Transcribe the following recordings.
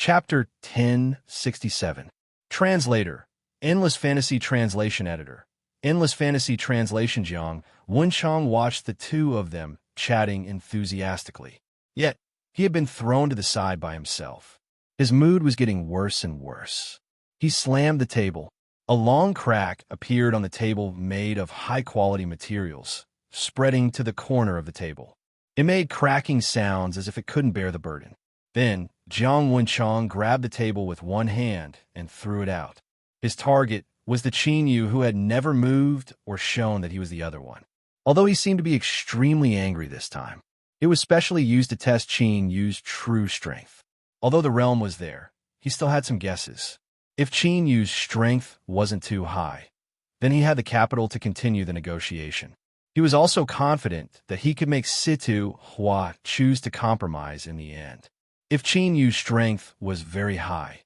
Chapter 1067. Translator. Endless Fantasy Translation Editor. Endless Fantasy Translation. Jiang Wenchang watched the two of them chatting enthusiastically. Yet, he had been thrown to the side by himself. His mood was getting worse and worse. He slammed the table. A long crack appeared on the table made of high-quality materials, spreading to the corner of the table. It made cracking sounds as if it couldn't bear the burden. Then, Jiang Wenchang grabbed the table with one hand and threw it out. His target was the Qin Yu, who had never moved or shown that he was the other one. Although he seemed to be extremely angry this time, it was specially used to test Qin Yu's true strength. Although the realm was there, he still had some guesses. If Qin Yu's strength wasn't too high, then he had the capital to continue the negotiation. He was also confident that he could make Situ Hua choose to compromise in the end. If Qin Yu's strength was very high,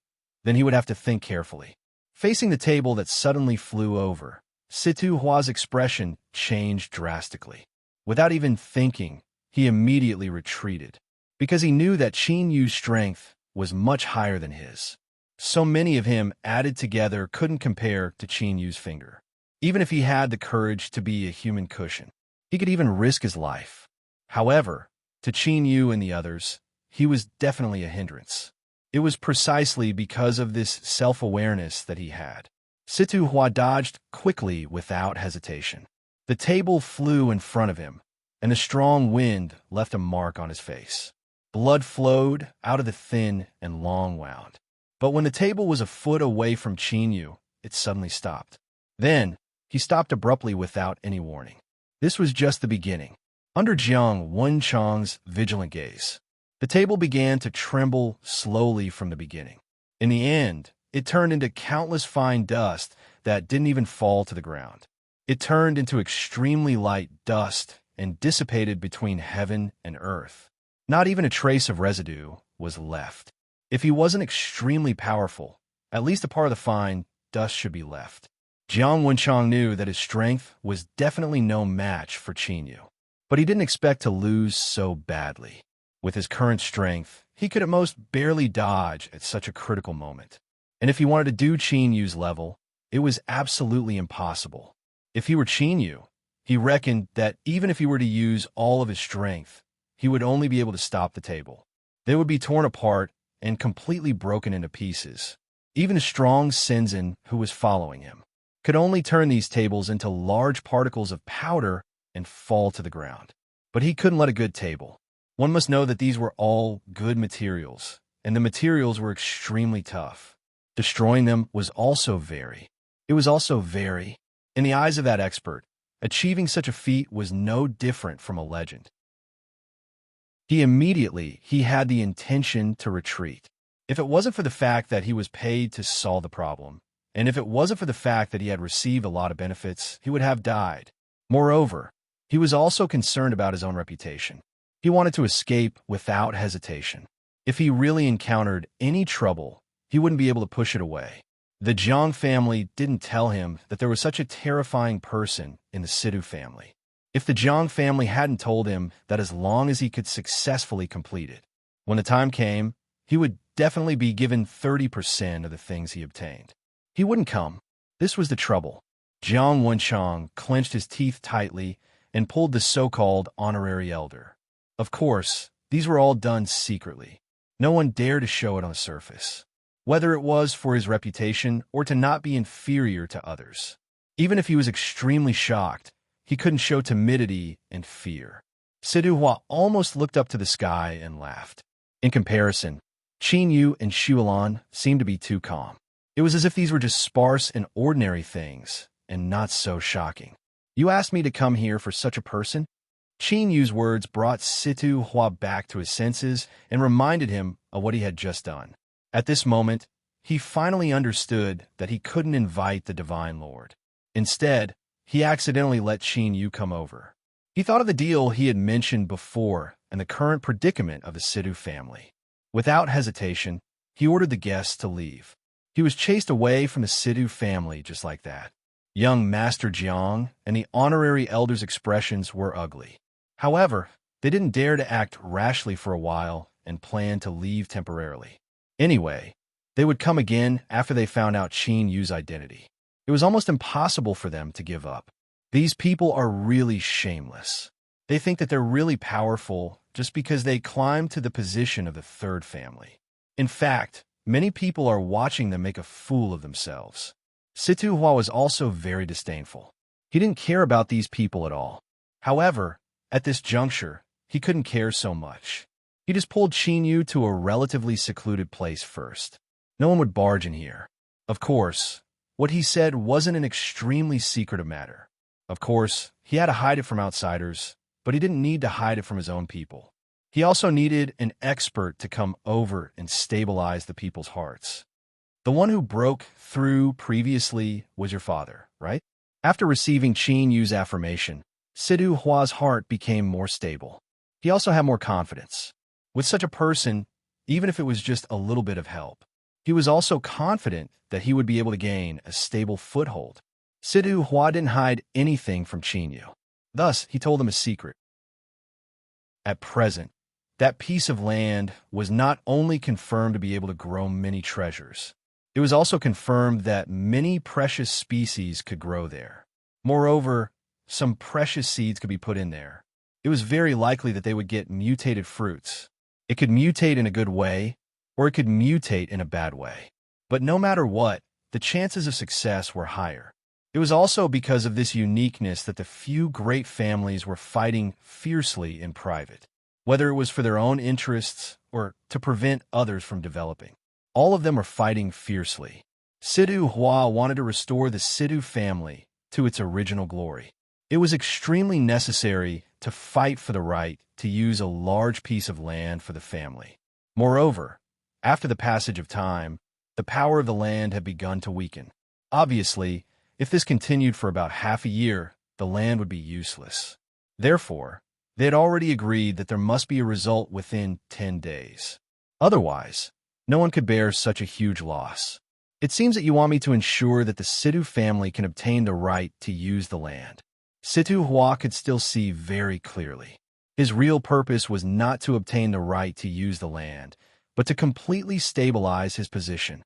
then he would have to think carefully. Facing the table that suddenly flew over, Situ Hua's expression changed drastically. Without even thinking, he immediately retreated, because he knew that Qin Yu's strength was much higher than his. So many of him added together couldn't compare to Qin Yu's finger. Even if he had the courage to be a human cushion, he could even risk his life. However, to Qin Yu and the others, he was definitely a hindrance. It was precisely because of this self-awareness that he had. Situ Hua dodged quickly without hesitation. The table flew in front of him, and the strong wind left a mark on his face. Blood flowed out of the thin and long wound. But when the table was a foot away from Qin Yu, it suddenly stopped. Then, he stopped abruptly without any warning. This was just the beginning. Under Jiang Wenchang's vigilant gaze, the table began to tremble slowly from the beginning. In the end, it turned into countless fine dust that didn't even fall to the ground. It turned into extremely light dust and dissipated between heaven and earth. Not even a trace of residue was left. If he wasn't extremely powerful, at least a part of the fine dust should be left. Jiang Wenchang knew that his strength was definitely no match for Qin Yu, but he didn't expect to lose so badly. With his current strength, he could at most barely dodge at such a critical moment. And if he wanted to do Qin Yu's level, it was absolutely impossible. If he were Qin Yu, he reckoned that even if he were to use all of his strength, he would only be able to stop the table. They would be torn apart and completely broken into pieces. Even a strong Shenzhen, who was following him, could only turn these tables into large particles of powder and fall to the ground. But he couldn't let a good table. One must know that these were all good materials, and the materials were extremely tough. Destroying them was also very, in the eyes of that expert, achieving such a feat was no different from a legend. He had the intention to retreat. If it wasn't for the fact that he was paid to solve the problem, and if it wasn't for the fact that he had received a lot of benefits, he would have died. Moreover, he was also concerned about his own reputation. He wanted to escape without hesitation. If he really encountered any trouble, he wouldn't be able to push it away. The Jiang family didn't tell him that there was such a terrifying person in the Situ family. If the Jiang family hadn't told him that as long as he could successfully complete it, when the time came, he would definitely be given 30% of the things he obtained. He wouldn't come. This was the trouble. Jiang Wenchang clenched his teeth tightly and pulled the so-called honorary elder. Of course, these were all done secretly. No one dared to show it on the surface, whether it was for his reputation or to not be inferior to others. Even if he was extremely shocked, he couldn't show timidity and fear. Situ Hua almost looked up to the sky and laughed. In comparison, Qin Yu and Xuelan seemed to be too calm. It was as if these were just sparse and ordinary things, and not so shocking. You asked me to come here for such a person? Qin Yu's words brought Situ Hua back to his senses and reminded him of what he had just done. At this moment, he finally understood that he couldn't invite the Divine Lord. Instead, he accidentally let Qin Yu come over. He thought of the deal he had mentioned before and the current predicament of the Situ family. Without hesitation, he ordered the guests to leave. He was chased away from the Situ family just like that. Young Master Jiang and the honorary elder's expressions were ugly. However, they didn't dare to act rashly for a while and planned to leave temporarily. Anyway, they would come again after they found out Qin Yu's identity. It was almost impossible for them to give up. These people are really shameless. They think that they're really powerful just because they climbed to the position of the third family. In fact, many people are watching them make a fool of themselves. Situ Hua was also very disdainful. He didn't care about these people at all. However, at this juncture, he couldn't care so much. He just pulled Qin Yu to a relatively secluded place first. No one would barge in here. Of course, what he said wasn't an extremely secretive matter. Of course, he had to hide it from outsiders, but he didn't need to hide it from his own people. He also needed an expert to come over and stabilize the people's hearts. The one who broke through previously was your father, right? After receiving Qin Yu's affirmation, Situ Hua's heart became more stable. He also had more confidence. With such a person, even if it was just a little bit of help, he was also confident that he would be able to gain a stable foothold. Situ Hua didn't hide anything from Qin Yu. Thus, he told him a secret. At present, that piece of land was not only confirmed to be able to grow many treasures, it was also confirmed that many precious species could grow there. Moreover, some precious seeds could be put in there. It was very likely that they would get mutated fruits. It could mutate in a good way, or it could mutate in a bad way. But no matter what, the chances of success were higher. It was also because of this uniqueness that the few great families were fighting fiercely in private, whether it was for their own interests or to prevent others from developing. All of them were fighting fiercely. Situ Hua wanted to restore the Situ family to its original glory. It was extremely necessary to fight for the right to use a large piece of land for the family. Moreover, after the passage of time, the power of the land had begun to weaken. Obviously, if this continued for about half a year, the land would be useless. Therefore, they had already agreed that there must be a result within 10 days. Otherwise, no one could bear such a huge loss. It seems that you want me to ensure that the Situ family can obtain the right to use the land. Situ Hua could still see very clearly. His real purpose was not to obtain the right to use the land, but to completely stabilize his position.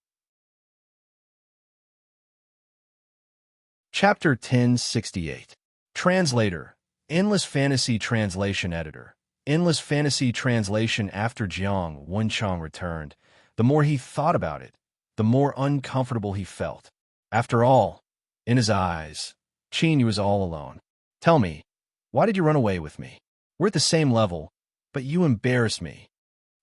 Chapter 1068. Translator, Endless Fantasy Translation Editor. Endless Fantasy Translation. After Jiang Wenchang returned, the more he thought about it, the more uncomfortable he felt. After all, in his eyes, Qin Yu was all alone. Tell me, why did you run away with me? We're at the same level, but you embarrass me.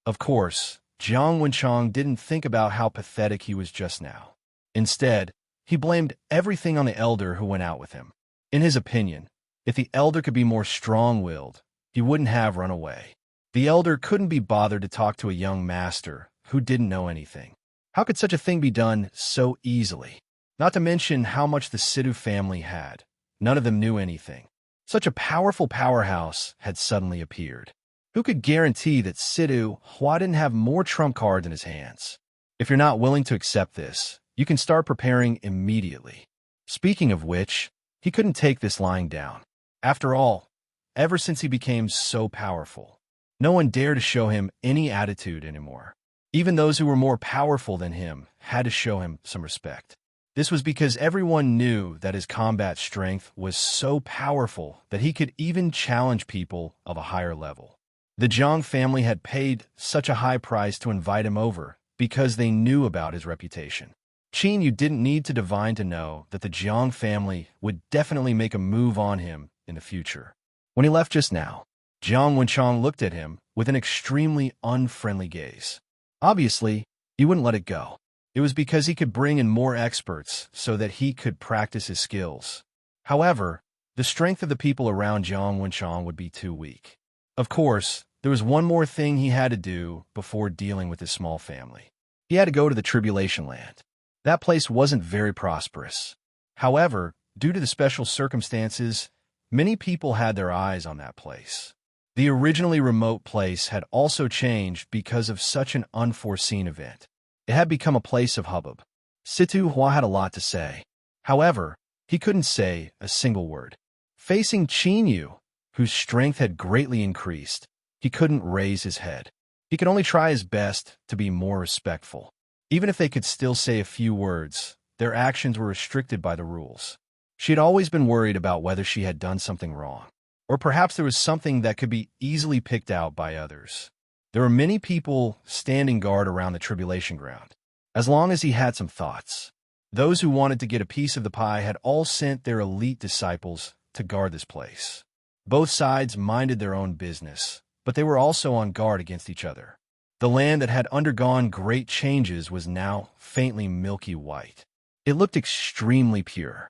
Of course, Jiang Wenchang didn't think about how pathetic he was just now. Instead, he blamed everything on the elder who went out with him. In his opinion, if the elder could be more strong-willed, he wouldn't have run away. The elder couldn't be bothered to talk to a young master who didn't know anything. How could such a thing be done so easily? Not to mention how much the Situ family had. None of them knew anything. Such a powerful powerhouse had suddenly appeared. Who could guarantee that Situ Hua didn't have more trump cards in his hands? If you're not willing to accept this, you can start preparing immediately. Speaking of which, he couldn't take this lying down. After all, ever since he became so powerful, no one dared to show him any attitude anymore. Even those who were more powerful than him had to show him some respect. This was because everyone knew that his combat strength was so powerful that he could even challenge people of a higher level. The Jiang family had paid such a high price to invite him over because they knew about his reputation. Qin Yu didn't need to divine to know that the Jiang family would definitely make a move on him in the future. When he left just now, Jiang Wenchang looked at him with an extremely unfriendly gaze. Obviously, he wouldn't let it go. It was because he could bring in more experts so that he could practice his skills. However, the strength of the people around Jiang Wenchang would be too weak. Of course, there was one more thing he had to do before dealing with his small family. He had to go to the Tribulation Land. That place wasn't very prosperous. However, due to the special circumstances, many people had their eyes on that place. The originally remote place had also changed because of such an unforeseen event. It had become a place of hubbub. Situ Hua had a lot to say. However, he couldn't say a single word. Facing Qin Yu, whose strength had greatly increased, he couldn't raise his head. He could only try his best to be more respectful. Even if they could still say a few words, their actions were restricted by the rules. She had always been worried about whether she had done something wrong, or perhaps there was something that could be easily picked out by others. There were many people standing guard around the tribulation ground. As long as he had some thoughts, those who wanted to get a piece of the pie had all sent their elite disciples to guard this place. Both sides minded their own business, but they were also on guard against each other. The land that had undergone great changes was now faintly milky white. It looked extremely pure.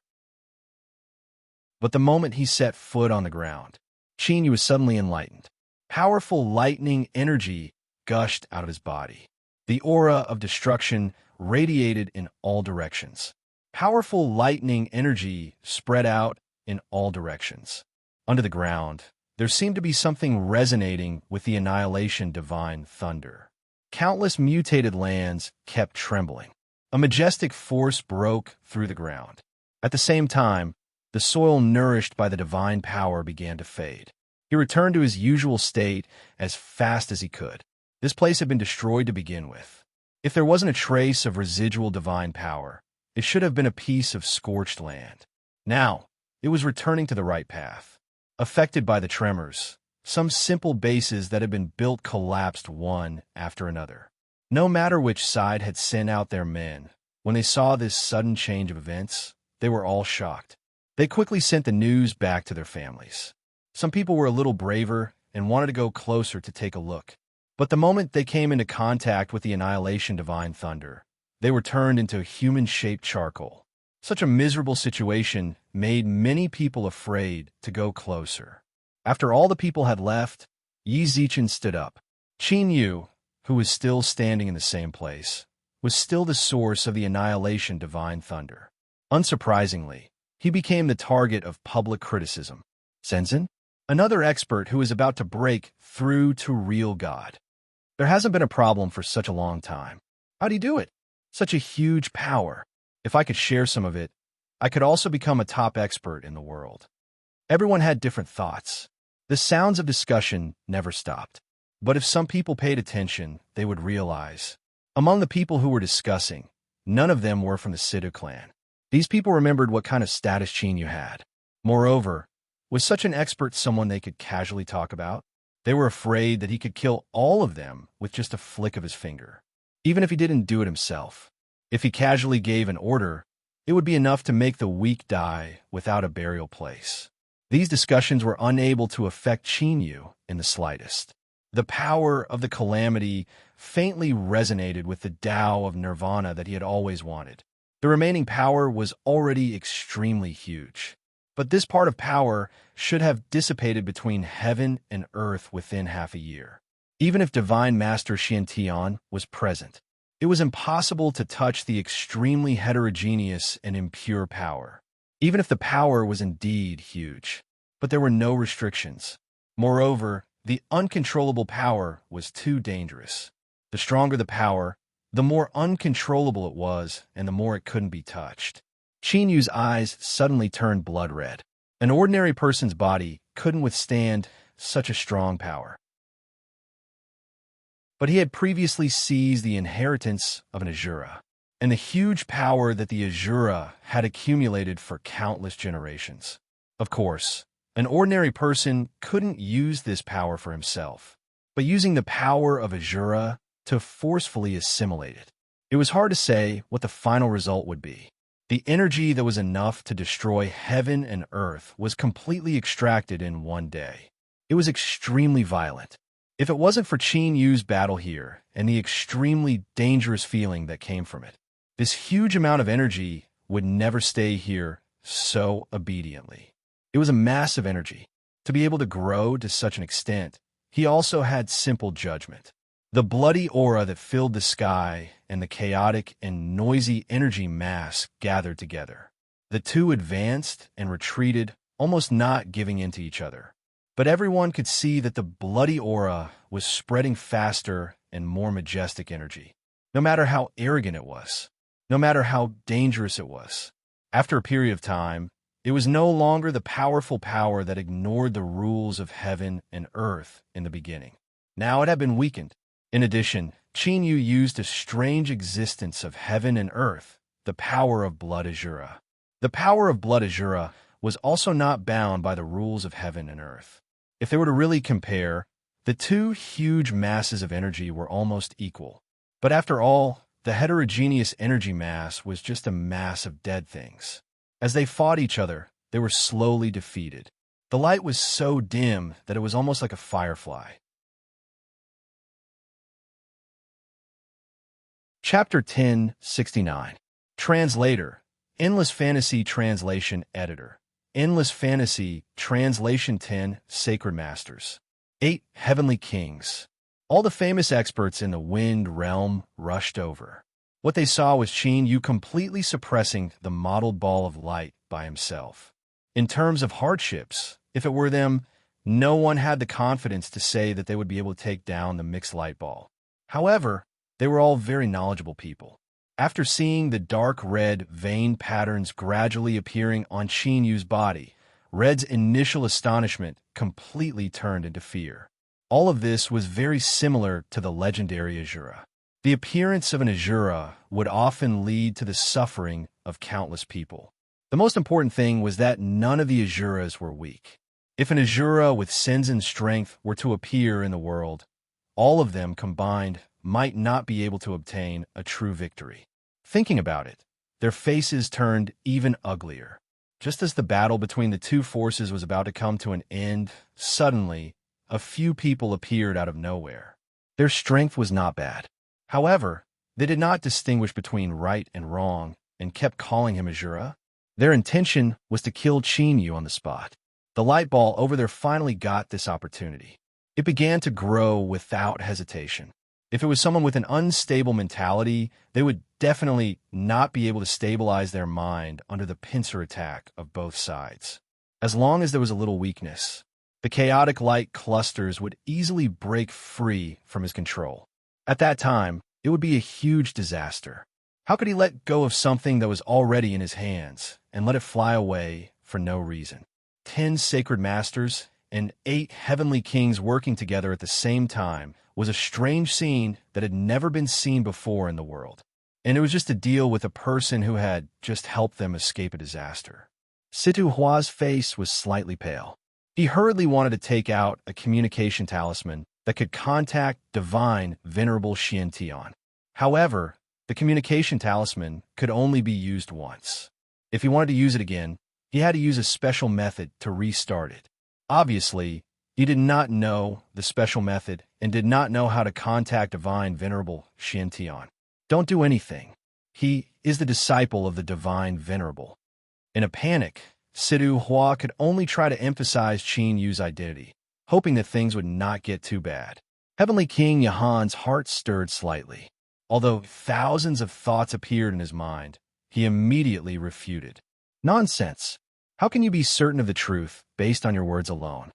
But the moment he set foot on the ground, Qin was suddenly enlightened. Powerful lightning energy gushed out of his body. The aura of destruction radiated in all directions. Powerful lightning energy spread out in all directions. Under the ground, there seemed to be something resonating with the annihilation divine thunder. Countless mutated lands kept trembling. A majestic force broke through the ground. At the same time, the soil nourished by the divine power began to fade. He returned to his usual state as fast as he could. This place had been destroyed to begin with. If there wasn't a trace of residual divine power, it should have been a piece of scorched land. Now, it was returning to the right path. Affected by the tremors, some simple bases that had been built collapsed one after another. No matter which side had sent out their men, when they saw this sudden change of events, they were all shocked. They quickly sent the news back to their families. Some people were a little braver and wanted to go closer to take a look. But the moment they came into contact with the annihilation divine thunder, they were turned into human-shaped charcoal. Such a miserable situation made many people afraid to go closer. After all the people had left, Yi Zichen stood up. Qin Yu, who was still standing in the same place, was still the source of the annihilation divine thunder. Unsurprisingly, he became the target of public criticism. Senzin, another expert who is about to break through to real God. There hasn't been a problem for such a long time. How do you do it? Such a huge power. If I could share some of it, I could also become a top expert in the world. Everyone had different thoughts. The sounds of discussion never stopped. But if some people paid attention, they would realize. Among the people who were discussing, none of them were from the Sidhu clan. These people remembered what kind of status Qin Yu had. Moreover, was such an expert someone they could casually talk about? They were afraid that he could kill all of them with just a flick of his finger, even if he didn't do it himself. If he casually gave an order, it would be enough to make the weak die without a burial place. These discussions were unable to affect Qin Yu in the slightest. The power of the calamity faintly resonated with the Tao of nirvana that he had always wanted. The remaining power was already extremely huge. But this part of power should have dissipated between heaven and earth within half a year. Even if Divine Master Xiantian was present, it was impossible to touch the extremely heterogeneous and impure power, even if the power was indeed huge. But there were no restrictions. Moreover, the uncontrollable power was too dangerous. The stronger the power, the more uncontrollable it was, and the more it couldn't be touched. Qin Yu's eyes suddenly turned blood red. An ordinary person's body couldn't withstand such a strong power. But he had previously seized the inheritance of an Azura, and the huge power that the Azura had accumulated for countless generations. Of course, an ordinary person couldn't use this power for himself, but using the power of Azura to forcefully assimilate it. It was hard to say what the final result would be. The energy that was enough to destroy heaven and earth was completely extracted in one day. It was extremely violent. If it wasn't for Qin Yu's battle here and the extremely dangerous feeling that came from it, this huge amount of energy would never stay here so obediently. It was a massive energy. To be able to grow to such an extent, he also had simple judgment. The bloody aura that filled the sky and the chaotic and noisy energy mass gathered together. The two advanced and retreated, almost not giving in to each other. But everyone could see that the bloody aura was spreading faster and more majestic energy. No matter how arrogant it was, no matter how dangerous it was. After a period of time, it was no longer the powerful power that ignored the rules of heaven and earth in the beginning. Now it had been weakened. In addition, Qin Yu used a strange existence of heaven and earth, the power of blood azura. The power of blood azura was also not bound by the rules of heaven and earth. If they were to really compare, the two huge masses of energy were almost equal. But after all, the heterogeneous energy mass was just a mass of dead things. As they fought each other, they were slowly defeated. The light was so dim that it was almost like a firefly. Chapter 1069. Translator. Endless Fantasy Translation Editor. Endless Fantasy Translation 10 Sacred Masters. 8 Heavenly Kings. All the famous experts in the wind realm rushed over. What they saw was Qin Yu completely suppressing the mottled ball of light by himself. In terms of hardships, if it were them, no one had the confidence to say that they would be able to take down the mixed light ball. However, they were all very knowledgeable people. After seeing the dark red vein patterns gradually appearing on Qin Yu's body, Red's initial astonishment completely turned into fear. All of this was very similar to the legendary Azura. The appearance of an Azura would often lead to the suffering of countless people. The most important thing was that none of the Azuras were weak. If an Azura with Senzen strength were to appear in the world, all of them combined might not be able to obtain a true victory. Thinking about it, their faces turned even uglier. Just as the battle between the two forces was about to come to an end, suddenly, a few people appeared out of nowhere. Their strength was not bad. However, they did not distinguish between right and wrong and kept calling him Azura. Their intention was to kill Qin Yu on the spot. The light ball over there finally got this opportunity. It began to grow without hesitation. If it was someone with an unstable mentality, they would definitely not be able to stabilize their mind under the pincer attack of both sides. As long as there was a little weakness, the chaotic light clusters would easily break free from his control. At that time, it would be a huge disaster. How could he let go of something that was already in his hands and let it fly away for no reason? 10 sacred masters and 8 heavenly kings working together at the same time was a strange scene that had never been seen before in the world. And it was just to deal with a person who had just helped them escape a disaster. Situ Hua's face was slightly pale. He hurriedly wanted to take out a communication talisman that could contact divine venerable Xian Tian. However, the communication talisman could only be used once. If he wanted to use it again, he had to use a special method to restart it. Obviously, he did not know the special method and did not know how to contact divine venerable Xian Tian. Don't do anything. He is the disciple of the divine venerable. In a panic, Situ Hua could only try to emphasize Qin Yu's identity, hoping that things would not get too bad. Heavenly King Yahan's heart stirred slightly. Although thousands of thoughts appeared in his mind, he immediately refuted. Nonsense! How can you be certain of the truth based on your words alone?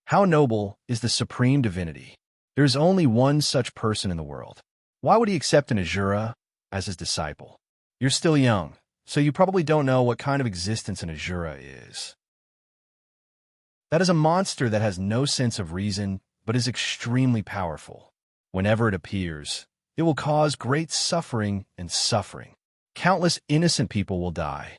How noble is the supreme divinity? There is only one such person in the world. Why would he accept an Azura as his disciple? You're still young, so you probably don't know what kind of existence an Azura is. That is a monster that has no sense of reason, but is extremely powerful. Whenever it appears, it will cause great suffering and suffering. Countless innocent people will die.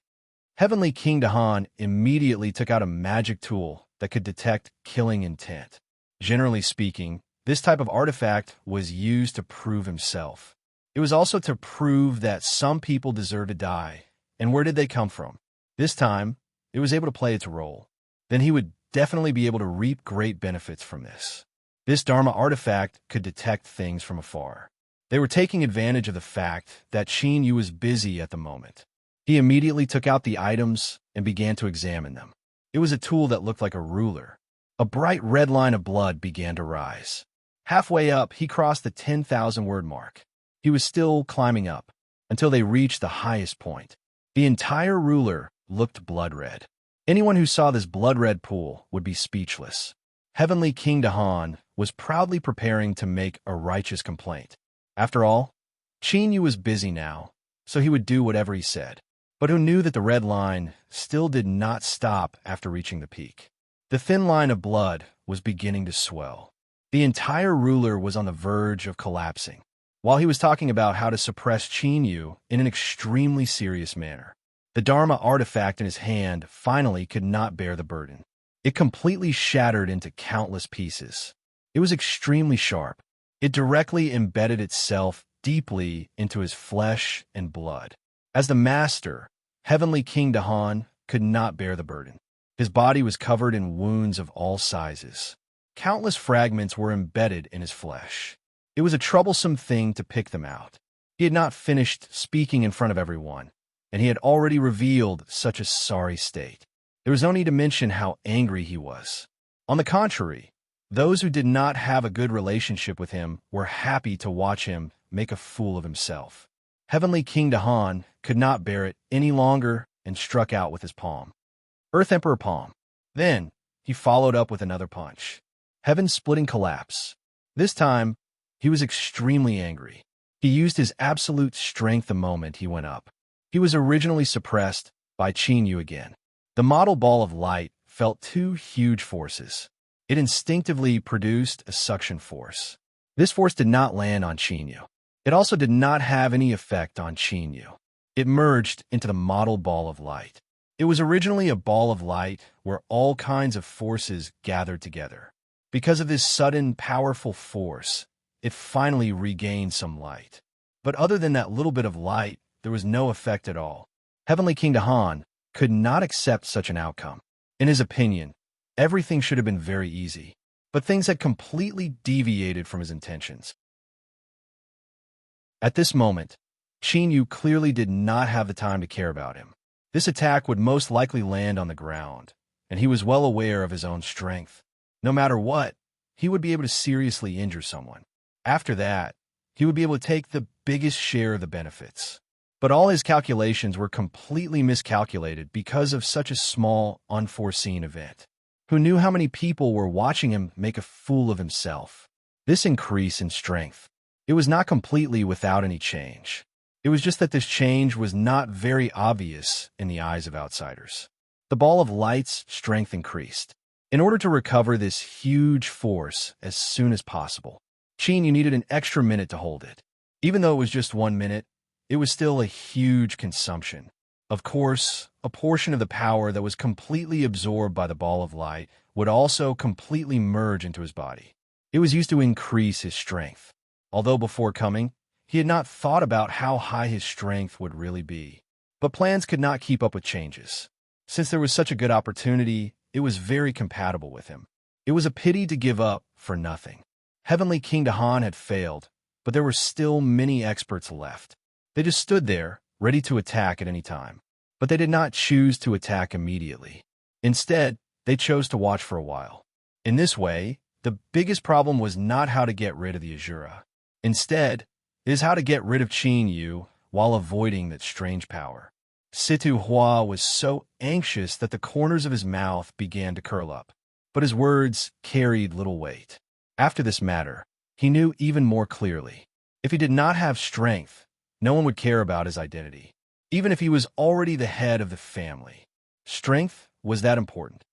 Heavenly King Dahan immediately took out a magic tool that could detect killing intent. Generally speaking, this type of artifact was used to prove himself. It was also to prove that some people deserve to die, and where did they come from? This time, it was able to play its role. Then he would definitely be able to reap great benefits from this. This Dharma artifact could detect things from afar. They were taking advantage of the fact that Qin Yu was busy at the moment. He immediately took out the items and began to examine them. It was a tool that looked like a ruler. A bright red line of blood began to rise. Halfway up, he crossed the 10,000-word mark. He was still climbing up until they reached the highest point. The entire ruler looked blood-red. Anyone who saw this blood-red pool would be speechless. Heavenly King Dahan was proudly preparing to make a righteous complaint. After all, Qin Yu was busy now, so he would do whatever he said. But who knew that the red line still did not stop after reaching the peak? The thin line of blood was beginning to swell. The entire ruler was on the verge of collapsing, while he was talking about how to suppress Qin Yu in an extremely serious manner. The Dharma artifact in his hand finally could not bear the burden. It completely shattered into countless pieces. It was extremely sharp. It directly embedded itself deeply into his flesh and blood. As the master, Heavenly King Dahan could not bear the burden. His body was covered in wounds of all sizes. Countless fragments were embedded in his flesh. It was a troublesome thing to pick them out. He had not finished speaking in front of everyone, and he had already revealed such a sorry state. There was no need to mention how angry he was. On the contrary, those who did not have a good relationship with him were happy to watch him make a fool of himself. Heavenly King Dahan could not bear it any longer and struck out with his palm. Earth Emperor palm. Then, he followed up with another punch. Heaven-splitting collapse. This time, he was extremely angry. He used his absolute strength the moment he went up. He was originally suppressed by Qin Yu again. The model ball of light felt two huge forces. It instinctively produced a suction force. This force did not land on Qin Yu. It also did not have any effect on Qin Yu. It merged into the model ball of light. It was originally a ball of light where all kinds of forces gathered together. Because of this sudden, powerful force, it finally regained some light. But other than that little bit of light, there was no effect at all. Heavenly King Dahan could not accept such an outcome. In his opinion, everything should have been very easy, but things had completely deviated from his intentions. At this moment, Qin Yu clearly did not have the time to care about him. This attack would most likely land on the ground, and he was well aware of his own strength. No matter what, he would be able to seriously injure someone. After that, he would be able to take the biggest share of the benefits. But all his calculations were completely miscalculated because of such a small, unforeseen event. Who knew how many people were watching him make a fool of himself? This increase in strength, it was not completely without any change. It was just that this change was not very obvious in the eyes of outsiders. The ball of light's strength increased. In order to recover this huge force as soon as possible, Qin Yu needed an extra minute to hold it. Even though it was just 1 minute, it was still a huge consumption. Of course, a portion of the power that was completely absorbed by the ball of light would also completely merge into his body. It was used to increase his strength. Although before coming, he had not thought about how high his strength would really be. But plans could not keep up with changes. Since there was such a good opportunity, it was very compatible with him. It was a pity to give up for nothing. Heavenly King Dahan had failed, but there were still many experts left. They just stood there, ready to attack at any time. But they did not choose to attack immediately. Instead, they chose to watch for a while. In this way, the biggest problem was not how to get rid of the Azura. Instead, it is how to get rid of Qin Yu while avoiding that strange power. Situ Hua was so anxious that the corners of his mouth began to curl up, but his words carried little weight. After this matter, he knew even more clearly. If he did not have strength, no one would care about his identity, even if he was already the head of the family. Strength was that important.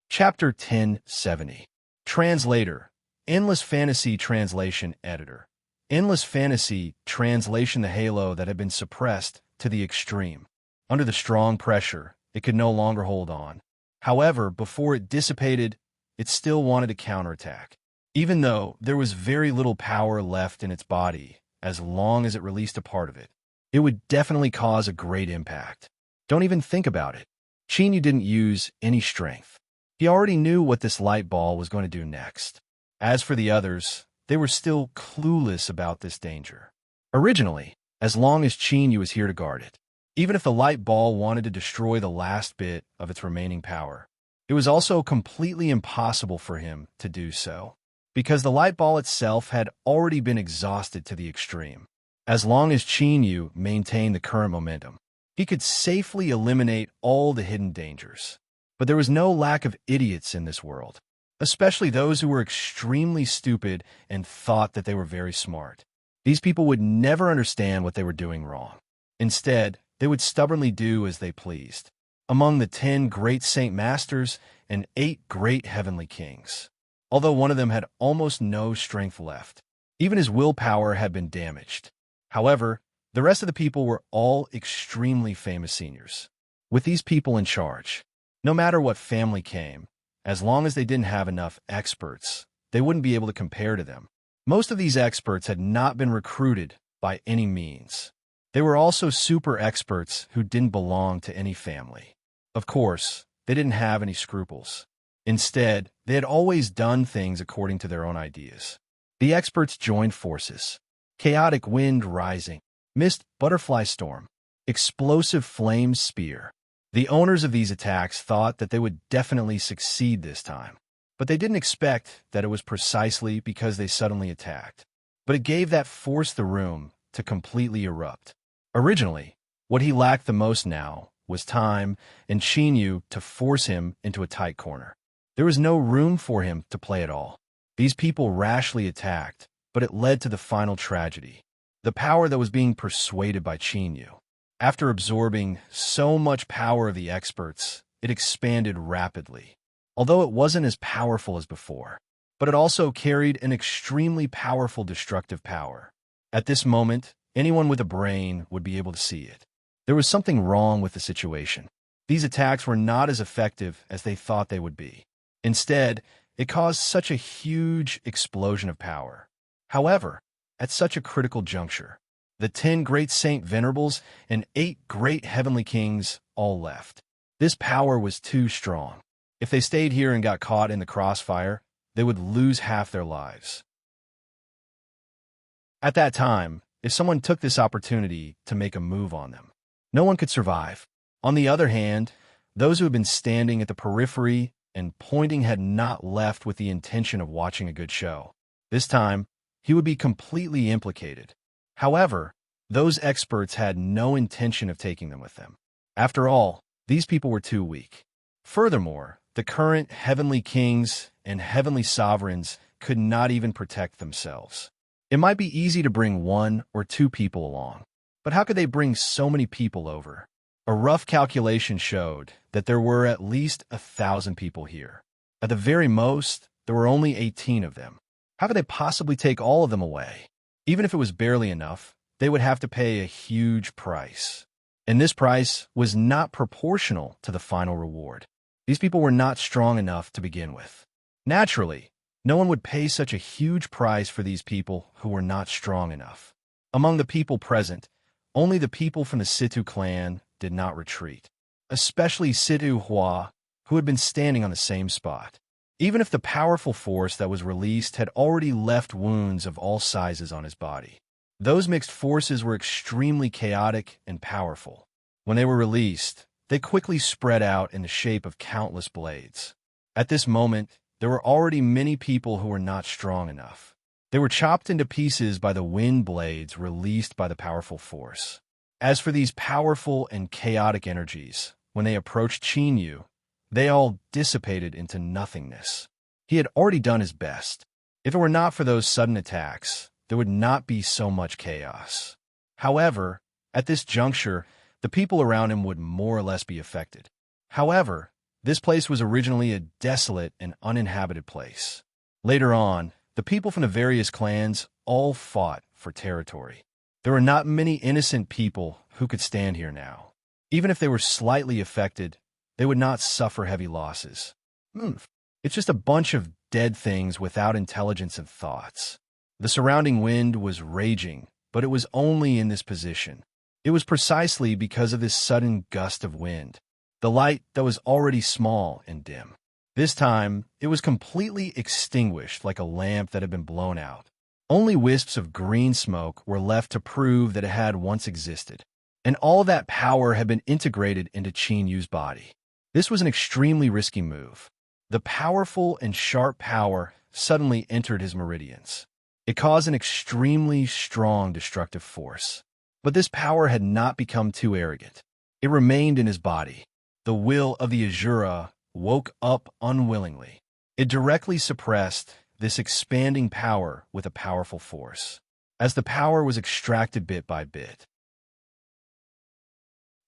Chapter 1070. Translator, Endless Fantasy Translation Editor. Endless Fantasy Translation, the halo that had been suppressed to the extreme. Under the strong pressure, it could no longer hold on. However, before it dissipated, it still wanted to counterattack. Even though there was very little power left in its body, as long as it released a part of it, it would definitely cause a great impact. Don't even think about it. Qin Yu didn't use any strength. He already knew what this light ball was going to do next. As for the others, they were still clueless about this danger. Originally, as long as Qin Yu was here to guard it, even if the light ball wanted to destroy the last bit of its remaining power, it was also completely impossible for him to do so, because the light ball itself had already been exhausted to the extreme. As long as Qin Yu maintained the current momentum, he could safely eliminate all the hidden dangers. But there was no lack of idiots in this world, especially those who were extremely stupid and thought that they were very smart. These people would never understand what they were doing wrong. Instead, they would stubbornly do as they pleased. among the 10 great saint masters and 8 great heavenly kings. Although one of them had almost no strength left, even his willpower had been damaged. However, the rest of the people were all extremely famous seniors. With these people in charge, no matter what family came, as long as they didn't have enough experts, they wouldn't be able to compare to them. Most of these experts had not been recruited by any means. They were also super experts who didn't belong to any family. Of course, they didn't have any scruples. Instead, they had always done things according to their own ideas. The experts joined forces. Chaotic wind rising, mist butterfly storm, explosive flame spear. The owners of these attacks thought that they would definitely succeed this time, but they didn't expect that it was precisely because they suddenly attacked. But it gave that force the room to completely erupt. Originally, what he lacked the most now was time and Chinyu to force him into a tight corner. There was no room for him to play at all. These people rashly attacked, but it led to the final tragedy. The power that was being persuaded by Chinyu. After absorbing so much power of the experts, it expanded rapidly. Although it wasn't as powerful as before, but it also carried an extremely powerful destructive power. At this moment, anyone with a brain would be able to see it. There was something wrong with the situation. These attacks were not as effective as they thought they would be. Instead, it caused such a huge explosion of power. However, at such a critical juncture, the 10 great saint venerables and 8 great heavenly kings all left. This power was too strong. If they stayed here and got caught in the crossfire, they would lose half their lives. At that time, if someone took this opportunity to make a move on them, no one could survive. On the other hand, those who had been standing at the periphery and pointing had not left with the intention of watching a good show. This time, he would be completely implicated. However, those experts had no intention of taking them with them. After all, these people were too weak. Furthermore, the current heavenly kings and heavenly sovereigns could not even protect themselves. It might be easy to bring 1 or 2 people along, but how could they bring so many people over? A rough calculation showed that there were at least 1,000 people here. At the very most, there were only 18 of them. How could they possibly take all of them away? Even if it was barely enough, they would have to pay a huge price. And this price was not proportional to the final reward. These people were not strong enough to begin with. Naturally, no one would pay such a huge price for these people who were not strong enough. Among the people present, only the people from the Situ clan did not retreat, especially Situ Hua, who had been standing on the same spot. Even if the powerful force that was released had already left wounds of all sizes on his body, those mixed forces were extremely chaotic and powerful. When they were released, they quickly spread out in the shape of countless blades. At this moment, there were already many people who were not strong enough. They were chopped into pieces by the wind blades released by the powerful force. As for these powerful and chaotic energies, when they approached Chinyu, they all dissipated into nothingness. He had already done his best. If it were not for those sudden attacks, there would not be so much chaos. However, at this juncture, the people around him would more or less be affected. However, this place was originally a desolate and uninhabited place. Later on, the people from the various clans all fought for territory. There were not many innocent people who could stand here now. Even if they were slightly affected, they would not suffer heavy losses. It's just a bunch of dead things without intelligence and thoughts. The surrounding wind was raging, but it was only in this position. It was precisely because of this sudden gust of wind. The light that was already small and dim. This time, it was completely extinguished like a lamp that had been blown out. Only wisps of green smoke were left to prove that it had once existed, and all that power had been integrated into Chinyu's body. This was an extremely risky move. The powerful and sharp power suddenly entered his meridians. It caused an extremely strong destructive force. But this power had not become too arrogant. It remained in his body. The will of the Azura woke up unwillingly. It directly suppressed this expanding power with a powerful force, as the power was extracted bit by bit.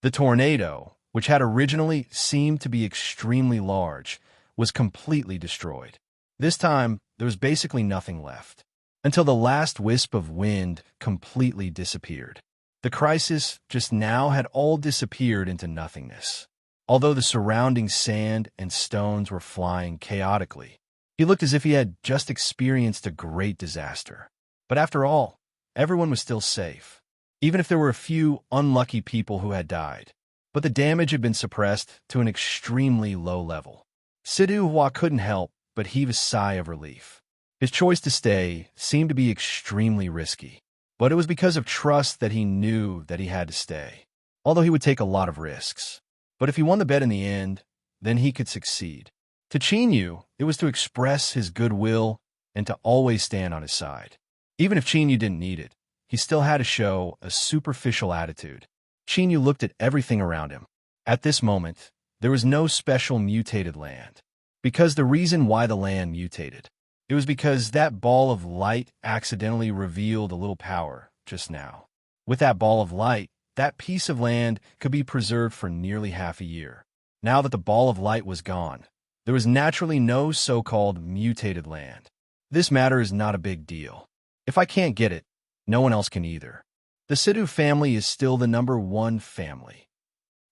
The tornado, which had originally seemed to be extremely large, was completely destroyed. This time, there was basically nothing left, until the last wisp of wind completely disappeared. The crisis just now had all disappeared into nothingness. Although the surrounding sand and stones were flying chaotically, he looked as if he had just experienced a great disaster. But after all, everyone was still safe, even if there were a few unlucky people who had died. But the damage had been suppressed to an extremely low level. Sidhu couldn't help but heave a sigh of relief. His choice to stay seemed to be extremely risky, but it was because of trust that he knew that he had to stay, although he would take a lot of risks. But if he won the bet in the end, then he could succeed. To Chinyu, it was to express his goodwill and to always stand on his side. Even if Chinyu didn't need it, he still had to show a superficial attitude. Chinyu looked at everything around him. At this moment, there was no special mutated land. Because the reason why the land mutated, it was because that ball of light accidentally revealed a little power just now. With that ball of light, that piece of land could be preserved for nearly half a year. Now that the ball of light was gone, there was naturally no so-called mutated land. This matter is not a big deal. If I can't get it, no one else can either. The Sidhu family is still the #1 family.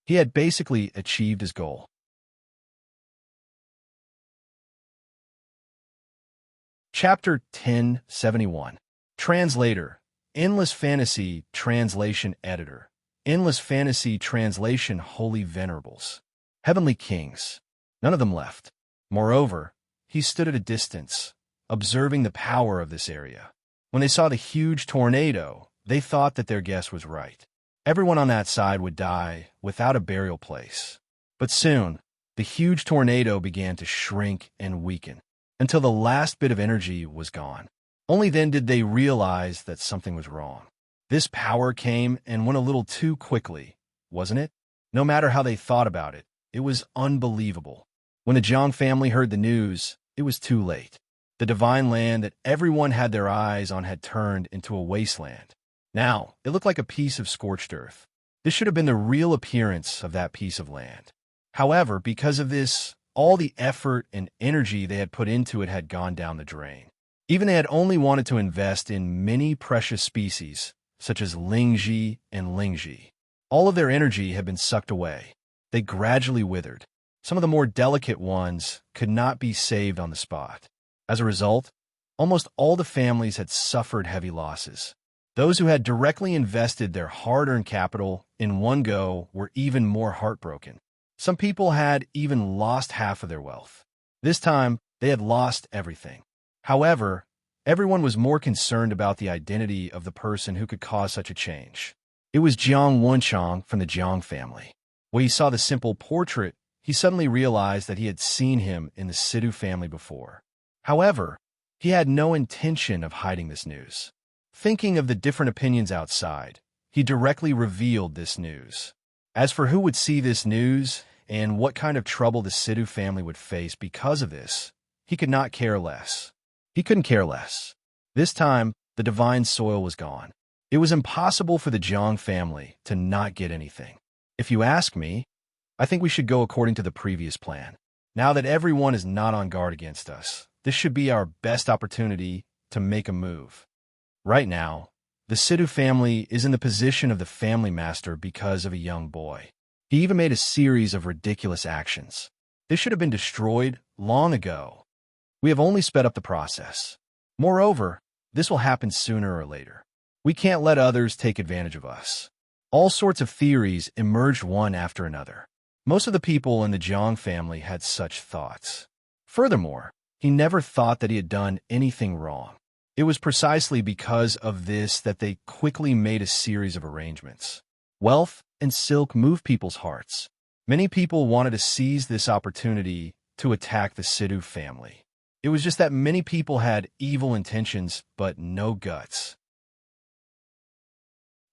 He had basically achieved his goal. Chapter 1071. Translator. Endless Fantasy Translation Editor. Endless Fantasy Translation Holy Venerables. Heavenly Kings. None of them left. Moreover, he stood at a distance, observing the power of this area. When they saw the huge tornado, they thought that their guess was right. Everyone on that side would die without a burial place. But soon, the huge tornado began to shrink and weaken, until the last bit of energy was gone. Only then did they realize that something was wrong. This power came and went a little too quickly, wasn't it? No matter how they thought about it, it was unbelievable. When the Jiang family heard the news, it was too late. The divine land that everyone had their eyes on had turned into a wasteland. Now, it looked like a piece of scorched earth. This should have been the real appearance of that piece of land. However, because of this, all the effort and energy they had put into it had gone down the drain. Even they had only wanted to invest in many precious species, such as Lingji and Lingji. All of their energy had been sucked away. They gradually withered. Some of the more delicate ones could not be saved on the spot. As a result, almost all the families had suffered heavy losses. Those who had directly invested their hard-earned capital in one go were even more heartbroken. Some people had even lost half of their wealth. This time, they had lost everything. However, everyone was more concerned about the identity of the person who could cause such a change. It was Jiang Wenchang from the Jiang family. When he saw the simple portrait, he suddenly realized that he had seen him in the Sidhu family before. However, he had no intention of hiding this news. Thinking of the different opinions outside, he directly revealed this news. As for who would see this news and what kind of trouble the Sidhu family would face because of this, he could not care less. He couldn't care less. This time, the divine soil was gone. It was impossible for the Jiang family to not get anything. If you ask me, I think we should go according to the previous plan. Now that everyone is not on guard against us, this should be our best opportunity to make a move. Right now, the Sidhu family is in the position of the family master because of a young boy. He even made a series of ridiculous actions. This should have been destroyed long ago. We have only sped up the process. Moreover, this will happen sooner or later. We can't let others take advantage of us. All sorts of theories emerged one after another. Most of the people in the Jiang family had such thoughts. Furthermore, he never thought that he had done anything wrong. It was precisely because of this that they quickly made a series of arrangements. Wealth and silk moved people's hearts. Many people wanted to seize this opportunity to attack the Sidhu family. It was just that many people had evil intentions, but no guts.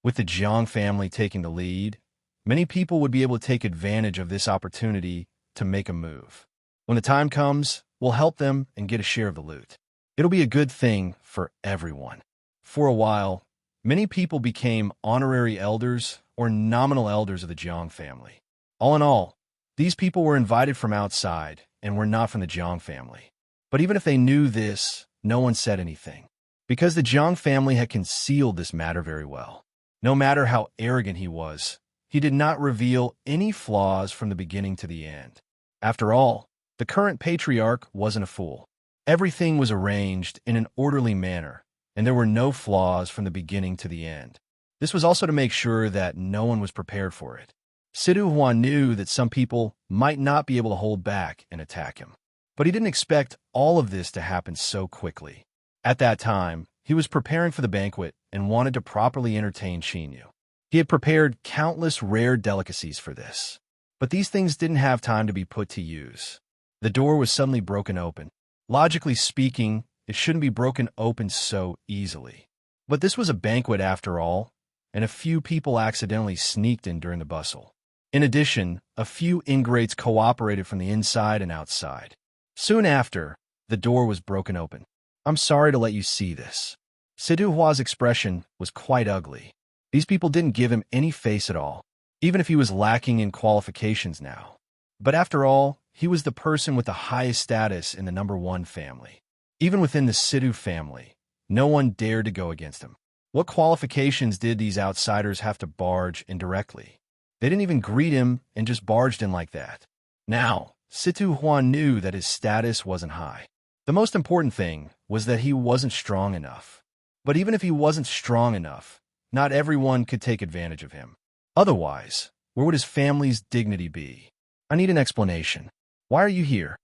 With the Jiang family taking the lead, many people would be able to take advantage of this opportunity to make a move. When the time comes, we'll help them and get a share of the loot. It'll be a good thing for everyone. For a while, many people became honorary elders or nominal elders of the Jiang family. All in all, these people were invited from outside and were not from the Jiang family. But even if they knew this, no one said anything, because the Jiang family had concealed this matter very well. No matter how arrogant he did not reveal any flaws from the beginning to the end. After all, the current patriarch wasn't a fool. Everything was arranged in an orderly manner, and there were no flaws from the beginning to the end. This was also to make sure that no one was prepared for it. Sidu Huan knew that some people might not be able to hold back and attack him, but he didn't expect all of this to happen so quickly. At that time, he was preparing for the banquet and wanted to properly entertain Xinyu. He had prepared countless rare delicacies for this, but these things didn't have time to be put to use. The door was suddenly broken open. Logically speaking, it shouldn't be broken open so easily. But this was a banquet after all, and a few people accidentally sneaked in during the bustle. In addition, a few ingrates cooperated from the inside and outside. Soon after, the door was broken open. "I'm sorry to let you see this." Sidu Hua's expression was quite ugly. These people didn't give him any face at all, even if he was lacking in qualifications now. But after all, he was the person with the highest status in the #1 family. Even within the Sidu family, no one dared to go against him. What qualifications did these outsiders have to barge in directly? They didn't even greet him and just barged in like that. Now, Situ Huan knew that his status wasn't high. The most important thing was that he wasn't strong enough. But even if he wasn't strong enough, not everyone could take advantage of him. Otherwise, where would his family's dignity be? "I need an explanation. Why are you here?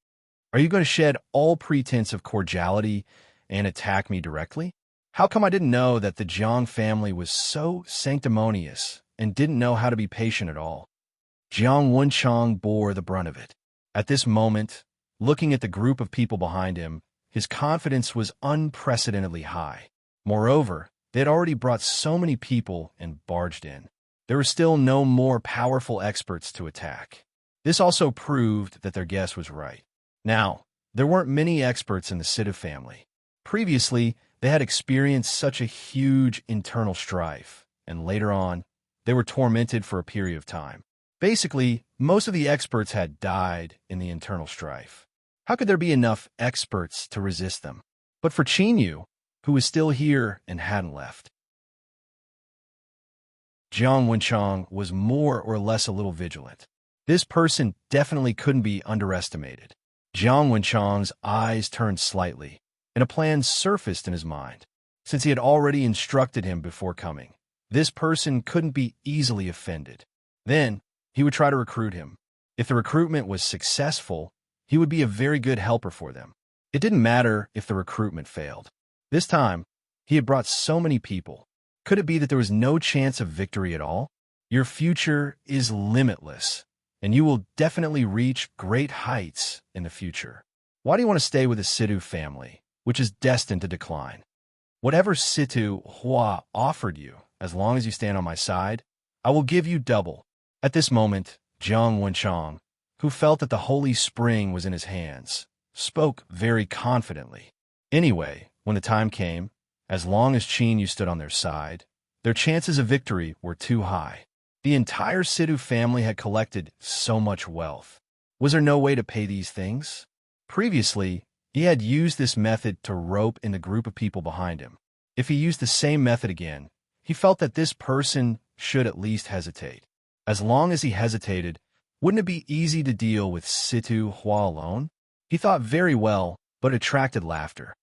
Are you going to shed all pretense of cordiality and attack me directly? How come I didn't know that the Jiang family was so sanctimonious and didn't know how to be patient at all?" Jiang Wenchang bore the brunt of it. At this moment, looking at the group of people behind him, his confidence was unprecedentedly high. Moreover, they had already brought so many people and barged in. There were still no more powerful experts to attack. This also proved that their guess was right. Now, there weren't many experts in the Sidu family. Previously, they had experienced such a huge internal strife, and later on, they were tormented for a period of time. Basically, most of the experts had died in the internal strife. How could there be enough experts to resist them? But for Qinyu, who was still here and hadn't left, Jiang Wenchang was more or less a little vigilant. This person definitely couldn't be underestimated. Jiang Wenchang's eyes turned slightly, and a plan surfaced in his mind. Since he had already instructed him before coming, this person couldn't be easily offended. Then, he would try to recruit him. If the recruitment was successful, he would be a very good helper for them. It didn't matter if the recruitment failed. This time, he had brought so many people. Could it be that there was no chance of victory at all? Your future is limitless, and you will definitely reach great heights in the future. Why do you want to stay with the Sidu family, which is destined to decline? Whatever Situ Hua offered you, as long as you stand on my side, I will give you double. At this moment, Jiang Wenchang, who felt that the holy spring was in his hands, spoke very confidently. Anyway, when the time came, as long as Qinyu stood on their side, their chances of victory were too high. The entire Sidu family had collected so much wealth. Was there no way to pay these things? Previously, he had used this method to rope in the group of people behind him. If he used the same method again, he felt that this person should at least hesitate. As long as he hesitated, wouldn't it be easy to deal with Situ Hua alone? He thought very well, but attracted laughter.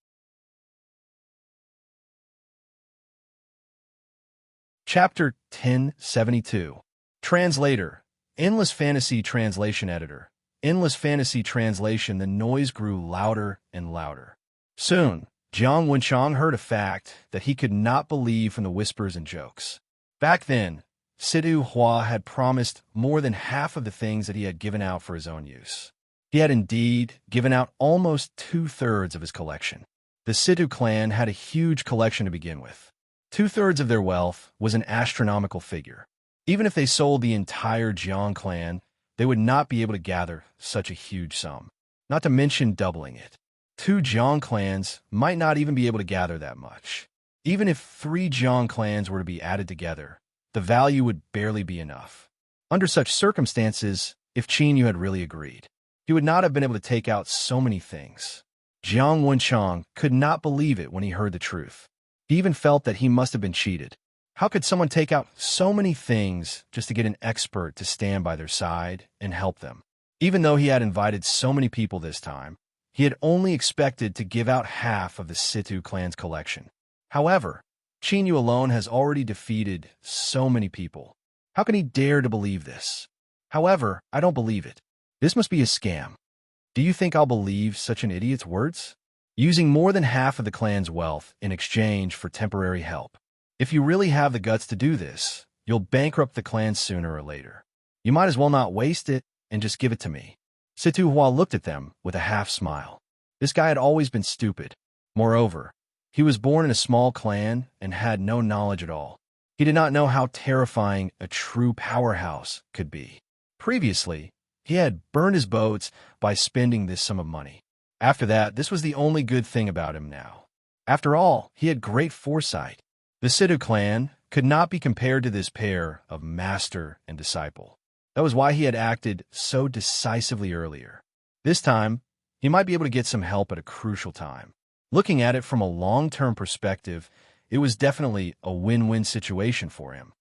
Chapter 1072. Translator. Endless Fantasy Translation Editor. Endless Fantasy Translation. The noise grew louder and louder. Soon, Jiang Wenchang heard a fact that he could not believe from the whispers and jokes. Back then, Sidu Hua had promised more than half of the things that he had given out for his own use. He had indeed given out almost 2/3 of his collection. The Sidu clan had a huge collection to begin with. 2/3 of their wealth was an astronomical figure. Even if they sold the entire Jiang clan, they would not be able to gather such a huge sum, not to mention doubling it. 2 Jiang clans might not even be able to gather that much. Even if 3 Jiang clans were to be added together, the value would barely be enough. Under such circumstances, if Qin Yu had really agreed, he would not have been able to take out so many things. Jiang Wenchang could not believe it when he heard the truth. He even felt that he must have been cheated. How could someone take out so many things just to get an expert to stand by their side and help them? Even though he had invited so many people this time, he had only expected to give out half of the Situ clan's collection. However, Qin Yu alone has already defeated so many people. How can he dare to believe this? However, I don't believe it. This must be a scam. Do you think I'll believe such an idiot's words? Using more than half of the clan's wealth in exchange for temporary help. If you really have the guts to do this, you'll bankrupt the clan sooner or later. You might as well not waste it and just give it to me. Situ Hua looked at them with a half smile. This guy had always been stupid. Moreover, he was born in a small clan and had no knowledge at all. He did not know how terrifying a true powerhouse could be. Previously, he had burned his boats by spending this sum of money. After that, this was the only good thing about him now. After all, he had great foresight. The Situ clan could not be compared to this pair of master and disciple. That was why he had acted so decisively earlier. This time, he might be able to get some help at a crucial time. Looking at it from a long-term perspective, it was definitely a win-win situation for him.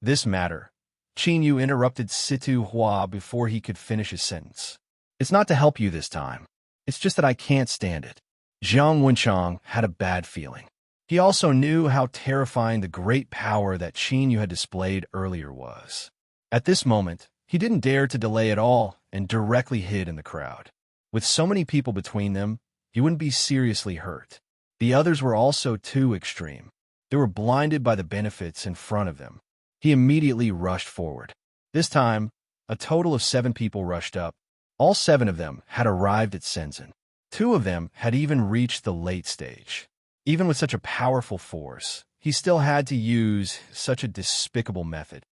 This matter. Qin Yu interrupted Situ Hua before he could finish his sentence. It's not to help you this time. It's just that I can't stand it. Jiang Wenchang had a bad feeling. He also knew how terrifying the great power that Qin Yu had displayed earlier was. At this moment, he didn't dare to delay at all and directly hid in the crowd. With so many people between them, he wouldn't be seriously hurt. The others were also too extreme. They were blinded by the benefits in front of them. He immediately rushed forward. This time, a total of 7 people rushed up. All 7 of them had arrived at Shenzhen. 2 of them had even reached the late stage. Even with such a powerful force, he still had to use such a despicable method.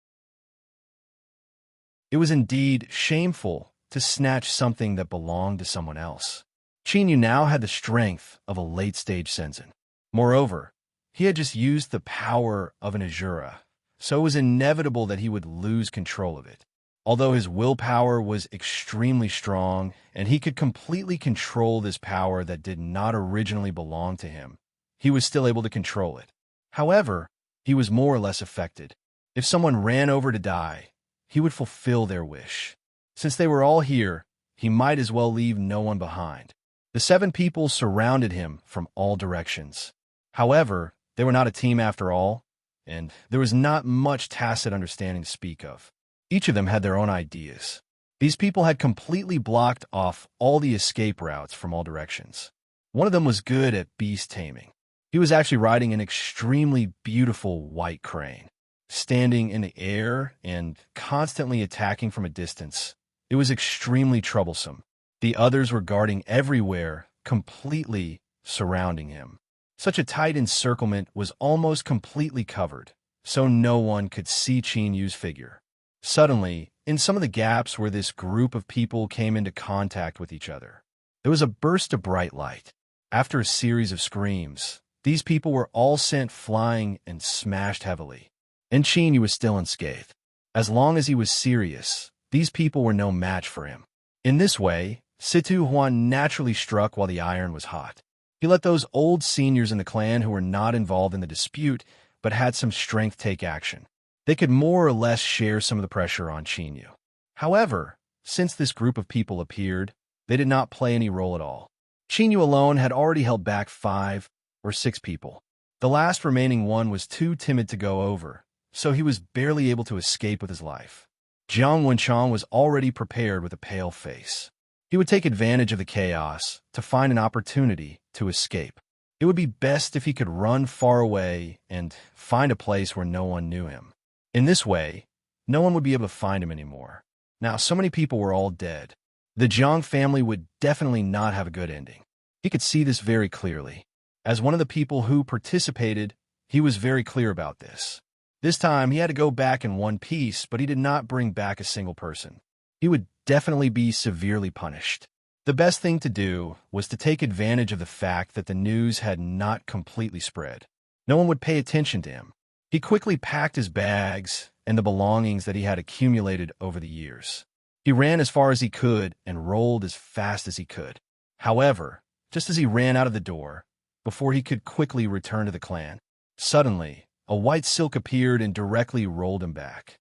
It was indeed shameful to snatch something that belonged to someone else. Qin Yu now had the strength of a late-stage Shenzhen. Moreover, he had just used the power of an Azura, so it was inevitable that he would lose control of it. Although his willpower was extremely strong, and he could completely control this power that did not originally belong to him, he was still able to control it. However, he was more or less affected. If someone ran over to die, he would fulfill their wish. Since they were all here, he might as well leave no one behind. The 7 people surrounded him from all directions. However, they were not a team after all, and there was not much tacit understanding to speak of. Each of them had their own ideas. These people had completely blocked off all the escape routes from all directions. One of them was good at beast taming. He was actually riding an extremely beautiful white crane, standing in the air and constantly attacking from a distance. It was extremely troublesome. The others were guarding everywhere, completely surrounding him. Such a tight encirclement was almost completely covered, so no one could see Qin Yu's figure. Suddenly, in some of the gaps where this group of people came into contact with each other, there was a burst of bright light. After a series of screams, these people were all sent flying and smashed heavily. And Qin Yu was still unscathed. As long as he was serious, these people were no match for him. In this way, Situ Huan naturally struck while the iron was hot. He let those old seniors in the clan who were not involved in the dispute but had some strength take action. They could more or less share some of the pressure on Qin Yu. However, since this group of people appeared, they did not play any role at all. Qin Yu alone had already held back 5 or 6 people. The last remaining one was too timid to go over, so he was barely able to escape with his life. Jiang Wenchang was already prepared with a pale face. He would take advantage of the chaos to find an opportunity to escape. It would be best if he could run far away and find a place where no one knew him. In this way, no one would be able to find him anymore. Now, so many people were all dead. The Jiang family would definitely not have a good ending. He could see this very clearly. As one of the people who participated, he was very clear about this. This time, he had to go back in one piece, but he did not bring back a single person. He would definitely be severely punished. The best thing to do was to take advantage of the fact that the news had not completely spread. No one would pay attention to him. He quickly packed his bags and the belongings that he had accumulated over the years. He ran as far as he could and rolled as fast as he could. However, just as he ran out of the door, before he could quickly return to the clan, suddenly, a white silk appeared and directly rolled him back.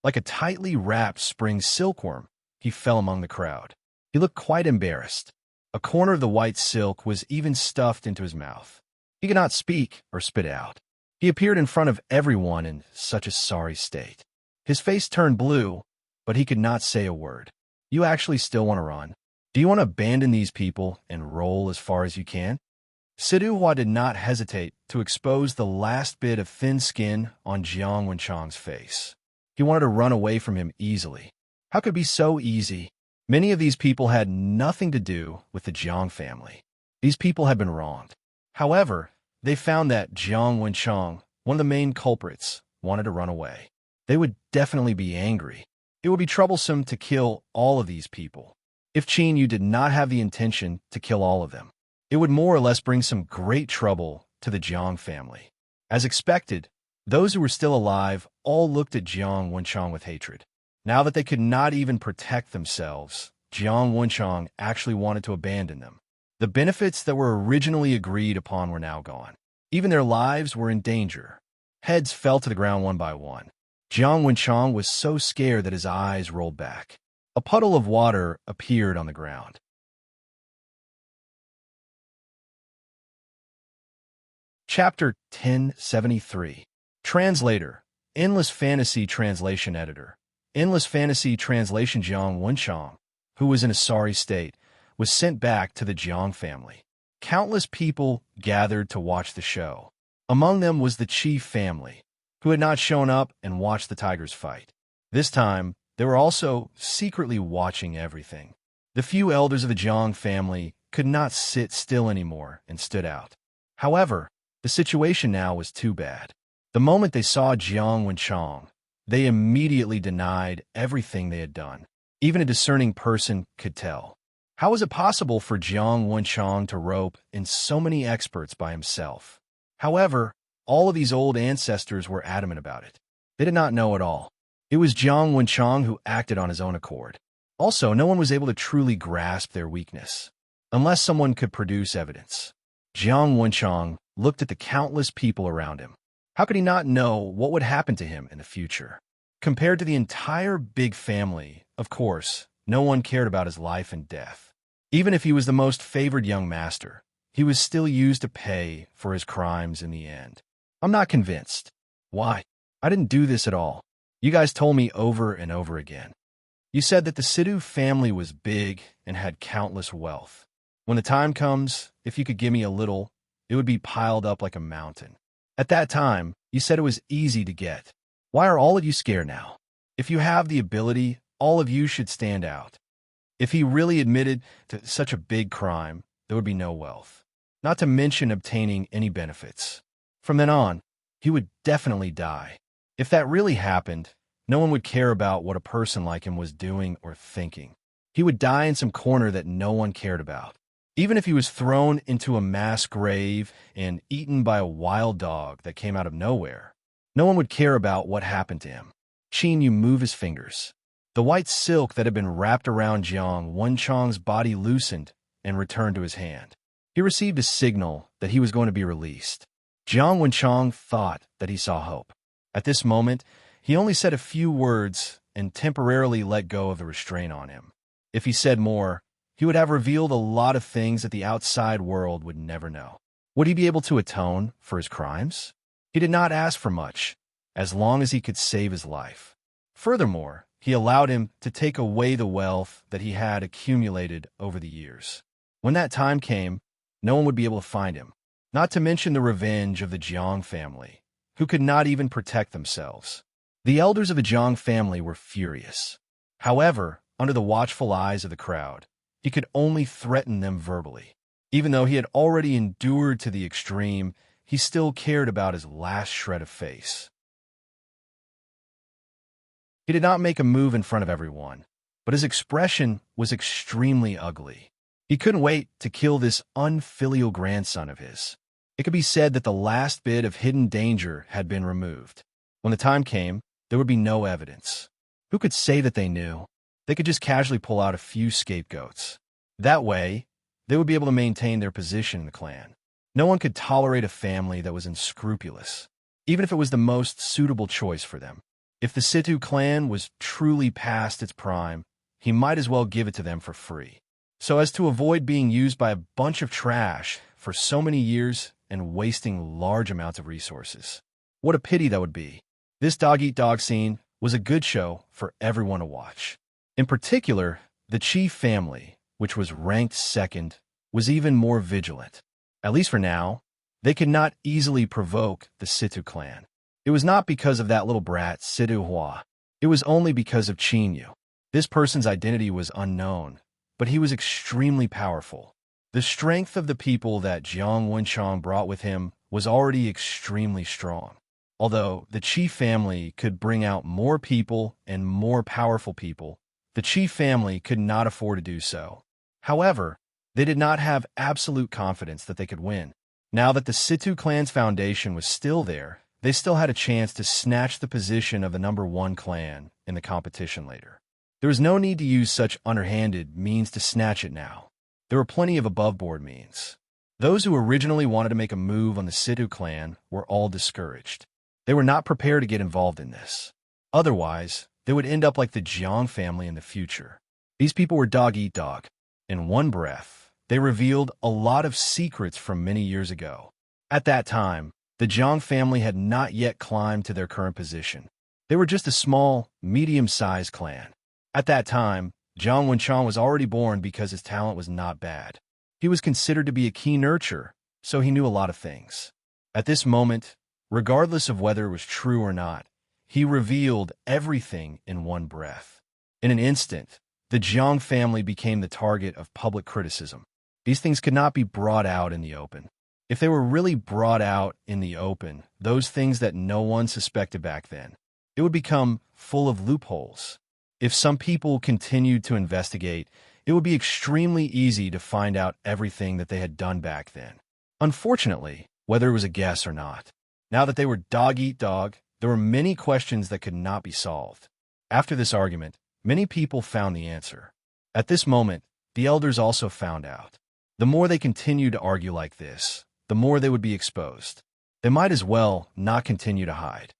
Like a tightly wrapped spring silkworm, he fell among the crowd. He looked quite embarrassed. A corner of the white silk was even stuffed into his mouth. He could not speak or spit out. He appeared in front of everyone in such a sorry state. His face turned blue, but he could not say a word. You actually still want to run? Do you want to abandon these people and roll as far as you can? Siduhua did not hesitate to expose the last bit of thin skin on Jiang Wenchang's face. He wanted to run away from him easily. How could it be so easy? Many of these people had nothing to do with the Jiang family. These people had been wronged. However, they found that Jiang Wenchang, one of the main culprits, wanted to run away. They would definitely be angry. It would be troublesome to kill all of these people. If Qin Yu did not have the intention to kill all of them, it would more or less bring some great trouble to the Jiang family. As expected, those who were still alive all looked at Jiang Wenchang with hatred. Now that they could not even protect themselves, Jiang Wenchang actually wanted to abandon them. The benefits that were originally agreed upon were now gone. Even their lives were in danger. Heads fell to the ground one by one. Jiang Wenchang was so scared that his eyes rolled back. A puddle of water appeared on the ground. Chapter 1073. Translator, Endless Fantasy Translation Editor. Endless Fantasy Translation. Jiang Wenchang, who was in a sorry state, was sent back to the Jiang family. Countless people gathered to watch the show. Among them was the chief family, who had not shown up and watched the tigers fight. This time, they were also secretly watching everything. The few elders of the Jiang family could not sit still anymore and stood out. However, the situation now was too bad. The moment they saw Jiang Wenchang, they immediately denied everything they had done. Even a discerning person could tell. How was it possible for Jiang Wenchang to rope in so many experts by himself? However, all of these old ancestors were adamant about it. They did not know at all. It was Jiang Wenchang who acted on his own accord. Also, no one was able to truly grasp their weakness, unless someone could produce evidence. Jiang Wenchang looked at the countless people around him. How could he not know what would happen to him in the future? Compared to the entire big family, of course, no one cared about his life and death. Even if he was the most favored young master, he was still used to pay for his crimes in the end. I'm not convinced. Why? I didn't do this at all. You guys told me over and over again. You said that the Sidhu family was big and had countless wealth. When the time comes, if you could give me a little, it would be piled up like a mountain. At that time, you said it was easy to get. Why are all of you scared now? If you have the ability, all of you should stand out. If he really admitted to such a big crime, there would be no wealth, not to mention obtaining any benefits. From then on, he would definitely die. If that really happened, no one would care about what a person like him was doing or thinking. He would die in some corner that no one cared about. Even if he was thrown into a mass grave and eaten by a wild dog that came out of nowhere, no one would care about what happened to him. Qin Yu moved his fingers. The white silk that had been wrapped around Jiang Wenchang's body loosened and returned to his hand. He received a signal that he was going to be released. Jiang Wenchang thought that he saw hope. At this moment, he only said a few words and temporarily let go of the restraint on him. If he said more, he would have revealed a lot of things that the outside world would never know. Would he be able to atone for his crimes? He did not ask for much, as long as he could save his life. Furthermore, he allowed him to take away the wealth that he had accumulated over the years. When that time came, no one would be able to find him, not to mention the revenge of the Jiang family, who could not even protect themselves. The elders of the Jiang family were furious. However, under the watchful eyes of the crowd, he could only threaten them verbally. Even though he had already endured to the extreme, he still cared about his last shred of face. He did not make a move in front of everyone, but his expression was extremely ugly. He couldn't wait to kill this unfilial grandson of his. It could be said that the last bit of hidden danger had been removed. When the time came, there would be no evidence. Who could say that they knew? They could just casually pull out a few scapegoats. That way, they would be able to maintain their position in the clan. No one could tolerate a family that was unscrupulous, even if it was the most suitable choice for them. If the Situ clan was truly past its prime, he might as well give it to them for free, so as to avoid being used by a bunch of trash for so many years and wasting large amounts of resources. What a pity that would be. This dog-eat-dog scene was a good show for everyone to watch. In particular, the chief family, which was ranked second, was even more vigilant. At least for now, they could not easily provoke the Situ clan. It was not because of that little brat, Situ Hua. It was only because of Qinyu. This person's identity was unknown, but he was extremely powerful. The strength of the people that Jiang Wenchang brought with him was already extremely strong. Although the chief family could bring out more people and more powerful people, the chief family could not afford to do so. However, they did not have absolute confidence that they could win. Now that the Situ clan's foundation was still there, they still had a chance to snatch the position of the #1 clan in the competition later. There was no need to use such underhanded means to snatch it now. There were plenty of above-board means. Those who originally wanted to make a move on the Situ clan were all discouraged. They were not prepared to get involved in this. Otherwise, they would end up like the Jiang family in the future. These people were dog-eat-dog. In one breath, they revealed a lot of secrets from many years ago. At that time, the Jiang family had not yet climbed to their current position. They were just a small, medium-sized clan. At that time, Jiang Wenchang was already born because his talent was not bad. He was considered to be a key nurturer, so he knew a lot of things. At this moment, regardless of whether it was true or not, he revealed everything in one breath. In an instant, the Jiang family became the target of public criticism. These things could not be brought out in the open. If they were really brought out in the open, those things that no one suspected back then, it would become full of loopholes. If some people continued to investigate, it would be extremely easy to find out everything that they had done back then. Unfortunately, whether it was a guess or not, now that they were dog-eat-dog, there were many questions that could not be solved. After this argument, many people found the answer. At this moment, the elders also found out. The more they continued to argue like this, the more they would be exposed. They might as well not continue to hide.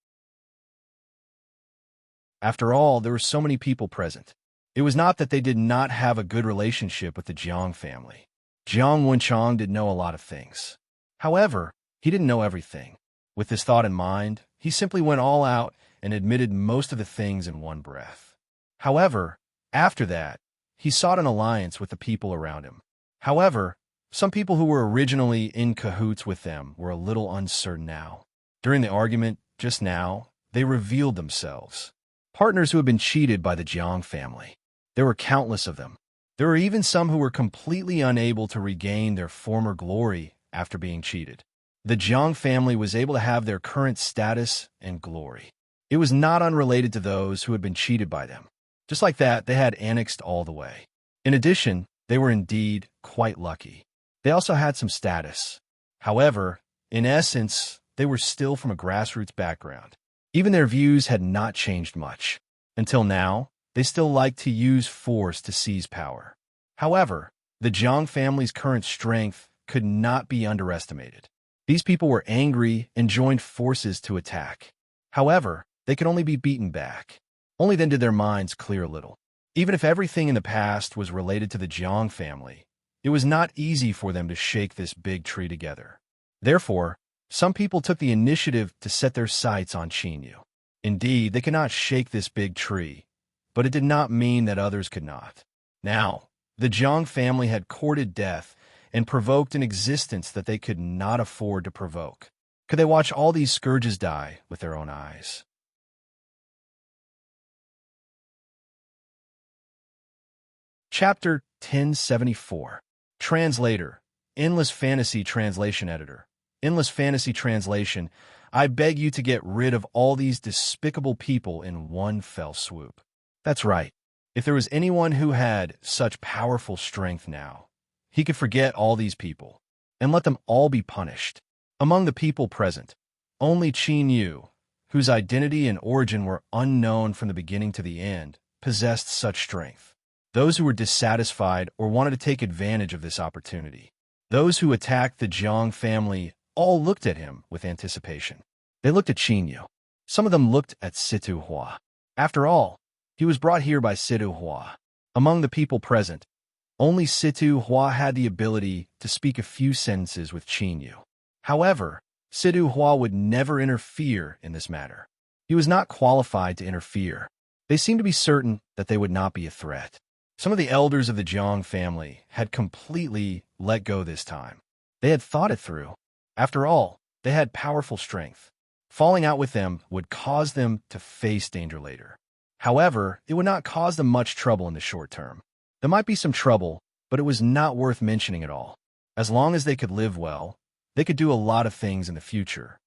After all, there were so many people present. It was not that they did not have a good relationship with the Jiang family. Jiang Wenchang did know a lot of things. However, he didn't know everything. With this thought in mind, he simply went all out and admitted most of the things in one breath. However, after that, he sought an alliance with the people around him. However, some people who were originally in cahoots with them were a little uncertain now. During the argument just now, they revealed themselves. Partners who had been cheated by the Jiang family. There were countless of them. There were even some who were completely unable to regain their former glory after being cheated. The Jiang family was able to have their current status and glory. It was not unrelated to those who had been cheated by them. Just like that, they had annexed all the way. In addition, they were indeed quite lucky. They also had some status. However, in essence, they were still from a grassroots background. Even their views had not changed much. Until now, they still liked to use force to seize power. However, the Jiang family's current strength could not be underestimated. These people were angry and joined forces to attack. However, they could only be beaten back. Only then did their minds clear a little. Even if everything in the past was related to the Jiang family, it was not easy for them to shake this big tree together. Therefore, some people took the initiative to set their sights on Qinyu. Indeed, they could not shake this big tree, but it did not mean that others could not. Now, the Jiang family had courted death and provoked an existence that they could not afford to provoke. Could they watch all these scourges die with their own eyes? Chapter 1074. Translator. Endless Fantasy Translation Editor. Endless Fantasy Translation. I beg you to get rid of all these despicable people in one fell swoop. That's right. If there was anyone who had such powerful strength now, he could forget all these people and let them all be punished. Among the people present, only Qin Yu, whose identity and origin were unknown from the beginning to the end, possessed such strength. Those who were dissatisfied or wanted to take advantage of this opportunity. Those who attacked the Jiang family all looked at him with anticipation. They looked at Qin Yu. Some of them looked at Situ Hua. After all, he was brought here by Situ Hua. Among the people present, only Situ Hua had the ability to speak a few sentences with Qin Yu. However, Situ Hua would never interfere in this matter. He was not qualified to interfere. They seemed to be certain that they would not be a threat. Some of the elders of the Jiang family had completely let go this time. They had thought it through. After all, they had powerful strength. Falling out with them would cause them to face danger later. However, it would not cause them much trouble in the short term. There might be some trouble, but it was not worth mentioning at all. As long as they could live well, they could do a lot of things in the future.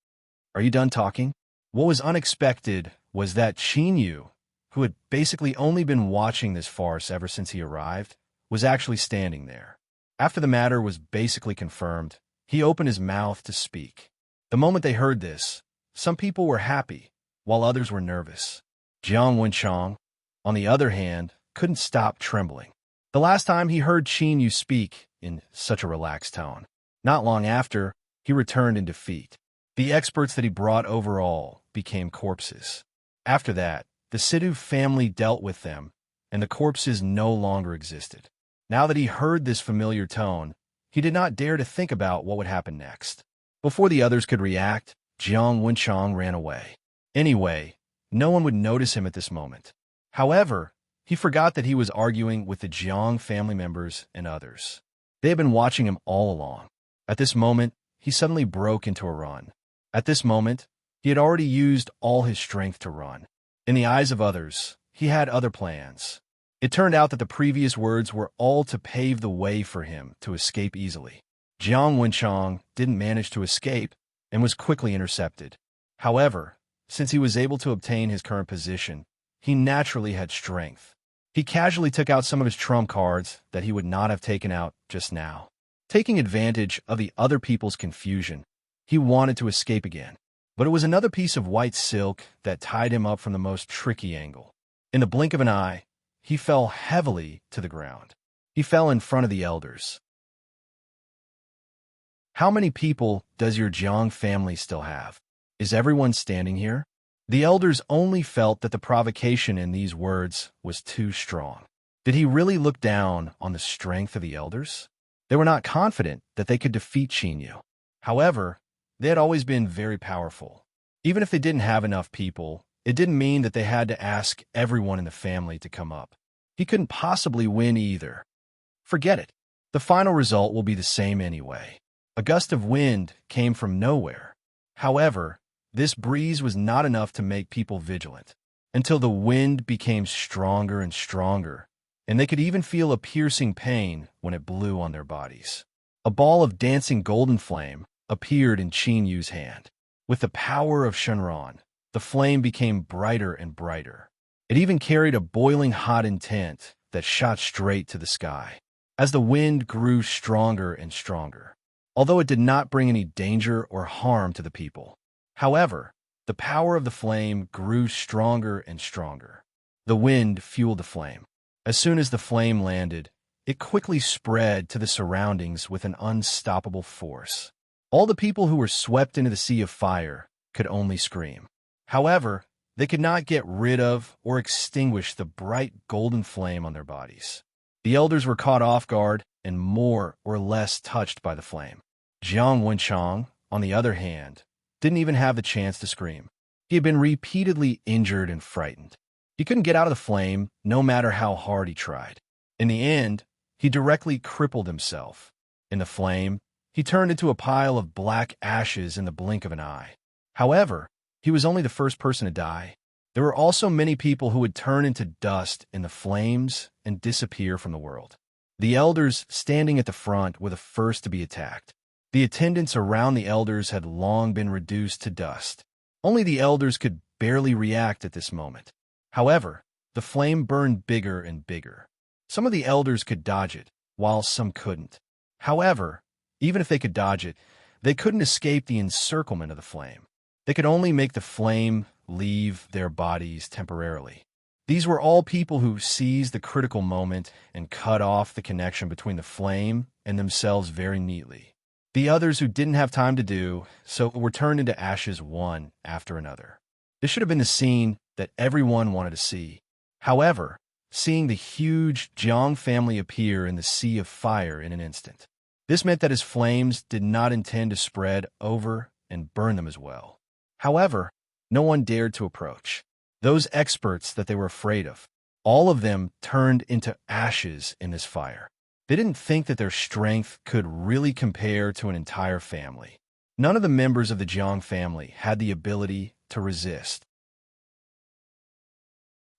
Are you done talking? What was unexpected was that Qin Yu, who had basically only been watching this farce ever since he arrived, was actually standing there. After the matter was basically confirmed, he opened his mouth to speak. The moment they heard this, some people were happy, while others were nervous. Jiang Wenchang, on the other hand, couldn't stop trembling. The last time he heard Qin Yu speak in such a relaxed tone. Not long after, he returned in defeat. The experts that he brought overall became corpses. After that, the Situ family dealt with them, and the corpses no longer existed. Now that he heard this familiar tone, he did not dare to think about what would happen next. Before the others could react, Jiang Wenchang ran away. Anyway, no one would notice him at this moment. However, he forgot that he was arguing with the Jiang family members and others. They had been watching him all along. At this moment, he suddenly broke into a run. At this moment, he had already used all his strength to run. In the eyes of others, he had other plans. It turned out that the previous words were all to pave the way for him to escape easily. Jiang Wenchang didn't manage to escape and was quickly intercepted. However, since he was able to obtain his current position, he naturally had strength. He casually took out some of his trump cards that he would not have taken out just now. Taking advantage of the other people's confusion, he wanted to escape again. But it was another piece of white silk that tied him up from the most tricky angle. In the blink of an eye, he fell heavily to the ground. He fell in front of the elders. How many people does your Jiang family still have? Is everyone standing here? The elders only felt that the provocation in these words was too strong. Did he really look down on the strength of the elders? They were not confident that they could defeat Qin Yu. However, they had always been very powerful. Even if they didn't have enough people, it didn't mean that they had to ask everyone in the family to come up. He couldn't possibly win either. Forget it. The final result will be the same anyway. A gust of wind came from nowhere. However, this breeze was not enough to make people vigilant, until the wind became stronger and stronger, and they could even feel a piercing pain when it blew on their bodies. A ball of dancing golden flame appeared in Qin Yu's hand. With the power of Shenron, the flame became brighter and brighter. It even carried a boiling hot intent that shot straight to the sky. As the wind grew stronger and stronger, although it did not bring any danger or harm to the people. However, the power of the flame grew stronger and stronger. The wind fueled the flame. As soon as the flame landed, it quickly spread to the surroundings with an unstoppable force. All the people who were swept into the sea of fire could only scream. However, they could not get rid of or extinguish the bright golden flame on their bodies. The elders were caught off guard and more or less touched by the flame. Jiang Wenchang, on the other hand, didn't even have the chance to scream. He had been repeatedly injured and frightened. He couldn't get out of the flame, no matter how hard he tried. In the end, he directly crippled himself. In the flame, he turned into a pile of black ashes in the blink of an eye. However, he was only the first person to die. There were also many people who would turn into dust in the flames and disappear from the world. The elders standing at the front were the first to be attacked. The attendants around the elders had long been reduced to dust. Only the elders could barely react at this moment. However, the flame burned bigger and bigger. Some of the elders could dodge it, while some couldn't. However, even if they could dodge it, They couldn't escape the encirclement of the flame. They could only make the flame leave their bodies temporarily. These were all people who seized the critical moment and cut off the connection between the flame and themselves very neatly. The others who didn't have time to do so were turned into ashes one after another. This should have been the scene that everyone wanted to see. However, seeing the huge Jiang family appear in the sea of fire in an instant. This meant that his flames did not intend to spread over and burn them as well. However, no one dared to approach. Those experts that they were afraid of, all of them turned into ashes in this fire. They didn't think that their strength could really compare to an entire family. None of the members of the Jiang family had the ability to resist.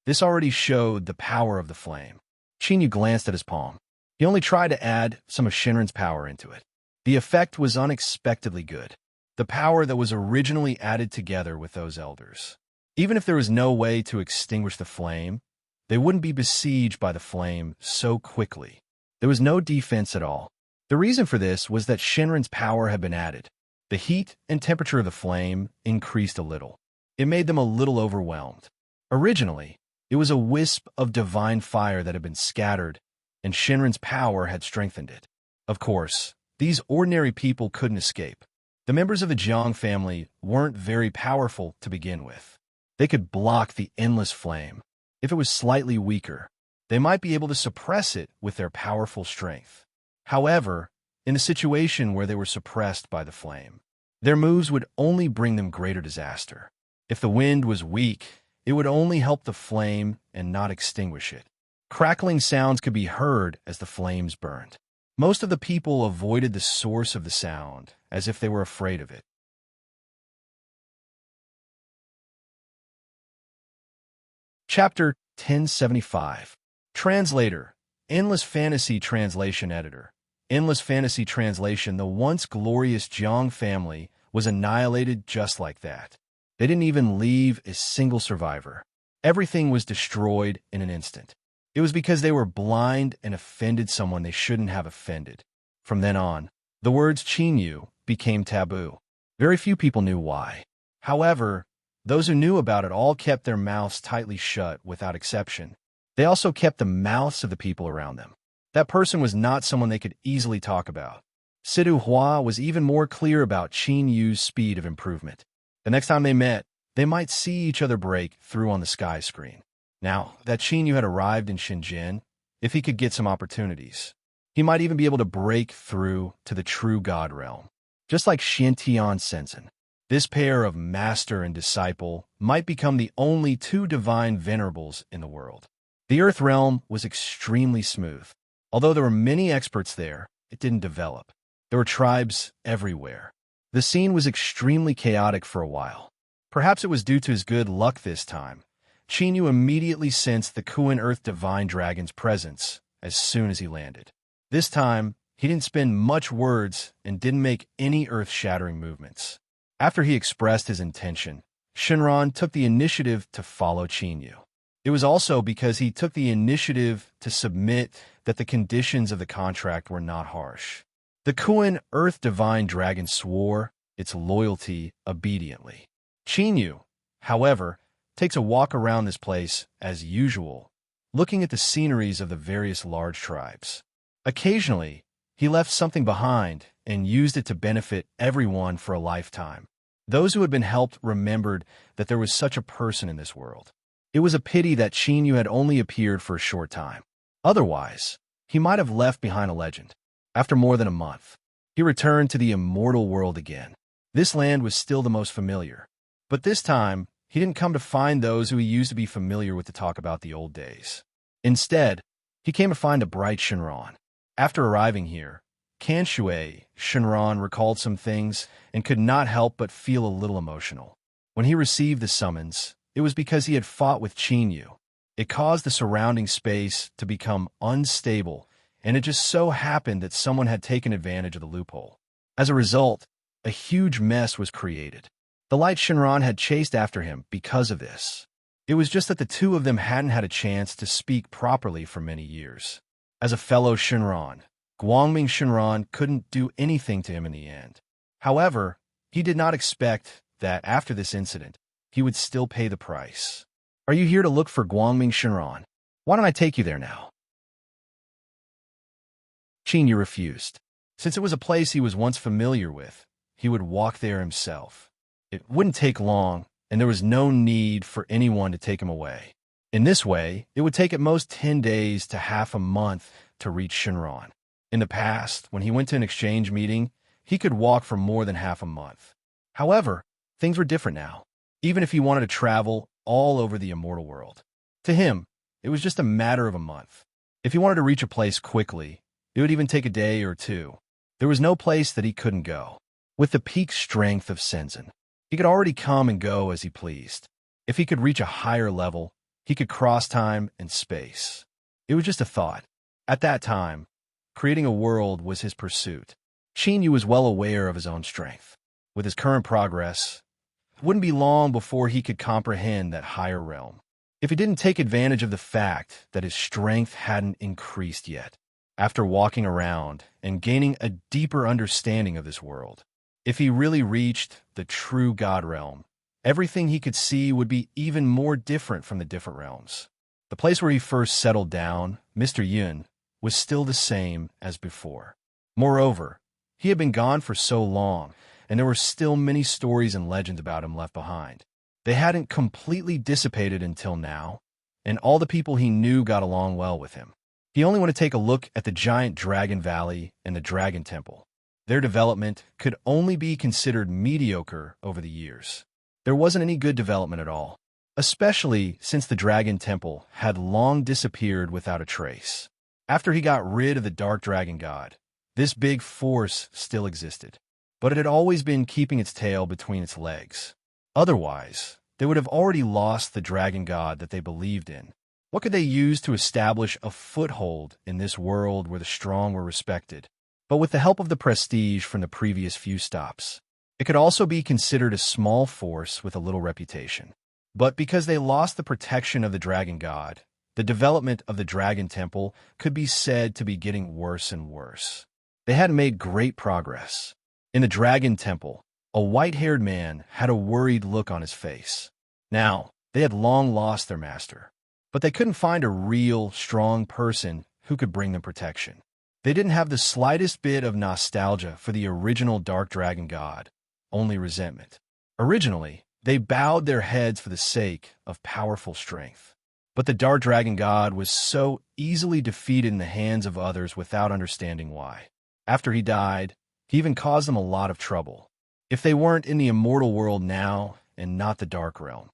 This already showed the power of the flame. Qinyu glanced at his palm. He only tried to add some of Shinran's power into it. The effect was unexpectedly good. The power that was originally added together with those elders. Even if there was no way to extinguish the flame, they wouldn't be besieged by the flame so quickly. There was no defense at all. The reason for this was that Shinran's power had been added. The heat and temperature of the flame increased a little. It made them a little overwhelmed. Originally, it was a wisp of divine fire that had been scattered, and Shinran's power had strengthened it. Of course, these ordinary people couldn't escape. The members of the Jiang family weren't very powerful to begin with. They could block the endless flame. If it was slightly weaker, they might be able to suppress it with their powerful strength. However, in a situation where they were suppressed by the flame, their moves would only bring them greater disaster. If the wind was weak, it would only help the flame and not extinguish it. Crackling sounds could be heard as the flames burned. Most of the people avoided the source of the sound as if they were afraid of it. Chapter 1075. Translator, Endless Fantasy Translation Editor. Endless Fantasy Translation. The once glorious Jiang family was annihilated just like that. They didn't even leave a single survivor. Everything was destroyed in an instant. It was because they were blind and offended someone they shouldn't have offended. From then on, the words Qinyu became taboo. Very few people knew why. However, those who knew about it all kept their mouths tightly shut without exception. They also kept the mouths of the people around them. That person was not someone they could easily talk about. Sidu Hua was even more clear about Qinyu's speed of improvement. The next time they met, they might see each other break through on the sky screen. Now that Qinyu had arrived in Shenzhen, if he could get some opportunities, he might even be able to break through to the true God realm. Just like Xiantian Sensen, this pair of master and disciple might become the only two divine venerables in the world. The Earth realm was extremely smooth. Although there were many experts there, it didn't develop. There were tribes everywhere. The scene was extremely chaotic for a while. Perhaps it was due to his good luck this time. Qinyu immediately sensed the Kuan Earth Divine Dragon's presence as soon as he landed. This time, he didn't spend much words and didn't make any earth-shattering movements. After he expressed his intention, Shinran took the initiative to follow Qinyu. It was also because he took the initiative to submit that the conditions of the contract were not harsh. The Kuan Earth Divine Dragon swore its loyalty obediently. Qinyu, however, takes a walk around this place as usual, looking at the sceneries of the various large tribes. Occasionally, he left something behind and used it to benefit everyone for a lifetime. Those who had been helped remembered that there was such a person in this world. It was a pity that Qinyu had only appeared for a short time. Otherwise, he might have left behind a legend. After more than a month, he returned to the immortal world again. This land was still the most familiar. But this time, he didn't come to find those who he used to be familiar with to talk about the old days. Instead, he came to find a bright Shinran. After arriving here, Kanshui Shinran recalled some things and could not help but feel a little emotional. When he received the summons, it was because he had fought with Qinyu. It caused the surrounding space to become unstable, and it just so happened that someone had taken advantage of the loophole. As a result, a huge mess was created. The light Shinran had chased after him because of this. It was just that the two of them hadn't had a chance to speak properly for many years. As a fellow Shinran, Guangming Shinran couldn't do anything to him in the end. However, he did not expect that after this incident, he would still pay the price. Are you here to look for Guangming Shenron? Why don't I take you there now? Qin Yu refused. Since it was a place he was once familiar with, he would walk there himself. It wouldn't take long, and there was no need for anyone to take him away. In this way, it would take at most 10 days to half a month to reach Shenron. In the past, when he went to an exchange meeting, he could walk for more than half a month. However, things were different now, even if he wanted to travel all over the immortal world. To him, it was just a matter of a month. If he wanted to reach a place quickly, it would even take a day or two. There was no place that he couldn't go. With the peak strength of Shenzhen, he could already come and go as he pleased. If he could reach a higher level, he could cross time and space. It was just a thought. At that time, creating a world was his pursuit. Qin Yu was well aware of his own strength. With his current progress, it wouldn't be long before he could comprehend that higher realm. If he didn't take advantage of the fact that his strength hadn't increased yet. After walking around and gaining a deeper understanding of this world, if he really reached the true God realm, everything he could see would be even more different from the different realms. The place where he first settled down, Mr. Yun, was still the same as before. Moreover, he had been gone for so long, and there were still many stories and legends about him left behind. They hadn't completely dissipated until now, and all the people he knew got along well with him. He only wanted to take a look at the giant Dragon Valley and the Dragon Temple. Their development could only be considered mediocre over the years. There wasn't any good development at all, especially since the Dragon Temple had long disappeared without a trace. After he got rid of the Dark Dragon God, this big force still existed, but it had always been keeping its tail between its legs. Otherwise, they would have already lost the Dragon God that they believed in. What could they use to establish a foothold in this world where the strong were respected? But with the help of the prestige from the previous few stops, it could also be considered a small force with a little reputation. But because they lost the protection of the Dragon God, the development of the Dragon Temple could be said to be getting worse and worse. They hadn't made great progress. In the Dragon Temple, a white-haired man had a worried look on his face. Now, they had long lost their master, but they couldn't find a real, strong person who could bring them protection. They didn't have the slightest bit of nostalgia for the original Dark Dragon God, only resentment. Originally, they bowed their heads for the sake of powerful strength. But the Dark Dragon God was so easily defeated in the hands of others without understanding why. After he died, he even caused them a lot of trouble. If they weren't in the immortal world now and not the Dark Realm,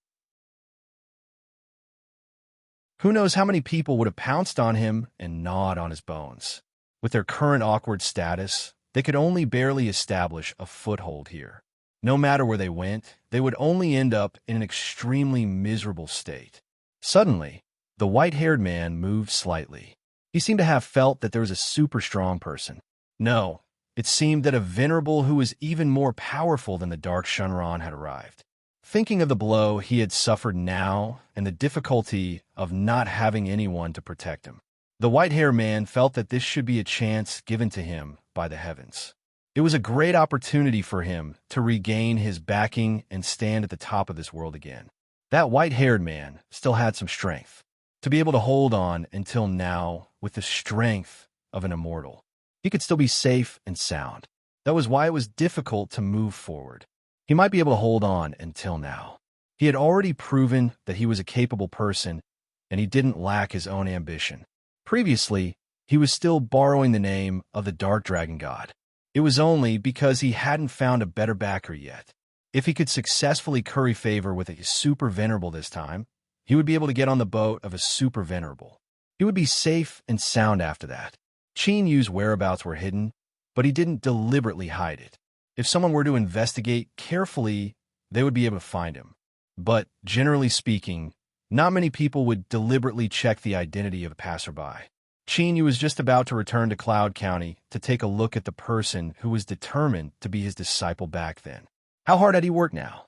who knows how many people would have pounced on him and gnawed on his bones. With their current awkward status, they could only barely establish a foothold here. No matter where they went, they would only end up in an extremely miserable state. Suddenly, the white-haired man moved slightly. He seemed to have felt that there was a super strong person. No, it seemed that a venerable who was even more powerful than the Dark Shenron had arrived. Thinking of the blow he had suffered now and the difficulty of not having anyone to protect him, the white-haired man felt that this should be a chance given to him by the heavens. It was a great opportunity for him to regain his backing and stand at the top of this world again. That white-haired man still had some strength, to be able to hold on until now with the strength of an immortal. He could still be safe and sound. That was why it was difficult to move forward. He might be able to hold on until now. He had already proven that he was a capable person, and he didn't lack his own ambition. Previously, he was still borrowing the name of the Dark Dragon God. It was only because he hadn't found a better backer yet. If he could successfully curry favor with a super venerable this time, he would be able to get on the boat of a super venerable. He would be safe and sound after that. Qin Yu's whereabouts were hidden, but he didn't deliberately hide it. If someone were to investigate carefully, they would be able to find him. But, generally speaking, not many people would deliberately check the identity of a passerby. Qin Yu was just about to return to Cloud County to take a look at the person who was determined to be his disciple back then. How hard had he worked now?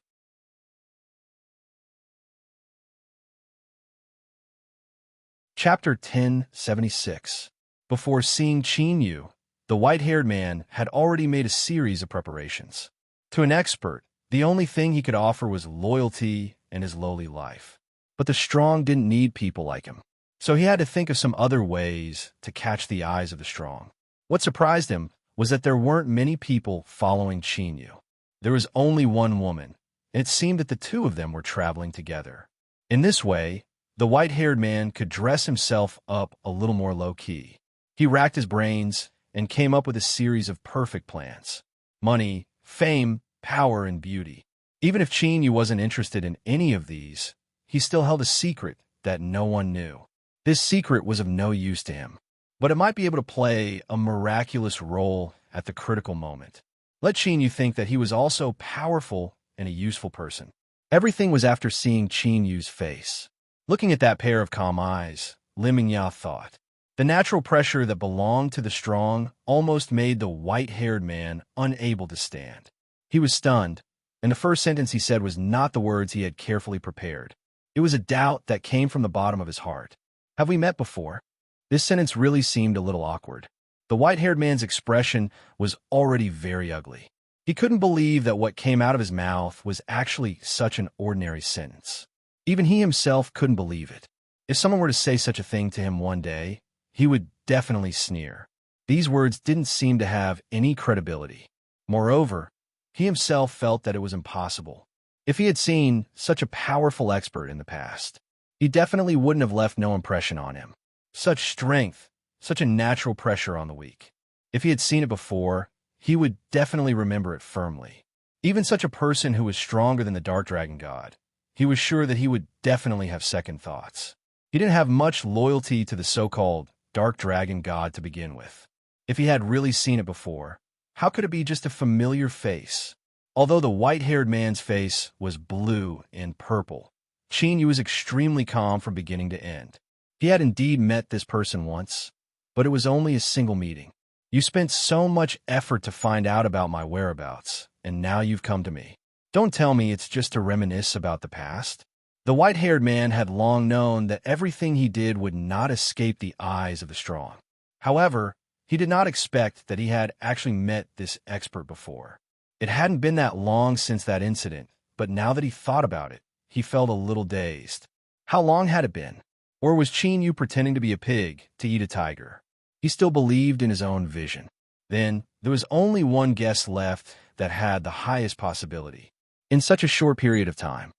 Chapter 1076. Before seeing Qin Yu, the white-haired man had already made a series of preparations. To an expert, the only thing he could offer was loyalty and his lowly life. But the strong didn't need people like him, so he had to think of some other ways to catch the eyes of the strong. What surprised him was that there weren't many people following Chinyu. There was only one woman, and it seemed that the two of them were traveling together. In this way, the white-haired man could dress himself up a little more low-key. He racked his brains and came up with a series of perfect plans: money, fame, power, and beauty. Even if Chinyu wasn't interested in any of these, he still held a secret that no one knew. This secret was of no use to him, but it might be able to play a miraculous role at the critical moment. Let Chinyu think that he was also powerful and a useful person. Everything was after seeing Chinyu's face. Looking at that pair of calm eyes, Lim Mingya thought. The natural pressure that belonged to the strong almost made the white-haired man unable to stand. He was stunned, and the first sentence he said was not the words he had carefully prepared. It was a doubt that came from the bottom of his heart. "Have we met before?" This sentence really seemed a little awkward. The white-haired man's expression was already very ugly. He couldn't believe that what came out of his mouth was actually such an ordinary sentence. Even he himself couldn't believe it. If someone were to say such a thing to him one day, he would definitely sneer. These words didn't seem to have any credibility. Moreover, he himself felt that it was impossible. If he had seen such a powerful expert in the past, he definitely wouldn't have left no impression on him. Such strength, such a natural pressure on the weak. If he had seen it before, he would definitely remember it firmly. Even such a person who was stronger than the Dark Dragon God, he was sure that he would definitely have second thoughts. He didn't have much loyalty to the so-called Dark Dragon God to begin with. If he had really seen it before, how could it be just a familiar face? Although the white-haired man's face was blue and purple, Chinyu was extremely calm from beginning to end. He had indeed met this person once, but it was only a single meeting. "You spent so much effort to find out about my whereabouts, and now you've come to me. Don't tell me it's just to reminisce about the past." The white-haired man had long known that everything he did would not escape the eyes of the strong. However, he did not expect that he had actually met this expert before. It hadn't been that long since that incident, but now that he thought about it, he felt a little dazed. How long had it been? Or was Chinyu pretending to be a pig to eat a tiger? He still believed in his own vision. Then, there was only one guess left that had the highest possibility. In such a short period of time,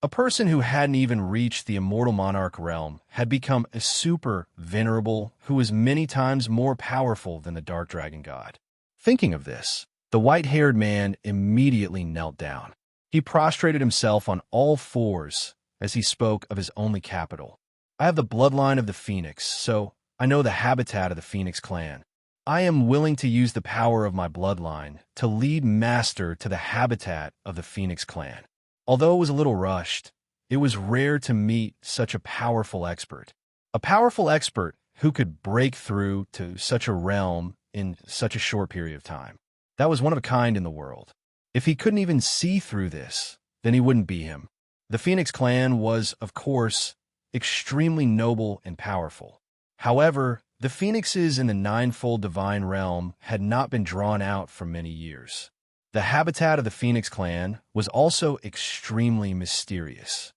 a person who hadn't even reached the immortal monarch realm had become a super venerable who was many times more powerful than the Dark Dragon God. Thinking of this, the white-haired man immediately knelt down. He prostrated himself on all fours as he spoke of his only capital. "I have the bloodline of the Phoenix, so I know the habitat of the Phoenix clan. I am willing to use the power of my bloodline to lead master to the habitat of the Phoenix clan." Although it was a little rushed, it was rare to meet such a powerful expert. A powerful expert who could break through to such a realm in such a short period of time. That was one of a kind in the world. If he couldn't even see through this, then he wouldn't be him. The Phoenix clan was, of course, extremely noble and powerful. However, the Phoenixes in the ninefold divine realm had not been drawn out for many years. The habitat of the Phoenix clan was also extremely mysterious.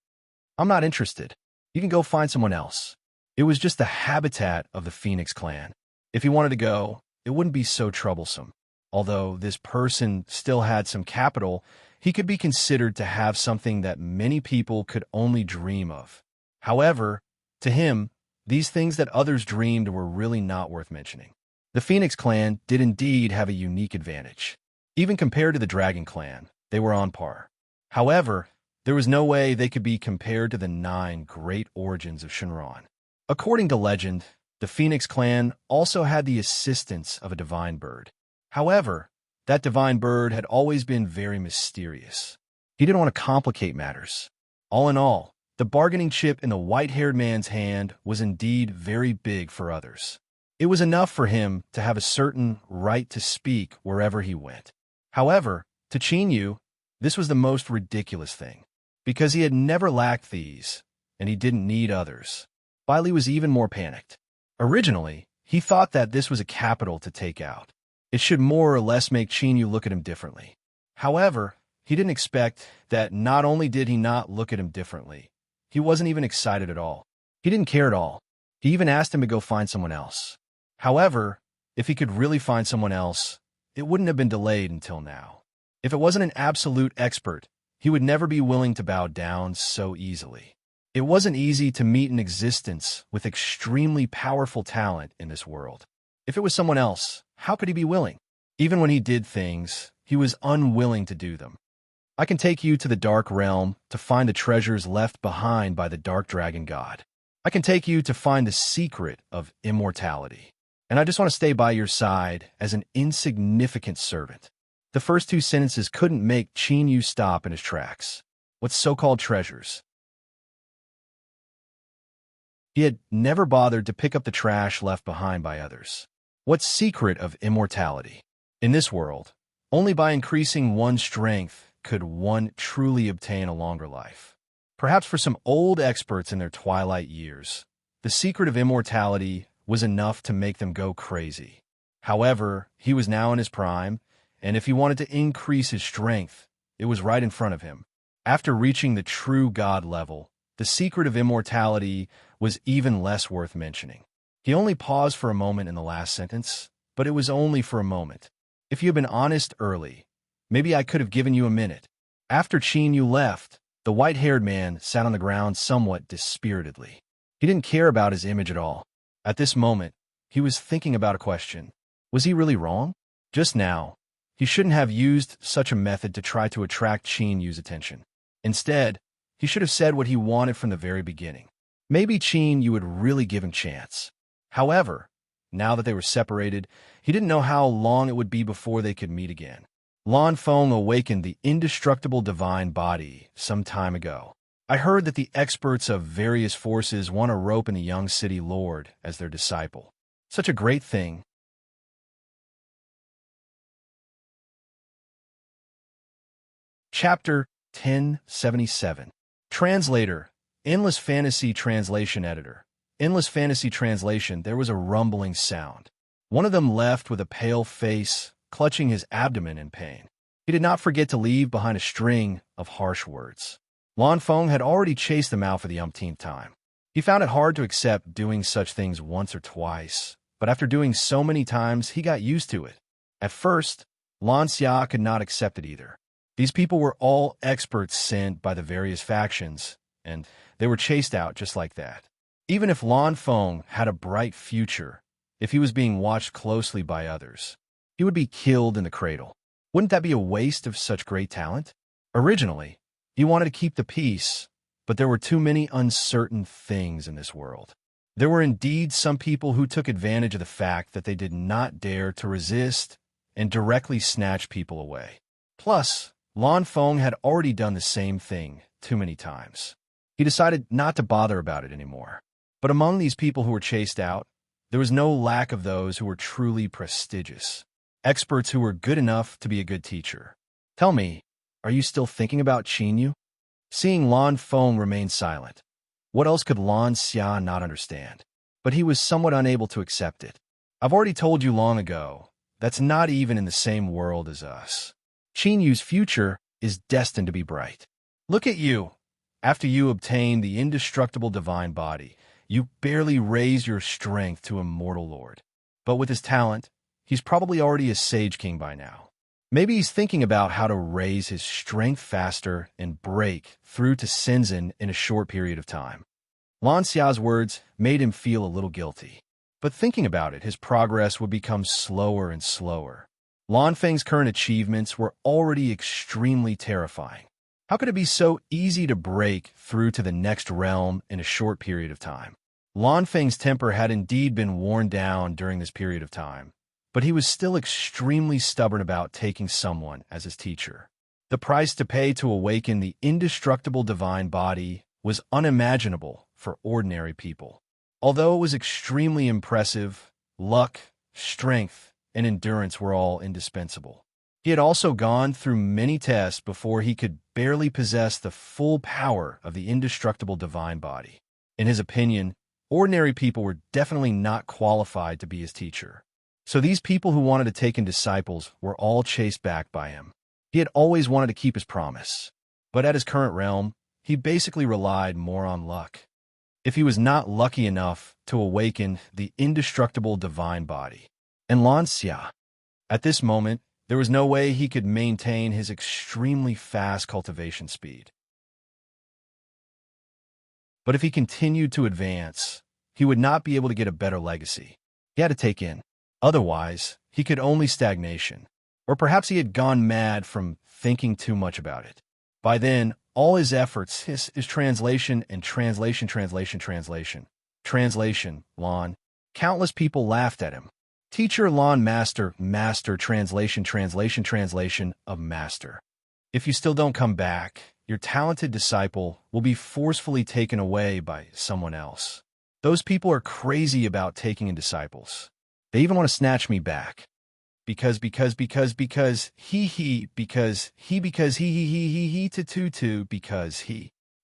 "I'm not interested. You can go find someone else." It was just the habitat of the Phoenix clan. If he wanted to go, it wouldn't be so troublesome. Although this person still had some capital, he could be considered to have something that many people could only dream of. However, to him, these things that others dreamed were really not worth mentioning. The Phoenix clan did indeed have a unique advantage. Even compared to the Dragon clan, they were on par. However, there was no way they could be compared to the 9 great origins of Shinran. According to legend, the Phoenix clan also had the assistance of a divine bird. However, that divine bird had always been very mysterious. He didn't want to complicate matters. All in all, the bargaining chip in the white-haired man's hand was indeed very big for others. It was enough for him to have a certain right to speak wherever he went. However, to Chinyu, this was the most ridiculous thing, because he had never lacked these, and he didn't need others. Bailey was even more panicked. Originally, He thought that this was a capital to take out. It should more or less make Chinyu look at him differently. However, he didn't expect that not only did he not look at him differently, he wasn't even excited at all. He didn't care at all. He even asked him to go find someone else. However, if he could really find someone else, it wouldn't have been delayed until now. If it wasn't an absolute expert, he would never be willing to bow down so easily. It wasn't easy to meet an existence with extremely powerful talent in this world. If it was someone else, how could he be willing? Even when he did things, he was unwilling to do them. I can take you to the Dark Realm to find the treasures left behind by the Dark Dragon God. I can take you to find the secret of immortality. And I just want to stay by your side as an insignificant servant. The first two sentences couldn't make Chinyu stop in his tracks. What so-called treasures? He had never bothered to pick up the trash left behind by others. What secret of immortality? In this world, only by increasing one's strength could one truly obtain a longer life. Perhaps for some old experts in their twilight years, the secret of immortality was enough to make them go crazy. However, he was now in his prime, and if he wanted to increase his strength, it was right in front of him. After reaching the true God level, the secret of immortality was even less worth mentioning. He only paused for a moment in the last sentence, but it was only for a moment. If you had been honest early, maybe I could have given you a minute. After Chinyu left, the white-haired man sat on the ground somewhat dispiritedly. He didn't care about his image at all. At this moment, he was thinking about a question. Was he really wrong? Just now, he shouldn't have used such a method to try to attract Chinyu's attention. Instead, he should have said what he wanted from the very beginning. Maybe Chinyu would really give him a chance. However, now that they were separated, he didn't know how long it would be before they could meet again. Lan Feng awakened the indestructible divine body some time ago. I heard that the experts of various forces want a rope in the young city lord as their disciple. Such a great thing. Chapter 1077. Translator, Endless Fantasy Translation Editor. Endless Fantasy Translation, there was a rumbling sound. One of them left with a pale face, clutching his abdomen in pain. He did not forget to leave behind a string of harsh words. Lan Feng had already chased them out for the umpteenth time. He found it hard to accept doing such things once or twice, but after doing so many times, he got used to it. At first, Lan Xia could not accept it either. These people were all experts sent by the various factions, and they were chased out just like that. Even if Lan Feng had a bright future, if he was being watched closely by others, he would be killed in the cradle. Wouldn't that be a waste of such great talent? Originally, he wanted to keep the peace, but there were too many uncertain things in this world. There were indeed some people who took advantage of the fact that they did not dare to resist and directly snatch people away. Plus, Lan Feng had already done the same thing too many times. He decided not to bother about it anymore. But among these people who were chased out, there was no lack of those who were truly prestigious, experts who were good enough to be a good teacher. Tell me, are you still thinking about Chinyu? Seeing Lan Feng remain silent, what else could Lan Xia not understand? But he was somewhat unable to accept it. I've already told you long ago, that's not even in the same world as us. Chinyu's future is destined to be bright. Look at you. After you obtain the indestructible divine body, you barely raise your strength to immortal lord. But with his talent, he's probably already a sage king by now. Maybe he's thinking about how to raise his strength faster and break through to Shenzhen in a short period of time. Lan Xia's words made him feel a little guilty. But thinking about it, his progress would become slower and slower. Lan Feng's current achievements were already extremely terrifying. How could it be so easy to break through to the next realm in a short period of time? Lan Feng's temper had indeed been worn down during this period of time, but he was still extremely stubborn about taking someone as his teacher. The price to pay to awaken the indestructible divine body was unimaginable for ordinary people. Although it was extremely impressive, luck, strength, and endurance were all indispensable. He had also gone through many tests before he could barely possess the full power of the indestructible divine body. In his opinion, Ordinary people were definitely not qualified to be his teacher. So these people who wanted to take in disciples were all chased back by him. He had always wanted to keep his promise. But at his current realm, he basically relied more on luck. If he was not lucky enough to awaken the indestructible divine body. And Lancia, at this moment, there was no way he could maintain his extremely fast cultivation speed. But if he continued to advance, he would not be able to get a better legacy. He had to take in. Otherwise, he could only stagnation. Or perhaps he had gone mad from thinking too much about it. By then, all his efforts is translation and translation. Translation, Lon. Countless people laughed at him. Teacher, Lon, master, translation of master. If you still don't come back, your talented disciple will be forcefully taken away by someone else. Those people are crazy about taking in disciples. They even want to snatch me back. Because he to.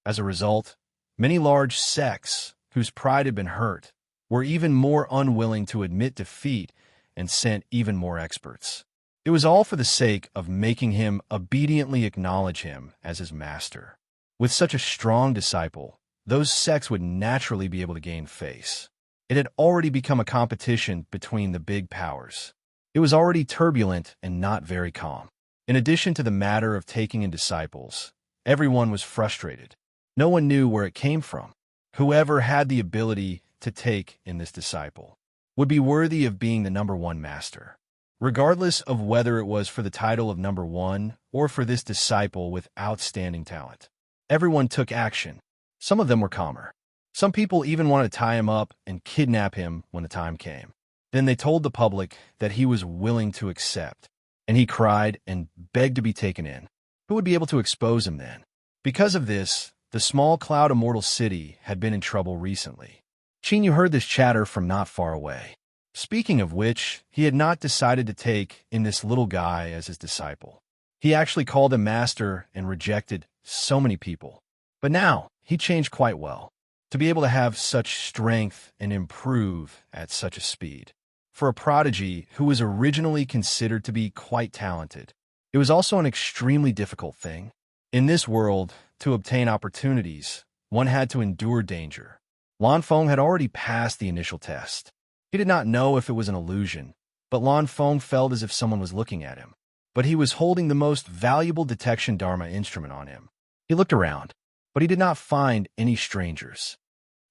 As a result, many large sects, whose pride had been hurt, were even more unwilling to admit defeat and sent even more experts. It was all for the sake of making him obediently acknowledge him as his master. With such a strong disciple, those sects would naturally be able to gain face. It had already become a competition between the big powers. It was already turbulent and not very calm. In addition to the matter of taking in disciples, everyone was frustrated. No one knew where it came from. Whoever had the ability to take in this disciple would be worthy of being the number one master, regardless of whether it was for the title of number one or for this disciple with outstanding talent. Everyone took action. Some of them were calmer. Some people even wanted to tie him up and kidnap him when the time came. Then they told the public that he was willing to accept, and he cried and begged to be taken in. Who would be able to expose him then? Because of this, the small cloud immortal city had been in trouble recently. Chinyu heard this chatter from not far away. Speaking of which, he had not decided to take in this little guy as his disciple. He actually called him master and rejected so many people. But now, he changed quite well. To be able to have such strength and improve at such a speed. For a prodigy who was originally considered to be quite talented, it was also an extremely difficult thing. In this world, to obtain opportunities, one had to endure danger. Lan Feng had already passed the initial test. He did not know if it was an illusion, but Lan Feng felt as if someone was looking at him. But he was holding the most valuable detection Dharma instrument on him. He looked around, but he did not find any strangers.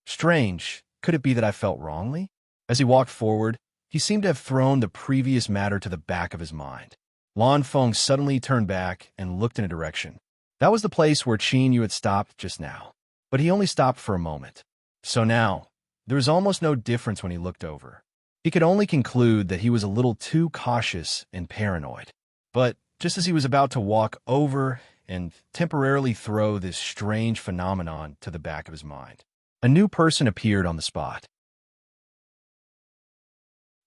Strange, could it be that I felt wrongly? As he walked forward, he seemed to have thrown the previous matter to the back of his mind. Lan Feng suddenly turned back and looked in a direction. That was the place where Qin Yu had stopped just now. But he only stopped for a moment. So now, there was almost no difference when he looked over. He could only conclude that he was a little too cautious and paranoid. But just as he was about to walk over and temporarily throw this strange phenomenon to the back of his mind, a new person appeared on the spot.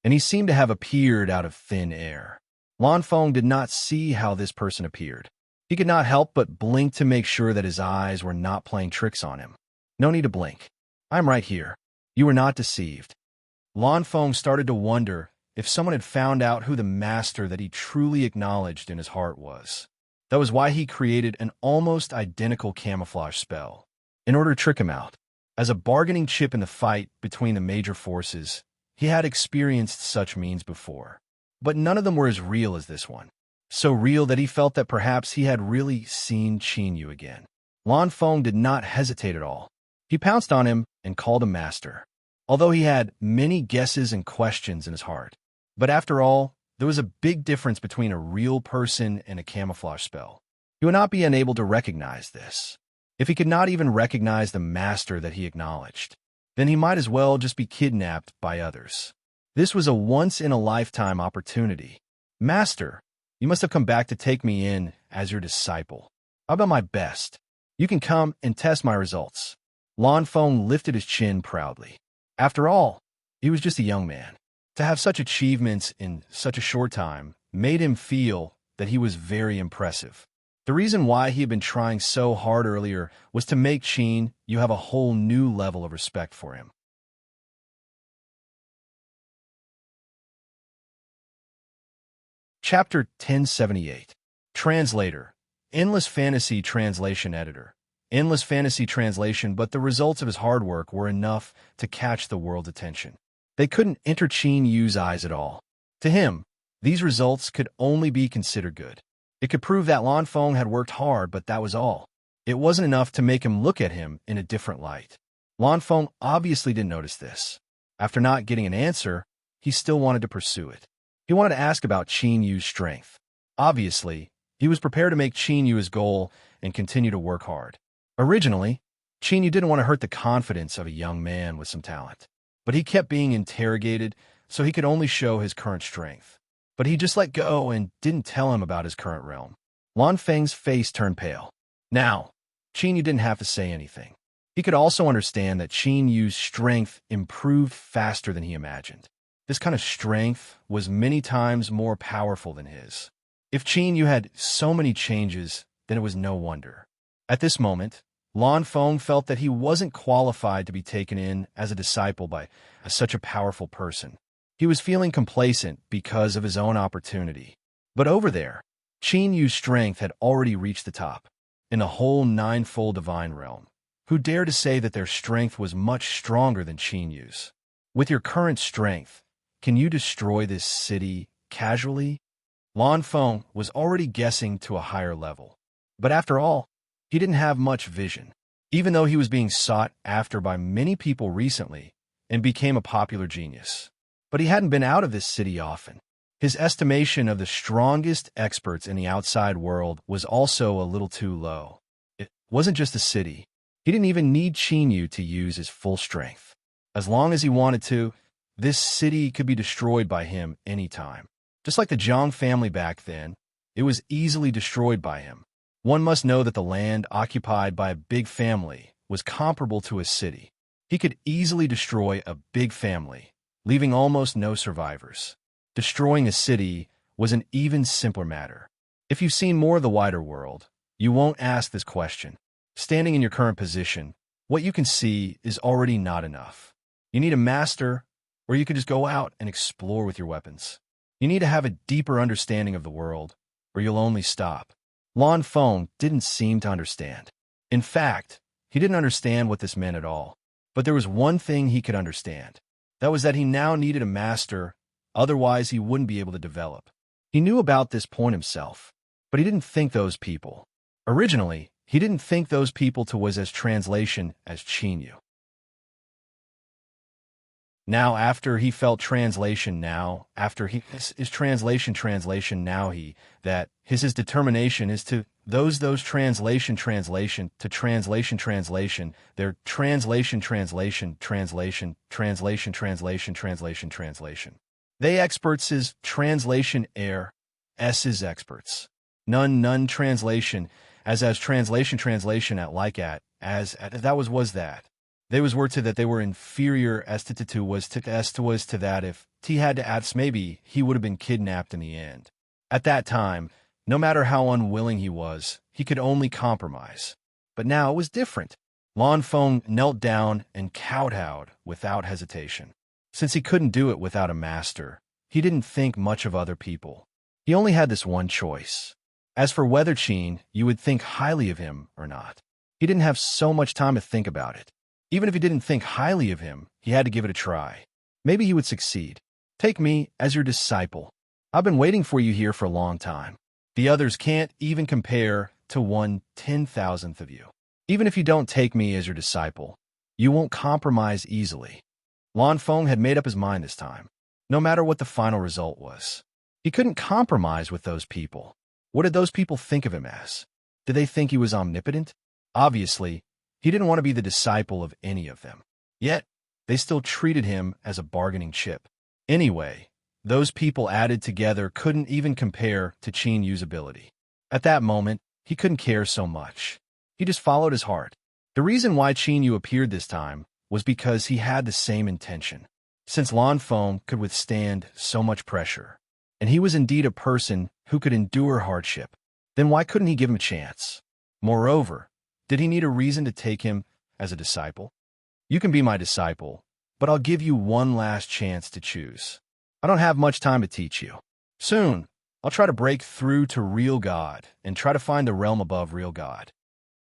And he seemed to have appeared out of thin air. Lan Feng did not see how this person appeared. He could not help but blink to make sure that his eyes were not playing tricks on him. No need to blink. I'm right here. You were not deceived. Lan Feng started to wonder if someone had found out who the master that he truly acknowledged in his heart was. That was why he created an almost identical camouflage spell, in order to trick him out. As a bargaining chip in the fight between the major forces, he had experienced such means before. But none of them were as real as this one. So real that he felt that perhaps he had really seen Qin Yu again. Lan Feng did not hesitate at all. He pounced on him and called him master, although he had many guesses and questions in his heart. But after all, there was a big difference between a real person and a camouflage spell. He would not be unable to recognize this. If he could not even recognize the master that he acknowledged, then he might as well just be kidnapped by others. This was a once-in-a-lifetime opportunity. Master, you must have come back to take me in as your disciple. I'll do my best. You can come and test my results. Lan Feng lifted his chin proudly. After all, he was just a young man. To have such achievements in such a short time made him feel that he was very impressive. The reason why he had been trying so hard earlier was to make Qin Yu have a whole new level of respect for him. Chapter 1078. Translator. Endless Fantasy Translation Editor. Endless Fantasy Translation, but the results of his hard work were enough to catch the world's attention. They couldn't enter Qin Yu's eyes at all. To him, these results could only be considered good. It could prove that Lan Feng had worked hard, but that was all. It wasn't enough to make him look at him in a different light. Lan Feng obviously didn't notice this. After not getting an answer, he still wanted to pursue it. He wanted to ask about Qin Yu's strength. Obviously, he was prepared to make Qin Yu his goal and continue to work hard. Originally, Qin Yu didn't want to hurt the confidence of a young man with some talent. But he kept being interrogated, so he could only show his current strength. But he just let go and didn't tell him about his current realm. Lan Feng's face turned pale. Now, Qin Yu didn't have to say anything. He could also understand that Qin Yu's strength improved faster than he imagined. This kind of strength was many times more powerful than his. If Qin Yu had so many changes, then it was no wonder. At this moment, Lan Feng felt that he wasn't qualified to be taken in as a disciple by such a powerful person. He was feeling complacent because of his own opportunity. But over there, Qin Yu's strength had already reached the top. In a whole ninefold divine realm, who dared to say that their strength was much stronger than Qin Yu's? With your current strength, can you destroy this city casually? Lan Feng was already guessing to a higher level. But after all, he didn't have much vision. Even though he was being sought after by many people recently and became a popular genius. But he hadn't been out of this city often. His estimation of the strongest experts in the outside world was also a little too low. It wasn't just a city. He didn't even need Qin Yu to use his full strength. As long as he wanted to, this city could be destroyed by him anytime. Just like the Zhang family back then, it was easily destroyed by him. One must know that the land occupied by a big family was comparable to a city. He could easily destroy a big family, leaving almost no survivors. Destroying a city was an even simpler matter. If you've seen more of the wider world, you won't ask this question. Standing in your current position, what you can see is already not enough. You need a master, or you could just go out and explore with your weapons. You need to have a deeper understanding of the world, or you'll only stop. Lan Feng didn't seem to understand. In fact, he didn't understand what this meant at all. But there was one thing he could understand. That was that he now needed a master, otherwise he wouldn't be able to develop. He knew about this point himself, but he didn't think those people. Originally, he didn't think those people to was as translation as Qin Yu. Now, after he felt translation now, after he is translation now he, that his determination is to those translation to translation, their translation. They experts is translation air, S is experts. None translation, as translation at like at, as at, that was that. They were to that they were inferior as to was to s to was to that if t had to ads maybe he would have been kidnapped in the end. At that time, no matter how unwilling he was, he could only compromise. But now it was different. Lan Feng knelt down and kowtowed without hesitation. Since he couldn't do it without a master, he didn't think much of other people. He only had this one choice. As for whether Qin Yu would think highly of him or not, he didn't have so much time to think about it. Even if he didn't think highly of him, he had to give it a try. Maybe he would succeed. Take me as your disciple. I've been waiting for you here for a long time. The others can't even compare to 1/10,000th of you. Even if you don't take me as your disciple, you won't compromise easily. Lan Feng had made up his mind this time, no matter what the final result was. He couldn't compromise with those people. What did those people think of him as? Did they think he was omnipotent? Obviously, he didn't want to be the disciple of any of them. Yet, they still treated him as a bargaining chip. Anyway, those people added together couldn't even compare to Qin Yu's ability. At that moment, he couldn't care so much. He just followed his heart. The reason why Qin Yu appeared this time was because he had the same intention. Since Lan Feng could withstand so much pressure, and he was indeed a person who could endure hardship, then why couldn't he give him a chance? Moreover, did he need a reason to take him as a disciple? You can be my disciple, but I'll give you one last chance to choose. I don't have much time to teach you. Soon, I'll try to break through to real God and try to find the realm above real God.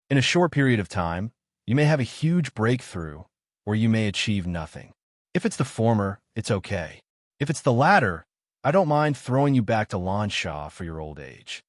In a short period of time, you may have a huge breakthrough, or you may achieve nothing. If it's the former, it's okay. If it's the latter, I don't mind throwing you back to Lansha for your old age.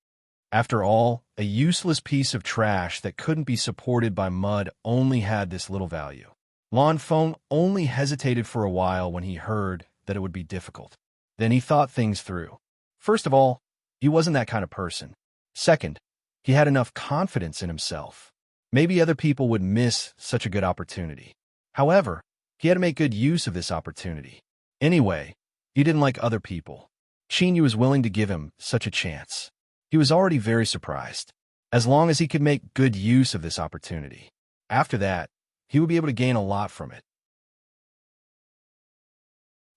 After all, a useless piece of trash that couldn't be supported by mud only had this little value. Lan Feng only hesitated for a while when he heard that it would be difficult. Then he thought things through. First of all, he wasn't that kind of person. Second, he had enough confidence in himself. Maybe other people would miss such a good opportunity. However, he had to make good use of this opportunity. Anyway, he didn't like other people. Qin Yu was willing to give him such a chance. He was already very surprised, as long as he could make good use of this opportunity. After that, he would be able to gain a lot from it.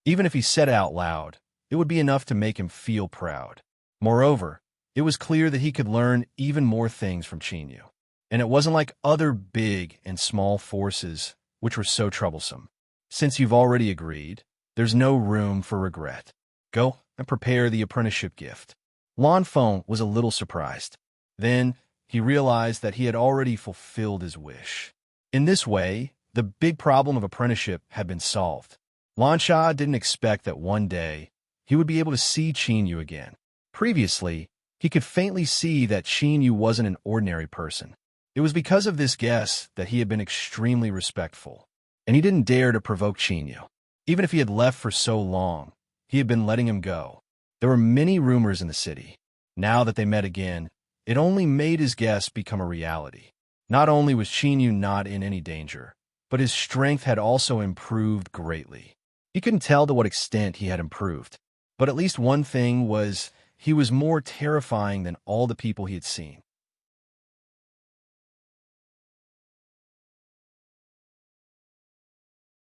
Even if he said it out loud, it would be enough to make him feel proud. Moreover, it was clear that he could learn even more things from Qin Yu. And it wasn't like other big and small forces which were so troublesome. Since you've already agreed, there's no room for regret. Go and prepare the apprenticeship gift. Lan Feng was a little surprised. Then he realized that he had already fulfilled his wish. In this way, the big problem of apprenticeship had been solved. Lansha didn't expect that one day he would be able to see Qin Yu again. Previously, he could faintly see that Qin Yu wasn't an ordinary person. It was because of this guess that he had been extremely respectful, and he didn't dare to provoke Qin Yu. Even if he had left for so long, he had been letting him go. There were many rumors in the city. Now that they met again, it only made his guess become a reality. Not only was Qin Yu not in any danger, but his strength had also improved greatly. He couldn't tell to what extent he had improved, but at least one thing was he was more terrifying than all the people he had seen.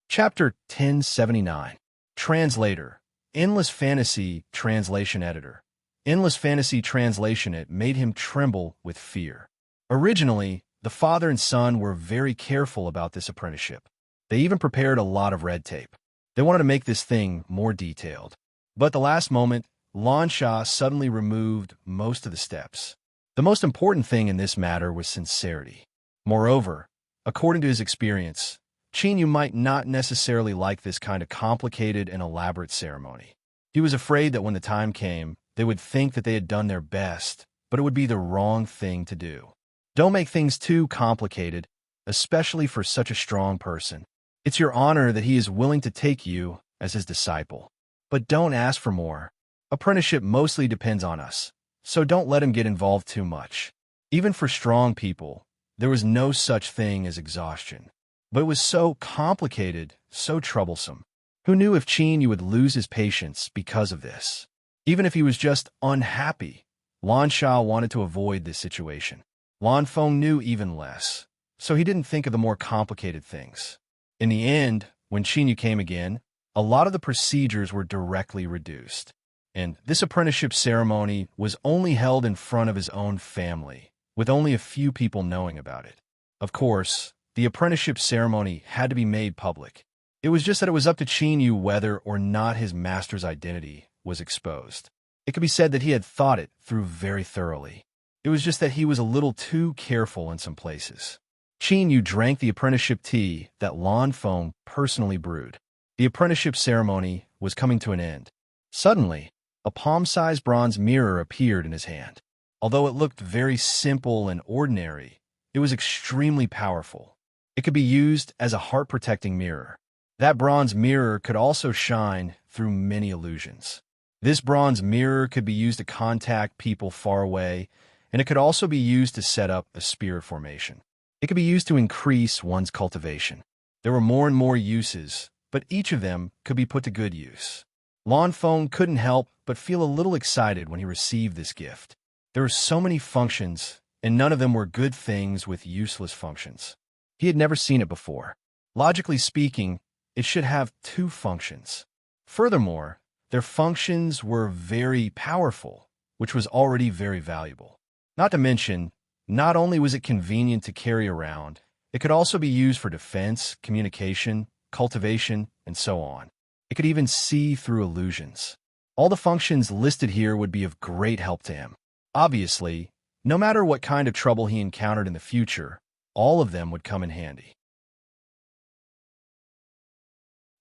Chapter 1079. Translator. Endless Fantasy Translation Editor. Endless Fantasy Translation. It made him tremble with fear. Originally, the father and son were very careful about this apprenticeship. They even prepared a lot of red tape. They wanted to make this thing more detailed. But at the last moment, Lansha suddenly removed most of the steps. The most important thing in this matter was sincerity. Moreover, according to his experience, Qin Yu might not necessarily like this kind of complicated and elaborate ceremony. He was afraid that when the time came, they would think that they had done their best, but it would be the wrong thing to do. Don't make things too complicated, especially for such a strong person. It's your honor that he is willing to take you as his disciple. But don't ask for more. Apprenticeship mostly depends on us, so don't let him get involved too much. Even for strong people, there was no such thing as exhaustion. But it was so complicated, so troublesome. Who knew if Qin Yu would lose his patience because of this? Even if he was just unhappy, Lansha wanted to avoid this situation. Lan Feng knew even less, so he didn't think of the more complicated things. In the end, when Qin Yu came again, a lot of the procedures were directly reduced. And this apprenticeship ceremony was only held in front of his own family, with only a few people knowing about it. Of course, the apprenticeship ceremony had to be made public. It was just that it was up to Qin Yu whether or not his master's identity was exposed. It could be said that he had thought it through very thoroughly. It was just that he was a little too careful in some places. Qin Yu drank the apprenticeship tea that Lan Feng personally brewed. The apprenticeship ceremony was coming to an end. Suddenly, a palm-sized bronze mirror appeared in his hand. Although it looked very simple and ordinary, it was extremely powerful. It could be used as a heart-protecting mirror. That bronze mirror could also shine through many illusions. This bronze mirror could be used to contact people far away, and it could also be used to set up a spirit formation. It could be used to increase one's cultivation. There were more and more uses, but each of them could be put to good use. Lan Feng couldn't help but feel a little excited when he received this gift. There were so many functions, and none of them were good things with useless functions. He had never seen it before. Logically speaking, it should have two functions. Furthermore, their functions were very powerful, which was already very valuable. Not to mention, not only was it convenient to carry around, it could also be used for defense, communication, cultivation, and so on. It could even see through illusions. All the functions listed here would be of great help to him. Obviously, no matter what kind of trouble he encountered in the future, all of them would come in handy.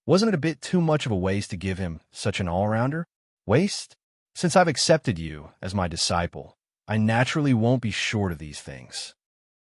Wasn't it a bit too much of a waste to give him such an all-rounder? Waste? Since I've accepted you as my disciple, I naturally won't be short of these things.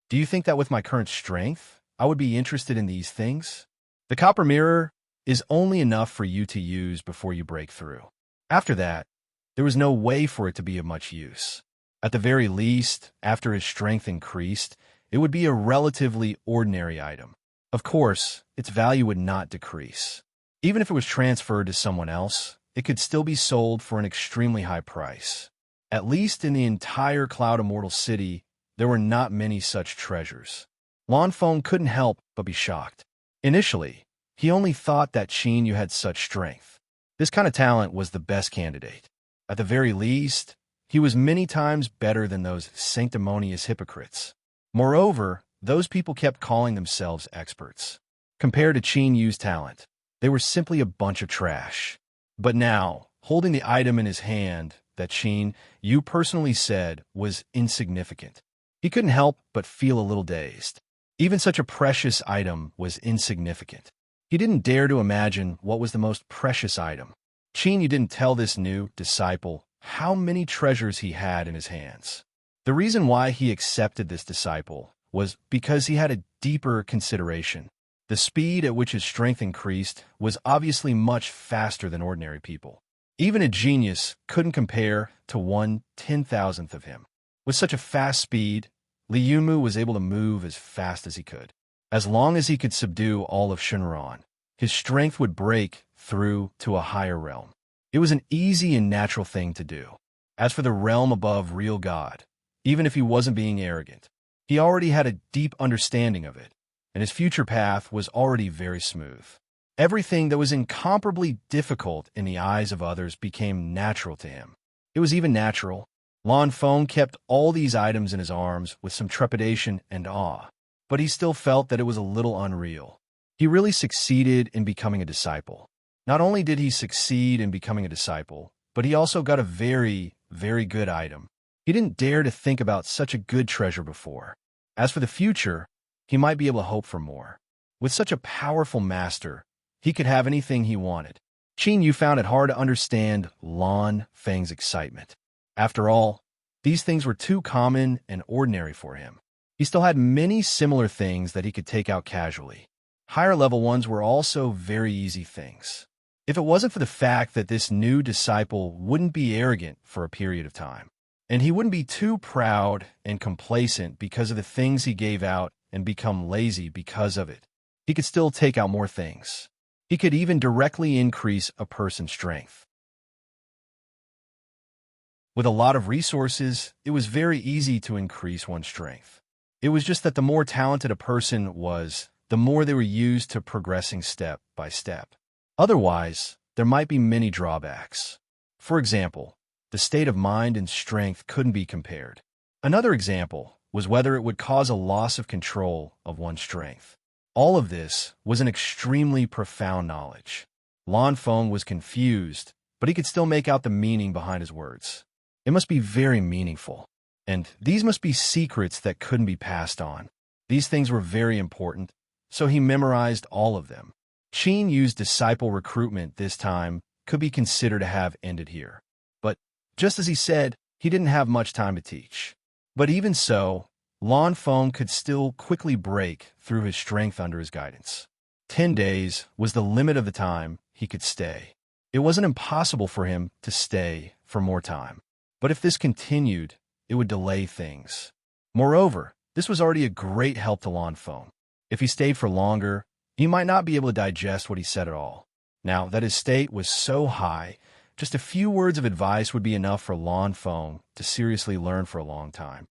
Do you think that with my current strength, I would be interested in these things? The copper mirror is only enough for you to use before you break through. After that, there was no way for it to be of much use. At the very least, after his strength increased, it would be a relatively ordinary item. Of course, its value would not decrease. Even if it was transferred to someone else, it could still be sold for an extremely high price. At least in the entire Cloud Immortal City, there were not many such treasures. Lan Feng couldn't help but be shocked. Initially, he only thought that Qin Yu had such strength. This kind of talent was the best candidate. At the very least, he was many times better than those sanctimonious hypocrites. Moreover, those people kept calling themselves experts. Compared to Qin Yu's talent, they were simply a bunch of trash. But now, holding the item in his hand that Qin Yu personally said was insignificant, he couldn't help but feel a little dazed. Even such a precious item was insignificant. He didn't dare to imagine what was the most precious item. Qin Yu didn't tell this new disciple how many treasures he had in his hands. The reason why he accepted this disciple was because he had a deeper consideration. The speed at which his strength increased was obviously much faster than ordinary people. Even a genius couldn't compare to 1/10,000th of him. With such a fast speed, Li Yunmu was able to move as fast as he could. As long as he could subdue all of Shenron, his strength would break through to a higher realm. It was an easy and natural thing to do. As for the realm above real God, even if he wasn't being arrogant, he already had a deep understanding of it, and his future path was already very smooth. Everything that was incomparably difficult in the eyes of others became natural to him. It was even natural. Lan Feng kept all these items in his arms with some trepidation and awe, but he still felt that it was a little unreal. He really succeeded in becoming a disciple. Not only did he succeed in becoming a disciple, but he also got a very, very good item. He didn't dare to think about such a good treasure before. As for the future, he might be able to hope for more. With such a powerful master, he could have anything he wanted. Qin Yu found it hard to understand Lan Feng's excitement. After all, these things were too common and ordinary for him. He still had many similar things that he could take out casually. Higher-level ones were also very easy things. If it wasn't for the fact that this new disciple wouldn't be arrogant for a period of time, and he wouldn't be too proud and complacent because of the things he gave out and become lazy because of it, he could still take out more things. He could even directly increase a person's strength. With a lot of resources, it was very easy to increase one's strength. It was just that the more talented a person was, the more they were used to progressing step by step. Otherwise, there might be many drawbacks. For example, the state of mind and strength couldn't be compared. Another example was whether it would cause a loss of control of one's strength. All of this was an extremely profound knowledge. Lan Feng was confused, but he could still make out the meaning behind his words. It must be very meaningful, and these must be secrets that couldn't be passed on. These things were very important, so he memorized all of them. Qin Yu's disciple recruitment this time could be considered to have ended here. But, just as he said, he didn't have much time to teach. But even so, Lan Feng could still quickly break through his strength under his guidance. 10 days was the limit of the time he could stay. It wasn't impossible for him to stay for more time. But if this continued, it would delay things. Moreover, this was already a great help to Lan Feng. If he stayed for longer, he might not be able to digest what he said at all. Now that his state was so high, just a few words of advice would be enough for Lan Feng to seriously learn for a long time.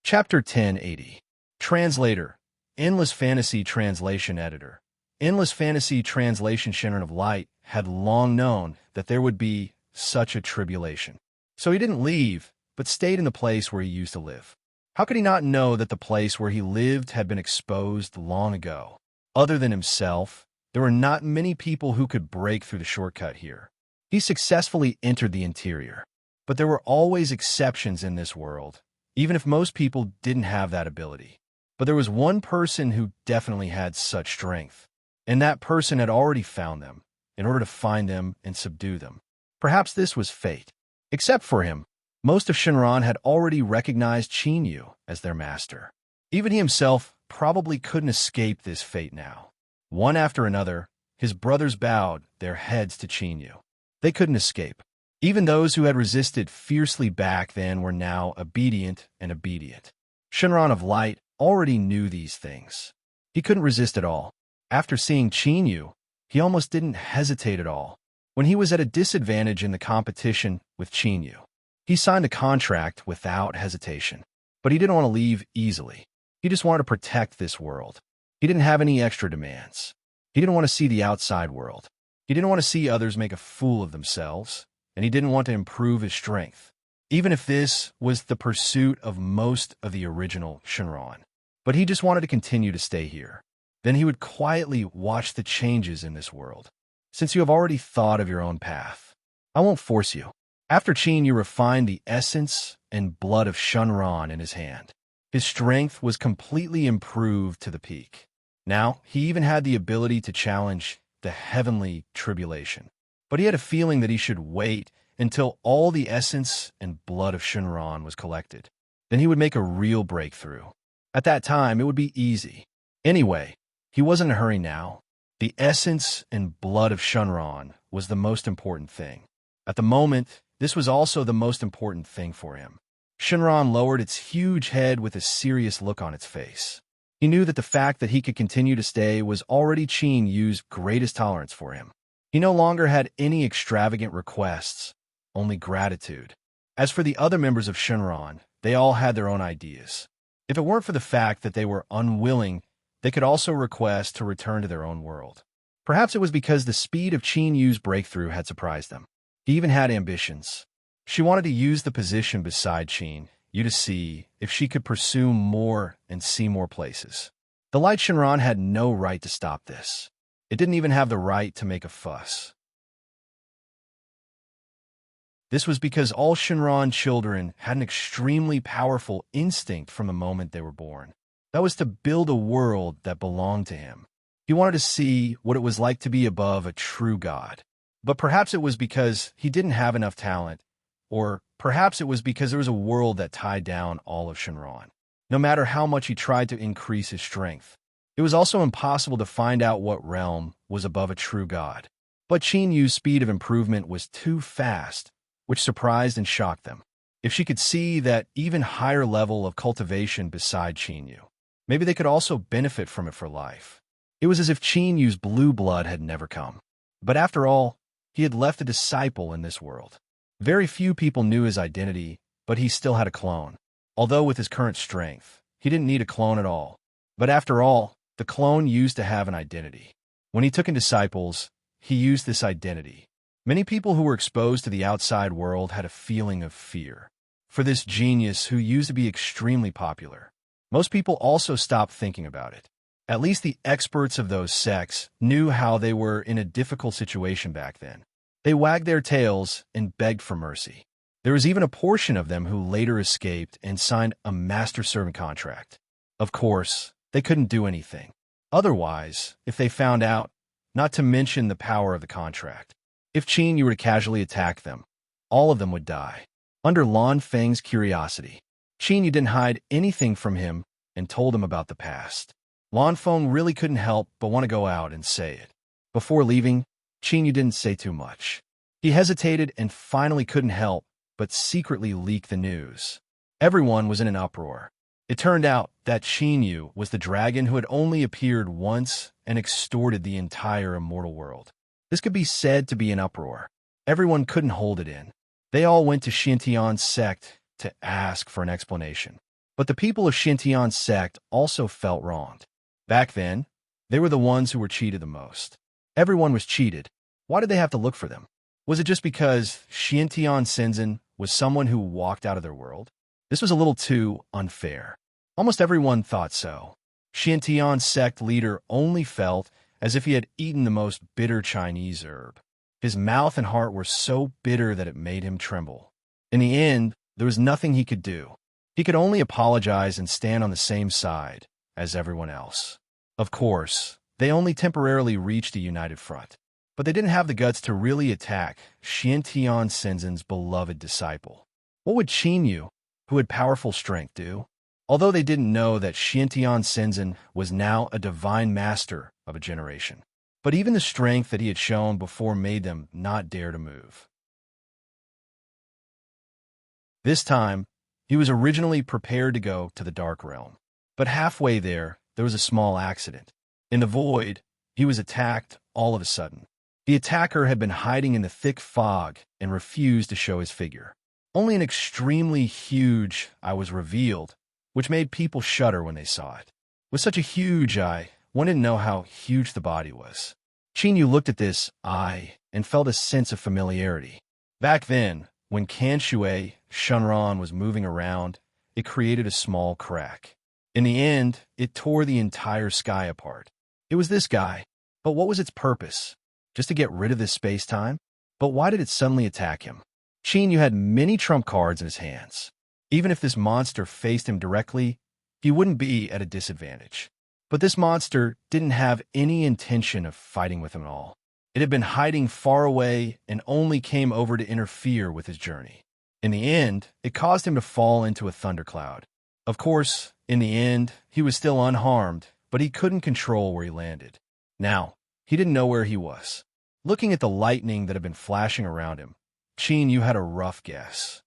Chapter 1080. Translator. Endless Fantasy Translation Editor. Endless Fantasy Translation Shinran of Light had long known that there would be such a tribulation. So he didn't leave, but stayed in the place where he used to live. How could he not know that the place where he lived had been exposed long ago? Other than himself, there were not many people who could break through the shortcut here. He successfully entered the interior. But there were always exceptions in this world, even if most people didn't have that ability. But there was one person who definitely had such strength, and that person had already found them in order to find them and subdue them. Perhaps this was fate. Except for him, most of Shinran had already recognized Qin Yu as their master. Even he himself probably couldn't escape this fate now. One after another, his brothers bowed their heads to Qin Yu. They couldn't escape. Even those who had resisted fiercely back then were now obedient and obedient. Shinran of Light already knew these things. He couldn't resist at all. After seeing Qin Yu, he almost didn't hesitate at all. When he was at a disadvantage in the competition with Qin Yu, he signed a contract without hesitation. But he didn't want to leave easily. He just wanted to protect this world. He didn't have any extra demands. He didn't want to see the outside world. He didn't want to see others make a fool of themselves, and he didn't want to improve his strength, even if this was the pursuit of most of the original Shinran. But he just wanted to continue to stay here. Then he would quietly watch the changes in this world. Since you have already thought of your own path, I won't force you. After Qin Yu refined the essence and blood of Shinran in his hand, his strength was completely improved to the peak. Now, he even had the ability to challenge the heavenly tribulation. But he had a feeling that he should wait until all the essence and blood of Shinran was collected. Then he would make a real breakthrough. At that time, it would be easy. Anyway, he wasn't in a hurry now. The essence and blood of Shinran was the most important thing. At the moment, this was also the most important thing for him. Shinran lowered its huge head with a serious look on its face. He knew that the fact that he could continue to stay was already Qin Yu's greatest tolerance for him. He no longer had any extravagant requests, only gratitude. As for the other members of Shinran, they all had their own ideas. If it weren't for the fact that they were unwilling, they could also request to return to their own world. Perhaps it was because the speed of Qin Yu's breakthrough had surprised them. He even had ambitions. She wanted to use the position beside Qin Yu to see if she could pursue more and see more places. The Light Shinran had no right to stop this. It didn't even have the right to make a fuss. This was because all Shinran children had an extremely powerful instinct from the moment they were born. That was to build a world that belonged to him. He wanted to see what it was like to be above a true god. But perhaps it was because he didn't have enough talent, or perhaps it was because there was a world that tied down all of Shinran. No matter how much he tried to increase his strength, it was also impossible to find out what realm was above a true god. But Qin Yu's speed of improvement was too fast, which surprised and shocked them. If she could see that even higher level of cultivation beside Qin Yu, maybe they could also benefit from it for life. It was as if Qin Yu's blue blood had never come. But after all, he had left a disciple in this world. Very few people knew his identity, but he still had a clone. Although with his current strength, he didn't need a clone at all. But after all, the clone used to have an identity. When he took in disciples, he used this identity. Many people who were exposed to the outside world had a feeling of fear for this genius who used to be extremely popular. Most people also stopped thinking about it. At least the experts of those sects knew how they were in a difficult situation back then. They wagged their tails and begged for mercy. There was even a portion of them who later escaped and signed a master-servant contract. Of course, they couldn't do anything. Otherwise, if they found out, not to mention the power of the contract. If Qin Yu were to casually attack them, all of them would die. Under Lan Feng's curiosity, Qin Yu didn't hide anything from him and told him about the past. Lan Feng really couldn't help but want to go out and say it. Before leaving, Qin Yu didn't say too much. He hesitated and finally couldn't help but secretly leak the news. Everyone was in an uproar. It turned out that Qin Yu was the dragon who had only appeared once and extorted the entire immortal world. This could be said to be an uproar. Everyone couldn't hold it in. They all went to Xintian's sect to ask for an explanation. But the people of Xintian's sect also felt wronged. Back then, they were the ones who were cheated the most. Everyone was cheated. Why did they have to look for them? Was it just because Xintian Shenzhen was someone who walked out of their world? This was a little too unfair. Almost everyone thought so. Xiantian's sect leader only felt as if he had eaten the most bitter Chinese herb. His mouth and heart were so bitter that it made him tremble. In the end, there was nothing he could do. He could only apologize and stand on the same side as everyone else. Of course, they only temporarily reached a united front, but they didn't have the guts to really attack Xiantian Senzin's beloved disciple. What would Qin Yu, who had powerful strength, do? Although they didn't know that Xiantian Senzin was now a divine master of a generation. But even the strength that he had shown before made them not dare to move. This time, he was originally prepared to go to the Dark Realm. But halfway there was a small accident. In the void, he was attacked all of a sudden. The attacker had been hiding in the thick fog and refused to show his figure. Only an extremely huge eye was revealed, which made people shudder when they saw it. With such a huge eye, one didn't know how huge the body was. Qin Yu looked at this eye and felt a sense of familiarity. Back then, when Kanshui Shunran was moving around, it created a small crack. In the end, it tore the entire sky apart. It was this guy. But what was its purpose? Just to get rid of this space-time? But why did it suddenly attack him? Qin Yu had many trump cards in his hands. Even if this monster faced him directly, he wouldn't be at a disadvantage. But this monster didn't have any intention of fighting with him at all. It had been hiding far away and only came over to interfere with his journey. In the end, it caused him to fall into a thundercloud. Of course, in the end, he was still unharmed, but he couldn't control where he landed. Now, he didn't know where he was. Looking at the lightning that had been flashing around him, Qin Yu had a rough guess.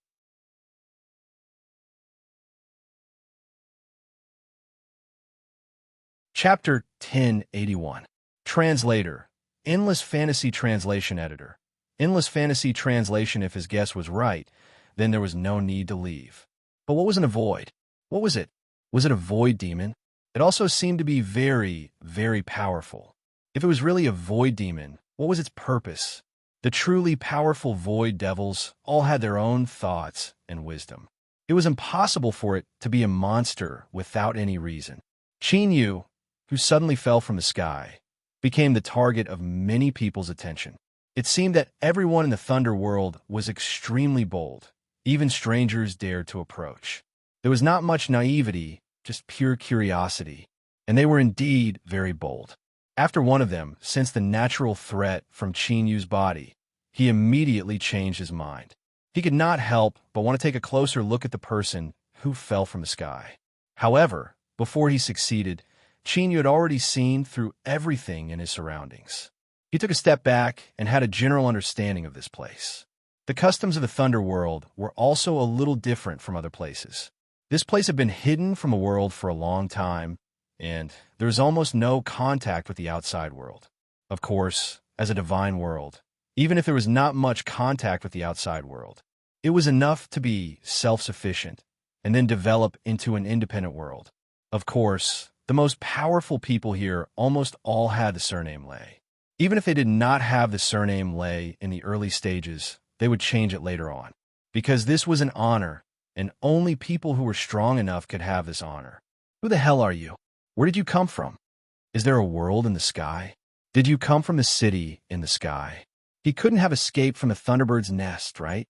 Chapter 1081. Translator. Endless Fantasy Translation Editor. Endless Fantasy Translation. If his guess was right, then there was no need to leave. But what was in a void? What was it? Was it a void demon? It also seemed to be very, very powerful. If it was really a void demon, what was its purpose? The truly powerful void devils all had their own thoughts and wisdom. It was impossible for it to be a monster without any reason. Qin Yu, who suddenly fell from the sky, became the target of many people's attention. It seemed that everyone in the Thunder World was extremely bold. Even strangers dared to approach. There was not much naivety, just pure curiosity, and they were indeed very bold. After one of them sensed the natural threat from Qin Yu's body, he immediately changed his mind. He could not help but want to take a closer look at the person who fell from the sky. However, before he succeeded, Qin Yu had already seen through everything in his surroundings. He took a step back and had a general understanding of this place. The customs of the Thunder World were also a little different from other places. This place had been hidden from the world for a long time, and there was almost no contact with the outside world. Of course, as a divine world, even if there was not much contact with the outside world, it was enough to be self-sufficient and then develop into an independent world. Of course, the most powerful people here almost all had the surname Lei. Even if they did not have the surname Lei in the early stages, they would change it later on, because this was an honor, and only people who were strong enough could have this honor. Who the hell are you? Where did you come from? Is there a world in the sky? Did you come from the city in the sky? He couldn't have escaped from a thunderbird's nest, right?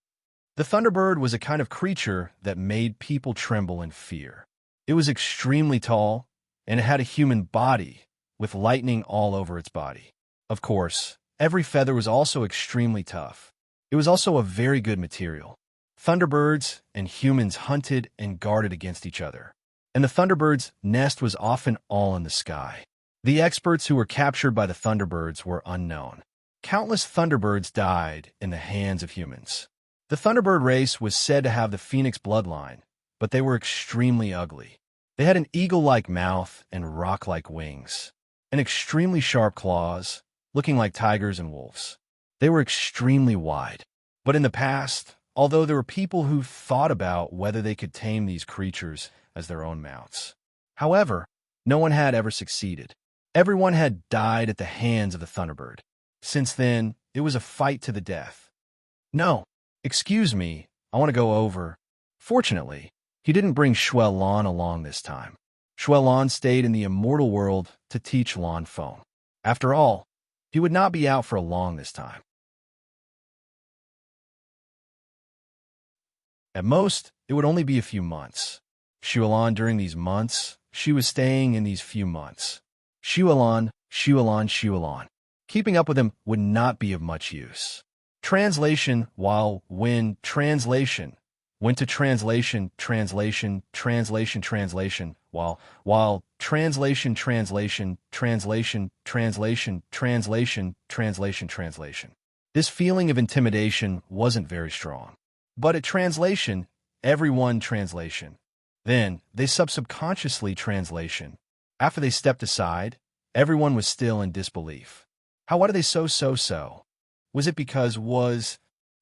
The thunderbird was a kind of creature that made people tremble in fear. It was extremely tall, and it had a human body, with lightning all over its body. Of course, every feather was also extremely tough. It was also a very good material. Thunderbirds and humans hunted and guarded against each other, and the thunderbird's nest was often all in the sky. The experts who were captured by the thunderbirds were unknown. Countless thunderbirds died in the hands of humans. The thunderbird race was said to have the phoenix bloodline, but they were extremely ugly. They had an eagle-like mouth and rock-like wings, and extremely sharp claws, looking like tigers and wolves. They were extremely wide. But in the past, although there were people who thought about whether they could tame these creatures as their own mounts. However, no one had ever succeeded. Everyone had died at the hands of the thunderbird. Since then, it was a fight to the death. No, excuse me, I want to go over. Fortunately, he didn't bring Shuai Lan along this time. Xuelon stayed in the immortal world to teach Lan Feng. After all, he would not be out for long this time. At most, it would only be a few months. Xuelon during these months, she was staying in these few months. Xuelon. Keeping up with him would not be of much use. Translation while when translation went to translation while translation. This feeling of intimidation wasn't very strong. But at translation, everyone translation. Then they subconsciously translation. After they stepped aside, everyone was still in disbelief. What are they so? Was it because was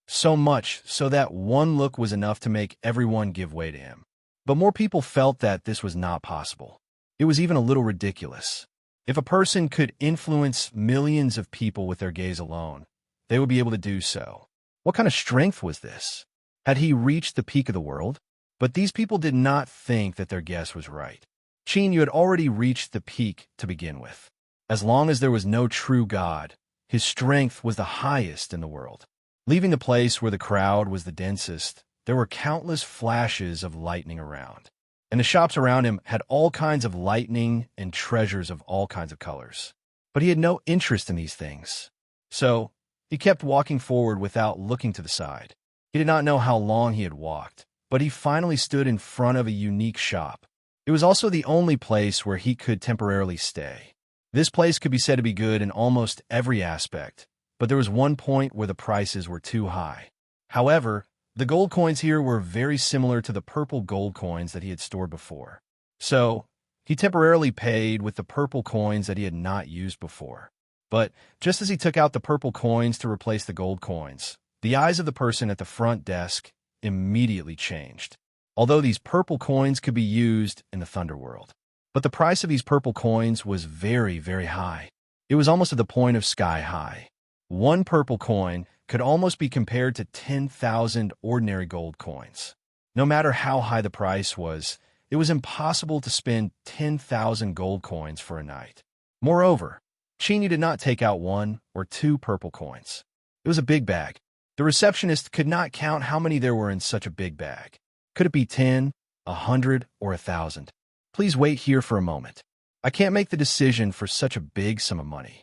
so much so that one look was enough to make everyone give way to him? But more people felt that this was not possible. It was even a little ridiculous. If a person could influence millions of people with their gaze alone, they would be able to do so. What kind of strength was this? Had he reached the peak of the world? But these people did not think that their guess was right. Qin Yu had already reached the peak to begin with. As long as there was no true God, his strength was the highest in the world. Leaving the place where the crowd was the densest, there were countless flashes of lightning around. And the shops around him had all kinds of lightning and treasures of all kinds of colors. But he had no interest in these things. So, he kept walking forward without looking to the side. He did not know how long he had walked, but he finally stood in front of a unique shop. It was also the only place where he could temporarily stay. This place could be said to be good in almost every aspect, but there was one point where the prices were too high. However, the gold coins here were very similar to the purple gold coins that he had stored before. So, he temporarily paid with the purple coins that he had not used before. But just as he took out the purple coins to replace the gold coins, the eyes of the person at the front desk immediately changed. Although these purple coins could be used in the Thunderworld. But the price of these purple coins was very, very high. It was almost at the point of sky high. One purple coin could almost be compared to 10,000 ordinary gold coins. No matter how high the price was, it was impossible to spend 10,000 gold coins for a night. Moreover, Qin Yu did not take out 1 or 2 purple coins. It was a big bag. The receptionist could not count how many there were in such a big bag. Could it be 10, 100, or 1,000? Please wait here for a moment. I can't make the decision for such a big sum of money.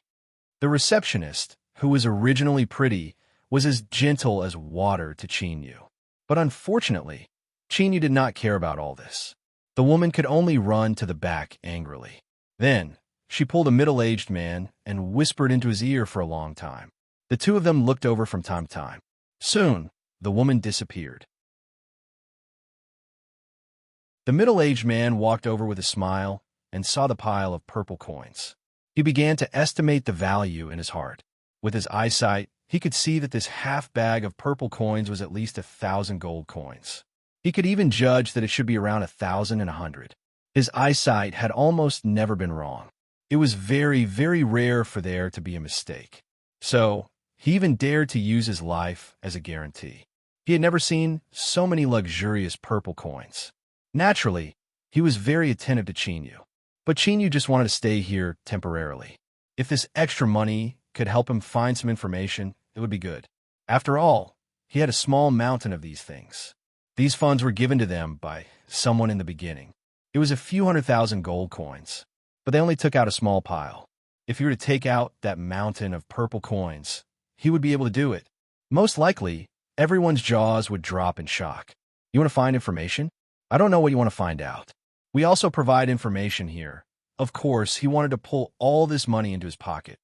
The receptionist, who was originally pretty, was as gentle as water to Qin Yu. But unfortunately, Qin Yu did not care about all this. The woman could only run to the back angrily. Then, she pulled a middle-aged man and whispered into his ear for a long time. The two of them looked over from time to time. Soon, the woman disappeared. The middle-aged man walked over with a smile and saw the pile of purple coins. He began to estimate the value in his heart. With his eyesight, he could see that this half bag of purple coins was at least 1,000 gold coins. He could even judge that it should be around 1,100. His eyesight had almost never been wrong. It was very, very rare for there to be a mistake. So, he even dared to use his life as a guarantee. He had never seen so many luxurious purple coins. Naturally, he was very attentive to Qin Yu. But Qin Yu just wanted to stay here temporarily. If this extra money could help him find some information, it would be good. After all, he had a small mountain of these things. These funds were given to them by someone in the beginning. It was a few 100,000 gold coins, but they only took out a small pile. If he were to take out that mountain of purple coins, he would be able to do it. Most likely, everyone's jaws would drop in shock. You want to find information? I don't know what you want to find out. We also provide information here. Of course, he wanted to pull all this money into his pocket.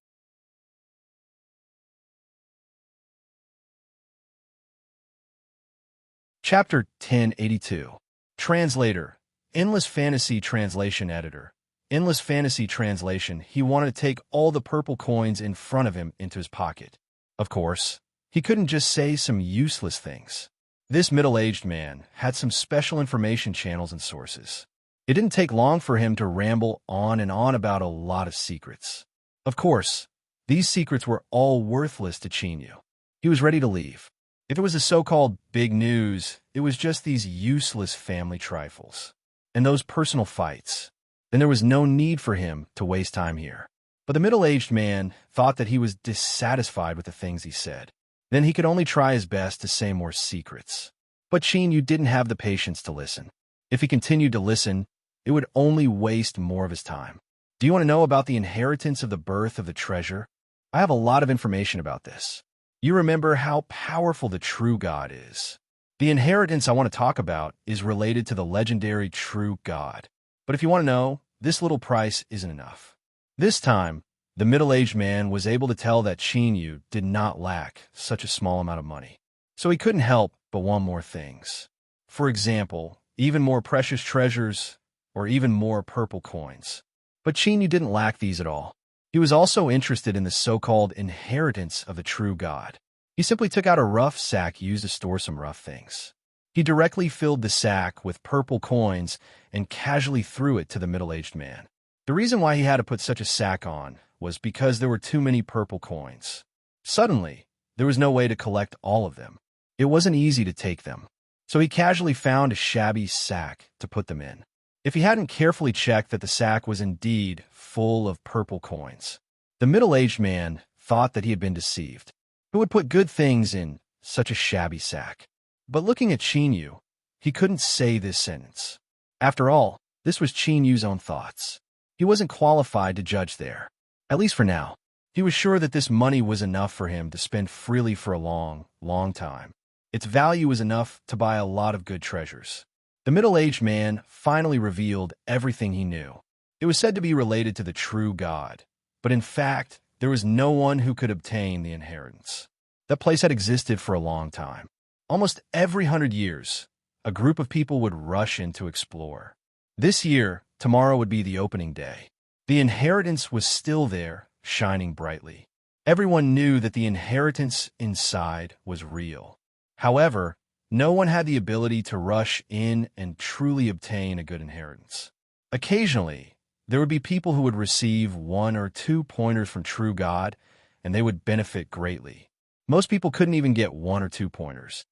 Chapter 1082. Translator. Endless Fantasy Translation Editor. Endless Fantasy Translation. He wanted to take all the purple coins in front of him into his pocket. Of course, he couldn't just say some useless things. This middle-aged man had some special information channels and sources. It didn't take long for him to ramble on and on about a lot of secrets. Of course, these secrets were all worthless to Qin Yu. He was ready to leave. If it was the so-called big news, it was just these useless family trifles. And those personal fights. then there was no need for him to waste time here. But the middle-aged man thought that he was dissatisfied with the things he said. Then he could only try his best to say more secrets. But Yu didn't have the patience to listen. If he continued to listen, it would only waste more of his time. Do you want to know about the inheritance of the birth of the treasure? I have a lot of information about this. You remember how powerful the true God is. The inheritance I want to talk about is related to the legendary true God. But if you want to know, this little price isn't enough. This time, the middle-aged man was able to tell that Yu did not lack such a small amount of money. So he couldn't help but want more things. For example, even more precious treasures or even more purple coins. But Yu didn't lack these at all. He was also interested in the so-called inheritance of the true God. He simply took out a rough sack used to store some rough things. He directly filled the sack with purple coins and casually threw it to the middle-aged man. The reason why he had to put such a sack on was because there were too many purple coins. Suddenly, there was no way to collect all of them. It wasn't easy to take them. So he casually found a shabby sack to put them in. If he hadn't carefully checked that the sack was indeed full of purple coins, the middle-aged man thought that he had been deceived. Who would put good things in such a shabby sack? But looking at Yu, he couldn't say this sentence. After all, this was Yu's own thoughts. He wasn't qualified to judge there, at least for now. He was sure that this money was enough for him to spend freely for a long, long time. Its value was enough to buy a lot of good treasures. The middle-aged man finally revealed everything he knew. It was said to be related to the true God, but in fact, there was no one who could obtain the inheritance. That place had existed for a long time. Almost every 100 years, a group of people would rush in to explore. This year, tomorrow would be the opening day. The inheritance was still there, shining brightly. Everyone knew that the inheritance inside was real. However, no one had the ability to rush in and truly obtain a good inheritance. Occasionally, there would be people who would receive 1 or 2 pointers from true God, and they would benefit greatly. Most people couldn't even get 1 or 2 pointers.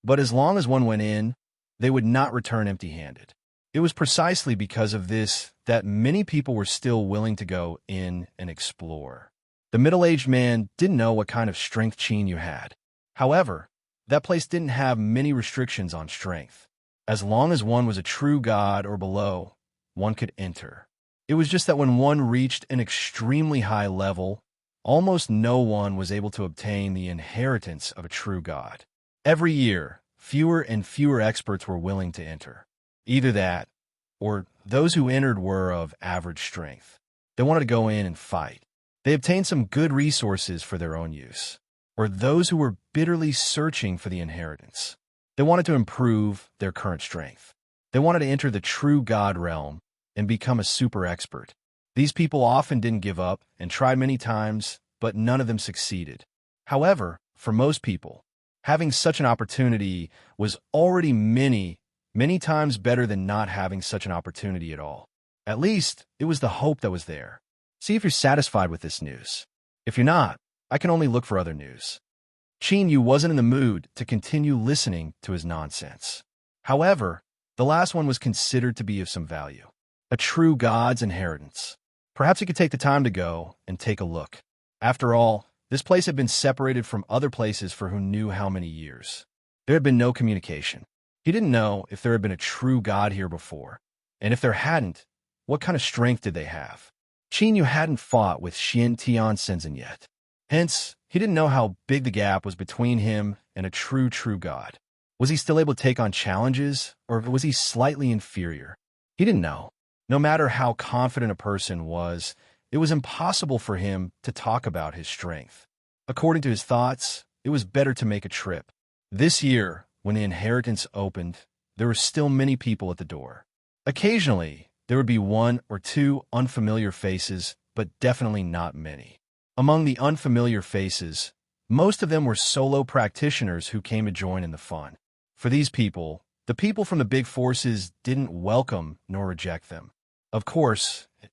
But as long as one went in, they would not return empty-handed. It was precisely because of this that many people were still willing to go in and explore. The middle-aged man didn't know what kind of strength Yu had. However, that place didn't have many restrictions on strength. As long as one was a true god or below, one could enter. It was just that when one reached an extremely high level, almost no one was able to obtain the inheritance of a true god. Every year, fewer and fewer experts were willing to enter. Either that, or those who entered were of average strength. They wanted to go in and fight. They obtained some good resources for their own use. Or those who were bitterly searching for the inheritance. They wanted to improve their current strength. They wanted to enter the true God realm and become a super expert. These people often didn't give up and tried many times, but none of them succeeded. However, for most people, having such an opportunity was already many times better than not having such an opportunity at all. At least, it was the hope that was there. See if you're satisfied with this news. If you're not, I can only look for other news. Yu wasn't in the mood to continue listening to his nonsense. However, the last one was considered to be of some value. A true God's inheritance. Perhaps he could take the time to go and take a look. After all, this place had been separated from other places for who knew how many years. There had been no communication. He didn't know if there had been a true God here before. And if there hadn't, what kind of strength did they have? Yu hadn't fought with Xian Tian Shenzhen yet. Hence, he didn't know how big the gap was between him and a true God. Was he still able to take on challenges, or was he slightly inferior? He didn't know. No matter how confident a person was, it was impossible for him to talk about his strength. According to his thoughts, it was better to make a trip. This year, when the inheritance opened, there were still many people at the door. Occasionally, there would be 1 or 2 unfamiliar faces, but definitely not many. Among the unfamiliar faces, most of them were solo practitioners who came to join in the fun. For these people, the people from the big forces didn't welcome nor reject them. Of course, it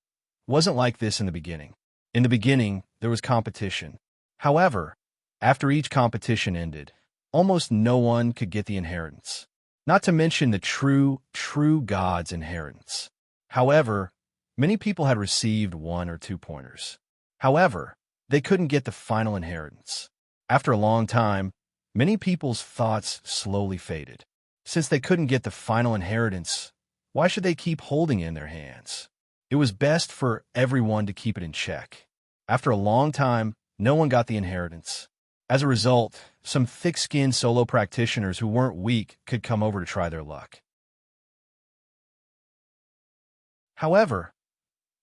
wasn't like this in the beginning. In the beginning, there was competition. However, after each competition ended, almost no one could get the inheritance. not to mention the true God's inheritance. However, many people had received 1 or 2 pointers. However, they couldn't get the final inheritance. After a long time, many people's thoughts slowly faded. Since they couldn't get the final inheritance, why should they keep holding it in their hands? It was best for everyone to keep it in check. After a long time, no one got the inheritance. As a result, some thick-skinned solo practitioners who weren't weak could come over to try their luck. However,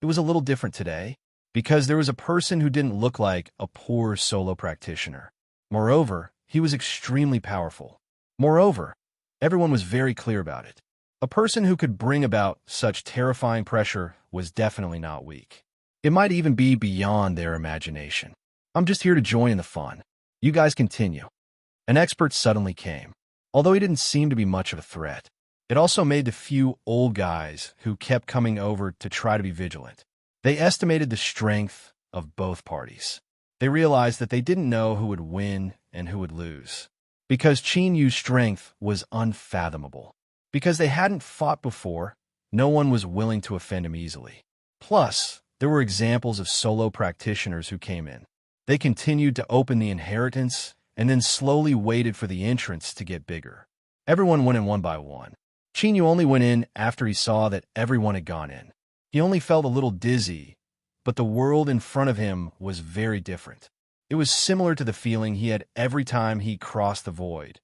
it was a little different today, because there was a person who didn't look like a poor solo practitioner. Moreover, he was extremely powerful. Moreover, everyone was very clear about it. A person who could bring about such terrifying pressure was definitely not weak. It might even be beyond their imagination. I'm just here to join in the fun. You guys continue. An expert suddenly came. Although he didn't seem to be much of a threat, it also made the few old guys who kept coming over to try to be vigilant. They estimated the strength of both parties. They realized that they didn't know who would win and who would lose. Because Qin Yu's strength was unfathomable. Because they hadn't fought before, no one was willing to offend him easily. Plus, there were examples of solo practitioners who came in. They continued to open the inheritance and then slowly waited for the entrance to get bigger. Everyone went in one by one. Qin Yu only went in after he saw that everyone had gone in. He only felt a little dizzy, but the world in front of him was very different. It was similar to the feeling he had every time he crossed the void.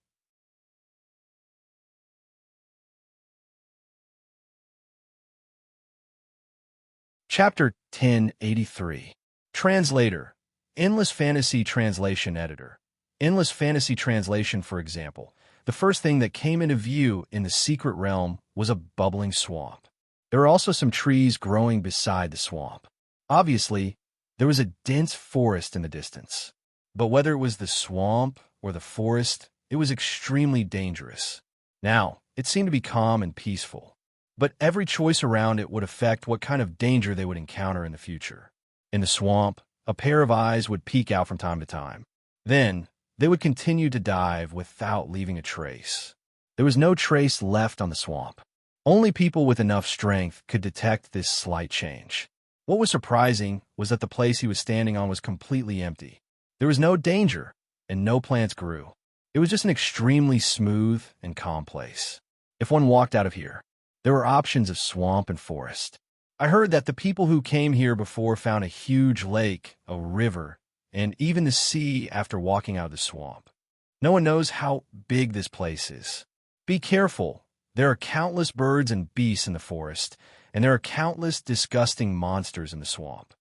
Chapter 1083. Translator. Endless Fantasy Translation Editor. Endless Fantasy Translation, for example. The first thing that came into view in the secret realm was a bubbling swamp. There were also some trees growing beside the swamp. Obviously, there was a dense forest in the distance. But whether it was the swamp or the forest, it was extremely dangerous. Now, it seemed to be calm and peaceful. But every choice around it would affect what kind of danger they would encounter in the future. In the swamp, a pair of eyes would peek out from time to time. Then, they would continue to dive without leaving a trace. There was no trace left on the swamp. Only people with enough strength could detect this slight change. What was surprising was that the place he was standing on was completely empty. There was no danger, and no plants grew. It was just an extremely smooth and calm place. If one walked out of here, there were options of swamp and forest. I heard that the people who came here before found a huge lake, a river, and even the sea after walking out of the swamp. No one knows how big this place is. Be careful. There are countless birds and beasts in the forest, and there are countless disgusting monsters in the swamp.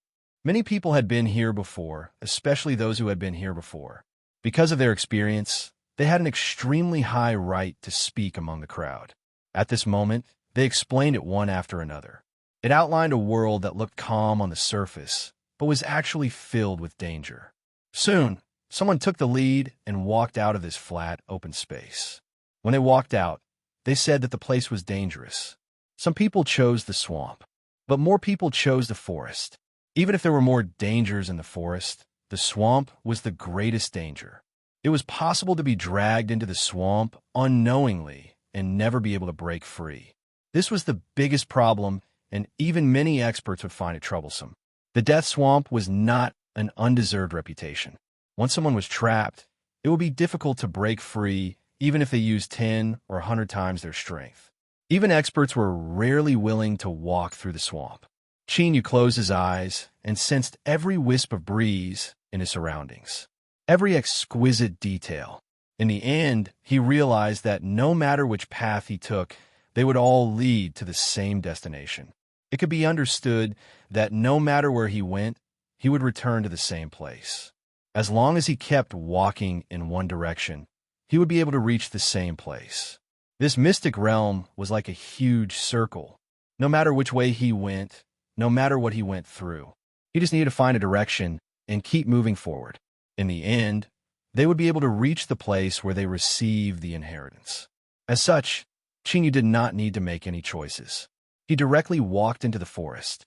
Many people had been here before, especially those who had been here before. Because of their experience, they had an extremely high right to speak among the crowd. At this moment, they explained it one after another. It outlined a world that looked calm on the surface, but was actually filled with danger. Soon, someone took the lead and walked out of this flat, open space. When they walked out, they said that the place was dangerous. Some people chose the swamp, but more people chose the forest. Even if there were more dangers in the forest, the swamp was the greatest danger. It was possible to be dragged into the swamp unknowingly and never be able to break free. This was the biggest problem, and even many experts would find it troublesome. The death swamp was not an undeserved reputation. Once someone was trapped, it would be difficult to break free even if they used 10 or 100 times their strength. Even experts were rarely willing to walk through the swamp. Qin Yu closed his eyes and sensed every wisp of breeze in his surroundings, every exquisite detail. In the end, he realized that no matter which path he took, they would all lead to the same destination. It could be understood that no matter where he went, he would return to the same place. As long as he kept walking in one direction, he would be able to reach the same place. This mystic realm was like a huge circle. No matter which way he went, no matter what he went through, he just needed to find a direction and keep moving forward. In the end, they would be able to reach the place where they received the inheritance. As such, Qin Yu did not need to make any choices. He directly walked into the forest.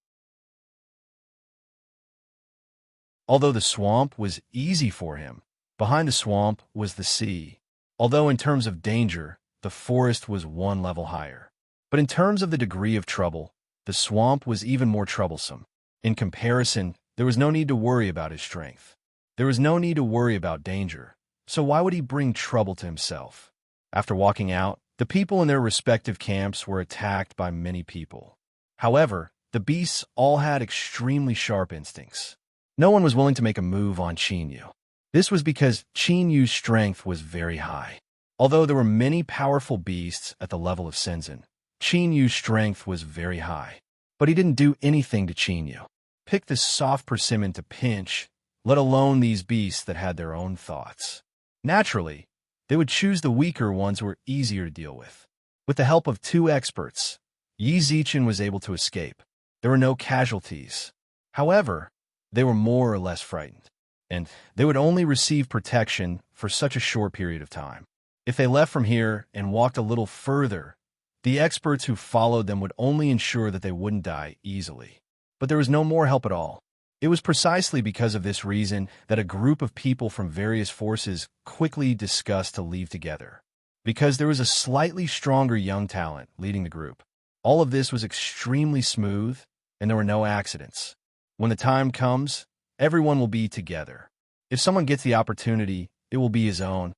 Although the swamp was easy for him, behind the swamp was the sea. Although in terms of danger, the forest was one level higher. But in terms of the degree of trouble, the swamp was even more troublesome. In comparison, there was no need to worry about his strength. There was no need to worry about danger. So why would he bring trouble to himself? After walking out, the people in their respective camps were attacked by many people. However, the beasts all had extremely sharp instincts. No one was willing to make a move on Chinyu. This was because Chinyu's strength was very high. Although there were many powerful beasts at the level of Senzin, Chinyu's strength was very high. But he didn't do anything to Chinyu. Pick this soft persimmon to pinch, let alone these beasts that had their own thoughts. Naturally, they would choose the weaker ones who were easier to deal with. With the help of 2 experts, Yi Zichen was able to escape. There were no casualties. However, they were more or less frightened, and they would only receive protection for such a short period of time. If they left from here and walked a little further, the experts who followed them would only ensure that they wouldn't die easily. But there was no more help at all. It was precisely because of this reason that a group of people from various forces quickly discussed to leave together. Because there was a slightly stronger young talent leading the group. All of this was extremely smooth, and there were no accidents. When the time comes, everyone will be together. If someone gets the opportunity, it will be his own.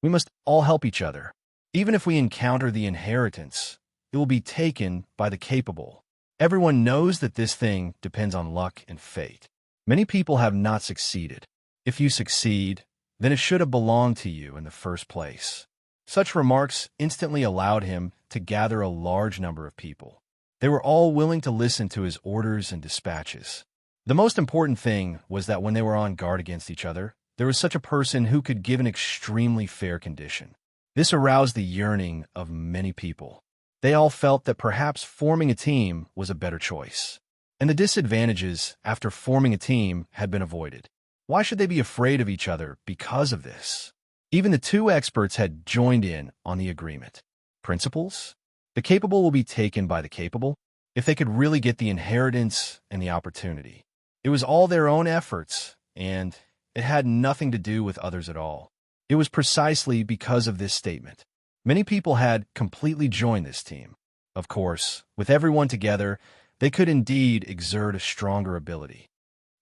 We must all help each other. Even if we encounter the inheritance, it will be taken by the capable. Everyone knows that this thing depends on luck and fate. Many people have not succeeded. If you succeed, then it should have belonged to you in the first place. Such remarks instantly allowed him to gather a large number of people. They were all willing to listen to his orders and dispatches. The most important thing was that when they were on guard against each other, there was such a person who could give an extremely fair condition. This aroused the yearning of many people. They all felt that perhaps forming a team was a better choice. And the disadvantages after forming a team had been avoided. Why should they be afraid of each other because of this? Even the 2 experts had joined in on the agreement. Principles? The capable will be taken by the capable if they could really get the inheritance and the opportunity. It was all their own efforts, and it had nothing to do with others at all. It was precisely because of this statement. Many people had completely joined this team. Of course, with everyone together, they could indeed exert a stronger ability.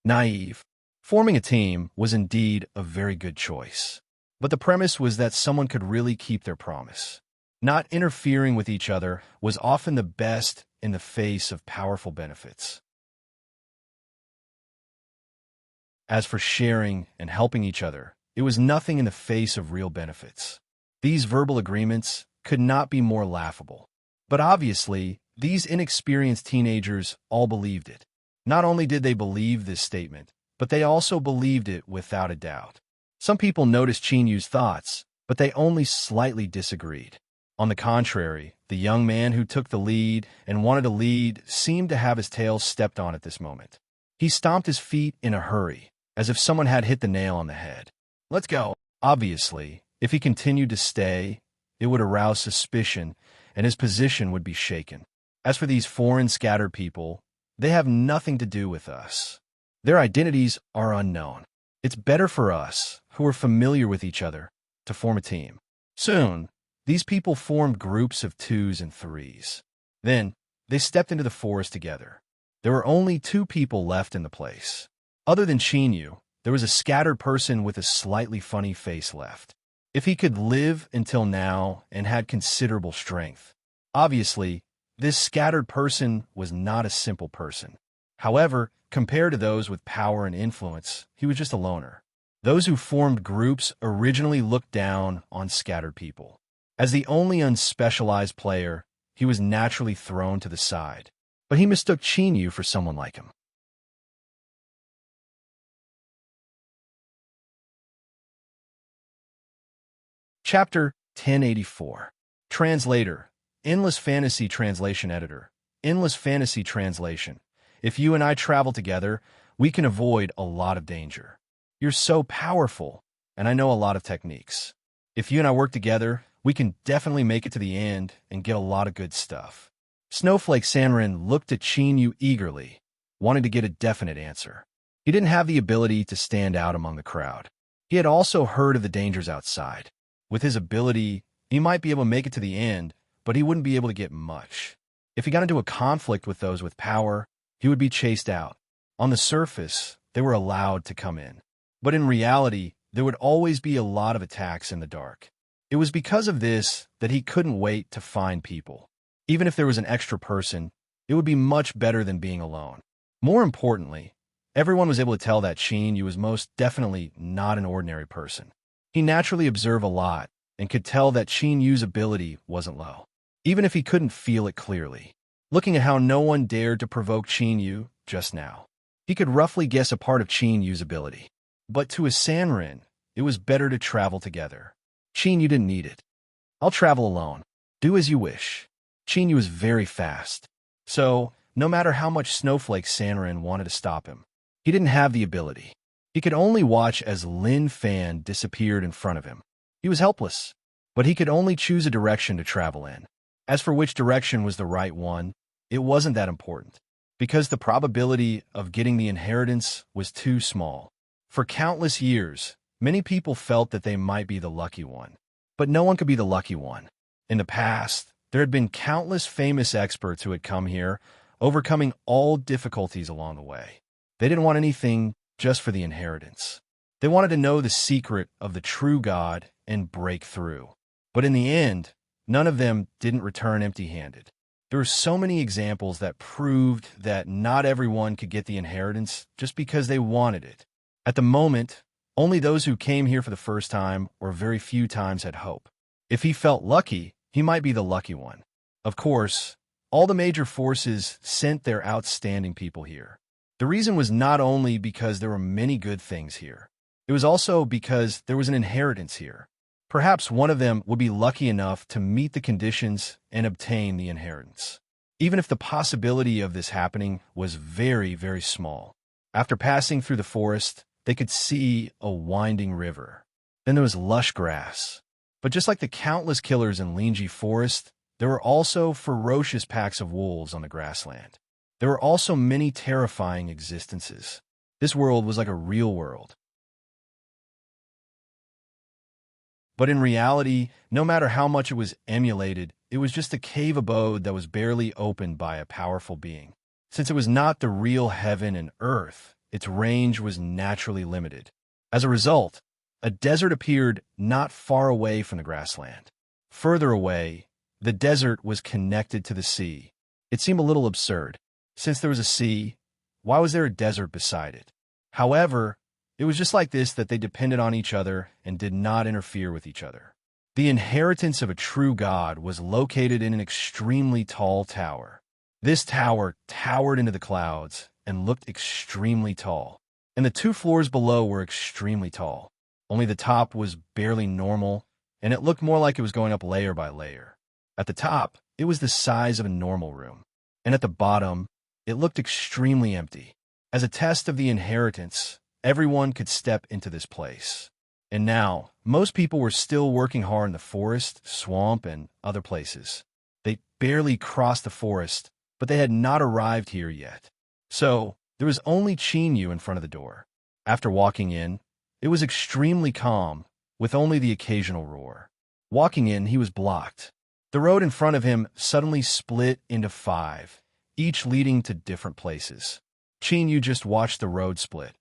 Naive. Forming a team was indeed a very good choice. But the premise was that someone could really keep their promise. Not interfering with each other was often the best in the face of powerful benefits. As for sharing and helping each other, it was nothing in the face of real benefits. These verbal agreements could not be more laughable. But obviously, these inexperienced teenagers all believed it. Not only did they believe this statement, but they also believed it without a doubt. Some people noticed Chinyu's thoughts, but they only slightly disagreed. On the contrary, the young man who took the lead and wanted to lead seemed to have his tail stepped on at this moment. He stomped his feet in a hurry, as if someone had hit the nail on the head. Let's go. Obviously, if he continued to stay, it would arouse suspicion, and his position would be shaken. As for these foreign scattered people, they have nothing to do with us. Their identities are unknown. It's better for us, who are familiar with each other, to form a team. Soon, these people formed groups of 2s and 3s. Then, they stepped into the forest together. There were only 2 people left in the place. Other than Chinyu, there was a scattered person with a slightly funny face left. If he could live until now and had considerable strength. Obviously, this scattered person was not a simple person. However, compared to those with power and influence, he was just a loner. Those who formed groups originally looked down on scattered people. As the only unspecialized player, he was naturally thrown to the side. But he mistook Chinyu for someone like him. Chapter 1084. Translator. Endless Fantasy Translation Editor. Endless Fantasy Translation. If you and I travel together, we can avoid a lot of danger. You're so powerful, and I know a lot of techniques. If you and I work together, we can definitely make it to the end and get a lot of good stuff. Snowflake Sanrin looked at Chinyu eagerly, wanting to get a definite answer. He didn't have the ability to stand out among the crowd. He had also heard of the dangers outside. With his ability, He might be able to make it to the end, but he wouldn't be able to get much. If he got into a conflict with those with power, he would be chased out. On the surface, they were allowed to come in. But in reality, there would always be a lot of attacks in the dark. It was because of this that he couldn't wait to find people. Even if there was an extra person, it would be much better than being alone. More importantly, everyone was able to tell that Qin Yu was most definitely not an ordinary person. He naturally observed a lot and could tell that Qin Yu's ability wasn't low, even if he couldn't feel it clearly. Looking at how no one dared to provoke Qin Yu just now, he could roughly guess a part of Qin Yu's ability. But to a Sanrin, it was better to travel together. Qin Yu didn't need it. I'll travel alone. Do as you wish. Qin Yu was very fast. So, no matter how much Snowflake Sanrin wanted to stop him, he didn't have the ability. He could only watch as Lin Fan disappeared in front of him. He was helpless, but he could only choose a direction to travel in. As for which direction was the right one, it wasn't that important, because the probability of getting the inheritance was too small. For countless years, many people felt that they might be the lucky one, but no one could be the lucky one. In the past, there had been countless famous experts who had come here, overcoming all difficulties along the way. They didn't want anything just for the inheritance. They wanted to know the secret of the true God and break through. But in the end, none of them didn't return empty-handed. There were so many examples that proved that not everyone could get the inheritance just because they wanted it. At the moment, only those who came here for the first time or very few times had hope. If he felt lucky, he might be the lucky one. Of course, all the major forces sent their outstanding people here. The reason was not only because there were many good things here. It was also because there was an inheritance here. Perhaps one of them would be lucky enough to meet the conditions and obtain the inheritance, even if the possibility of this happening was very, very small. After passing through the forest, they could see a winding river. Then there was lush grass. But just like the countless killers in Linji Forest, there were also ferocious packs of wolves on the grassland. There were also many terrifying existences. This world was like a real world. But in reality, no matter how much it was emulated, it was just a cave abode that was barely opened by a powerful being. Since it was not the real heaven and earth, its range was naturally limited. As a result, a desert appeared not far away from the grassland. Further away, the desert was connected to the sea. It seemed a little absurd. Since there was a sea, why was there a desert beside it? However, it was just like this that they depended on each other and did not interfere with each other. The inheritance of a true god was located in an extremely tall tower. This tower towered into the clouds and looked extremely tall, and the 2 floors below were extremely tall. Only the top was barely normal, and it looked more like it was going up layer by layer. At the top, it was the size of a normal room, and at the bottom, it looked extremely empty. As a test of the inheritance, everyone could step into this place. And now, most people were still working hard in the forest, swamp, and other places. They barely crossed the forest, but they had not arrived here yet. So, there was only Qin Yu in front of the door. After walking in, it was extremely calm, with only the occasional roar. Walking in, he was blocked. The road in front of him suddenly split into 5, each leading to different places. Qin Yu just watched the road split,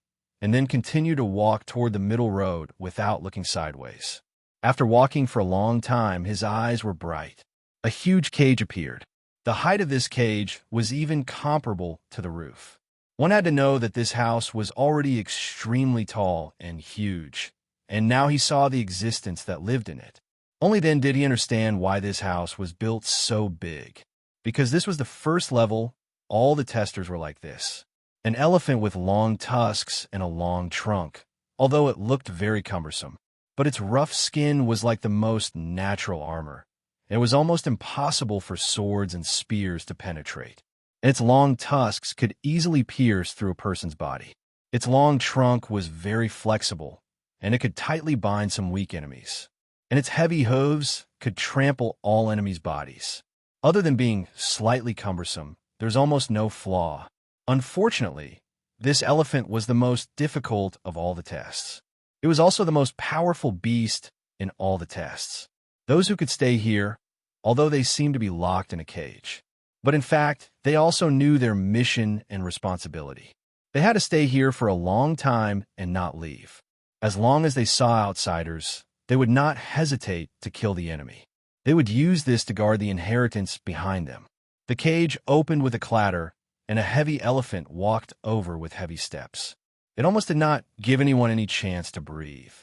and then continued to walk toward the middle road without looking sideways. After walking for a long time, his eyes were bright. A huge cage appeared. The height of this cage was even comparable to the roof. One had to know that this house was already extremely tall and huge, and now he saw the existence that lived in it. Only then did he understand why this house was built so big. Because this was the first level, all the testers were like this. An elephant with long tusks and a long trunk, although it looked very cumbersome. But its rough skin was like the most natural armor. It was almost impossible for swords and spears to penetrate. And its long tusks could easily pierce through a person's body. Its long trunk was very flexible, and it could tightly bind some weak enemies. And its heavy hooves could trample all enemies' bodies. Other than being slightly cumbersome, there's almost no flaw. Unfortunately, this elephant was the most difficult of all the tests. It was also the most powerful beast in all the tests. Those who could stay here, although they seemed to be locked in a cage. But in fact, they also knew their mission and responsibility. They had to stay here for a long time and not leave. As long as they saw outsiders, they would not hesitate to kill the enemy. They would use this to guard the inheritance behind them. The cage opened with a clatter, and a heavy elephant walked over with heavy steps. It almost did not give anyone any chance to breathe.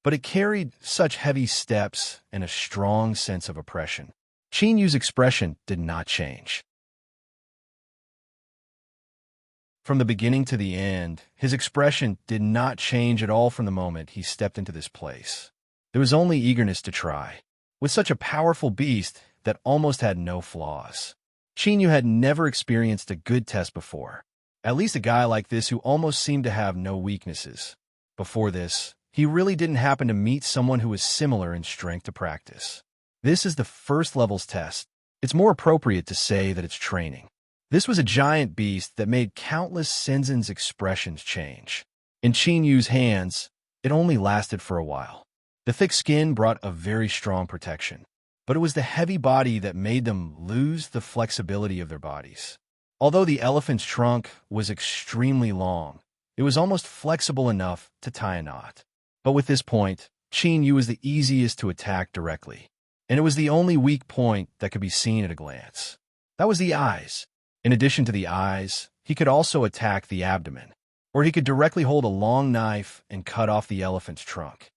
But it carried such heavy steps and a strong sense of oppression. Qin Yu's expression did not change. From the beginning to the end, his expression did not change at all from the moment he stepped into this place. There was only eagerness to try, with such a powerful beast that almost had no flaws. Qin Yu had never experienced a good test before, at least a guy like this who almost seemed to have no weaknesses. Before this, he really didn't happen to meet someone who was similar in strength to practice. This is the first level's test. It's more appropriate to say that it's training. This was a giant beast that made countless Senzin's expressions change. In Qin Yu's hands, it only lasted for a while. The thick skin brought a very strong protection, but it was the heavy body that made them lose the flexibility of their bodies. Although the elephant's trunk was extremely long, it was almost flexible enough to tie a knot. But with this point, Qin Yu was the easiest to attack directly, and it was the only weak point that could be seen at a glance. That was the eyes. In addition to the eyes, he could also attack the abdomen, or he could directly hold a long knife and cut off the elephant's trunk.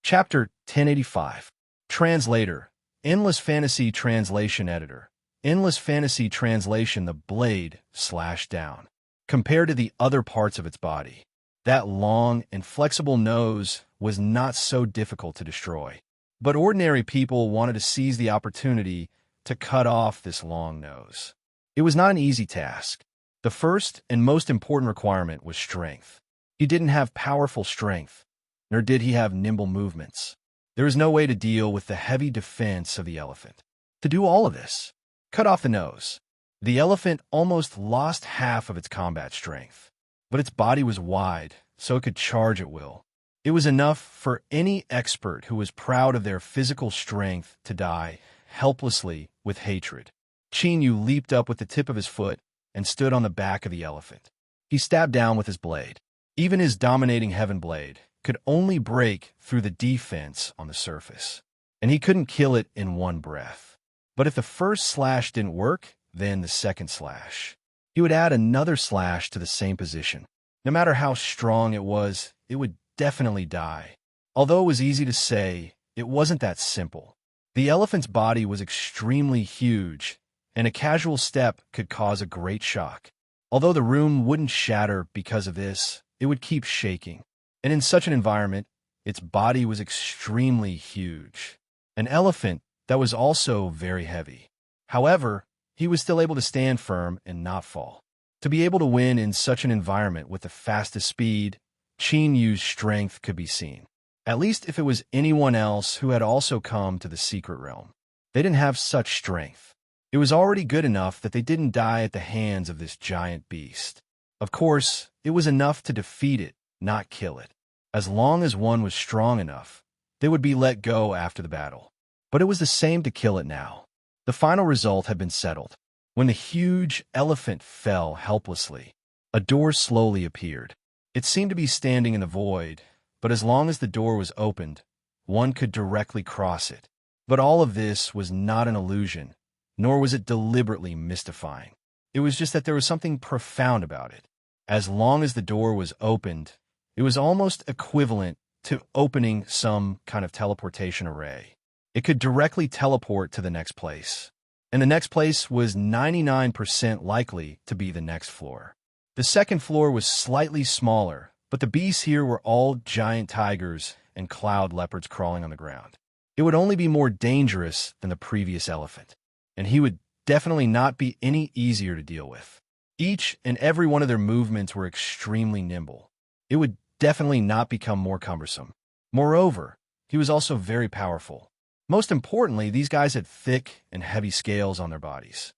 Chapter 1085. Translator. Endless Fantasy Translation Editor. Endless Fantasy Translation. The blade slashed down. Compared to the other parts of its body, that long and flexible nose was not so difficult to destroy. But ordinary people wanted to seize the opportunity to cut off this long nose. It was not an easy task. The first and most important requirement was strength. He didn't have powerful strength, nor did he have nimble movements. There was no way to deal with the heavy defense of the elephant. To do all of this, cut off the nose. The elephant almost lost half of its combat strength, but its body was wide, so it could charge at will. It was enough for any expert who was proud of their physical strength to die helplessly with hatred. Qin Yu leaped up with the tip of his foot and stood on the back of the elephant. He stabbed down with his blade. Even his dominating heaven blade could only break through the defense on the surface, and he couldn't kill it in one breath. But if the first slash didn't work, then the second slash. He would add another slash to the same position. No matter how strong it would definitely die. Although it was easy to say, it wasn't that simple. The elephant's body was extremely huge, and a casual step could cause a great shock. Although the room wouldn't shatter because of this, it would keep shaking. And in such an environment, its body was extremely huge. An elephant that was also very heavy. However, he was still able to stand firm and not fall. To be able to win in such an environment with the fastest speed, Qin Yu's strength could be seen. At least if it was anyone else who had also come to the secret realm. They didn't have such strength. It was already good enough that they didn't die at the hands of this giant beast. Of course, it was enough to defeat it, not kill it. As long as one was strong enough, they would be let go after the battle. But it was the same to kill it now. The final result had been settled. When the huge elephant fell helplessly, a door slowly appeared. It seemed to be standing in the void, but as long as the door was opened, one could directly cross it. But all of this was not an illusion, nor was it deliberately mystifying. It was just that there was something profound about it. As long as the door was opened, it was almost equivalent to opening some kind of teleportation array. It could directly teleport to the next place. And the next place was 99% likely to be the next floor. The second floor was slightly smaller, but the beasts here were all giant tigers and cloud leopards crawling on the ground. It would only be more dangerous than the previous elephant, and he would definitely not be any easier to deal with. Each and every one of their movements were extremely nimble. It would definitely not become more cumbersome. Moreover, he was also very powerful. Most importantly, these guys had thick and heavy scales on their bodies.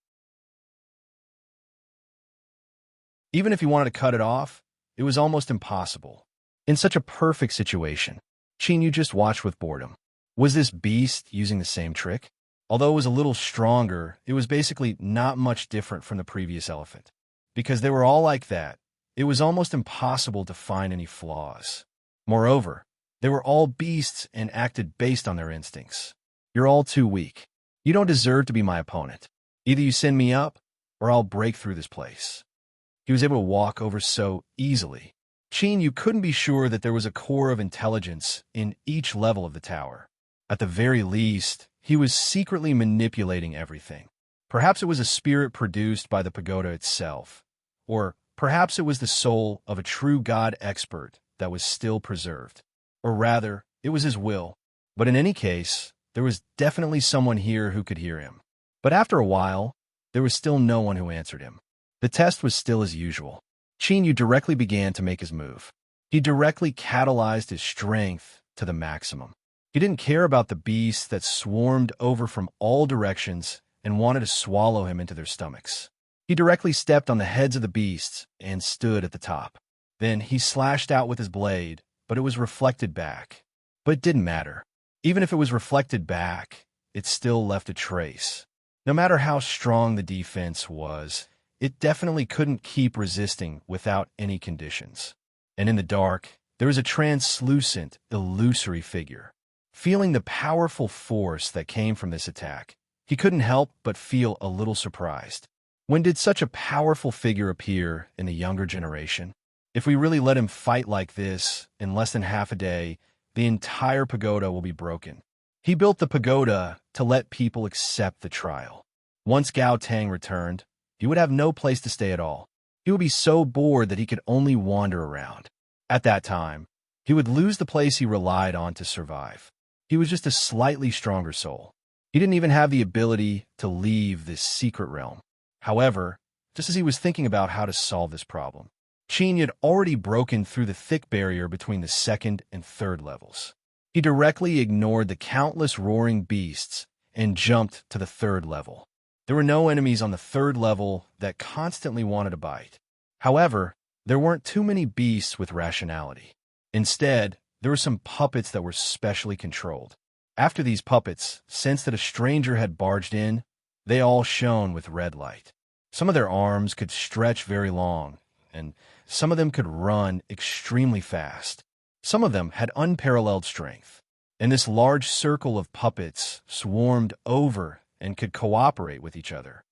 Even if he wanted to cut it off, it was almost impossible. In such a perfect situation, Chinyu just watched with boredom. Was this beast using the same trick? Although it was a little stronger, it was basically not much different from the previous elephant. Because they were all like that, it was almost impossible to find any flaws. Moreover, they were all beasts and acted based on their instincts. You're all too weak. You don't deserve to be my opponent. Either you send me up, or I'll break through this place. He was able to walk over so easily. You couldn't be sure that there was a core of intelligence in each level of the tower. At the very least, he was secretly manipulating everything. Perhaps it was a spirit produced by the pagoda itself, or perhaps it was the soul of a true god expert that was still preserved. Or rather, it was his will. But in any case, there was definitely someone here who could hear him. But after a while, there was still no one who answered him. The test was still as usual. Chinyu directly began to make his move. He directly catalyzed his strength to the maximum. He didn't care about the beasts that swarmed over from all directions and wanted to swallow him into their stomachs. He directly stepped on the heads of the beasts and stood at the top. Then he slashed out with his blade, but it was reflected back. But it didn't matter. Even if it was reflected back, it still left a trace. No matter how strong the defense was, it definitely couldn't keep resisting without any conditions. And in the dark, there was a translucent, illusory figure. Feeling the powerful force that came from this attack, he couldn't help but feel a little surprised. When did such a powerful figure appear in the younger generation? If we really let him fight like this, in less than half a day, the entire pagoda will be broken. He built the pagoda to let people accept the trial. Once Gao Tang returned, he would have no place to stay at all. He would be so bored that he could only wander around. At that time, he would lose the place he relied on to survive. He was just a slightly stronger soul. He didn't even have the ability to leave this secret realm. However, just as he was thinking about how to solve this problem, Qin had already broken through the thick barrier between the second and third levels. He directly ignored the countless roaring beasts and jumped to the third level. There were no enemies on the third level that constantly wanted to bite. However, there weren't too many beasts with rationality. Instead, there were some puppets that were specially controlled. After these puppets sensed that a stranger had barged in, they all shone with red light. Some of their arms could stretch very long, and some of them could run extremely fast. Some of them had unparalleled strength. And this large circle of puppets swarmed over and could cooperate with each other.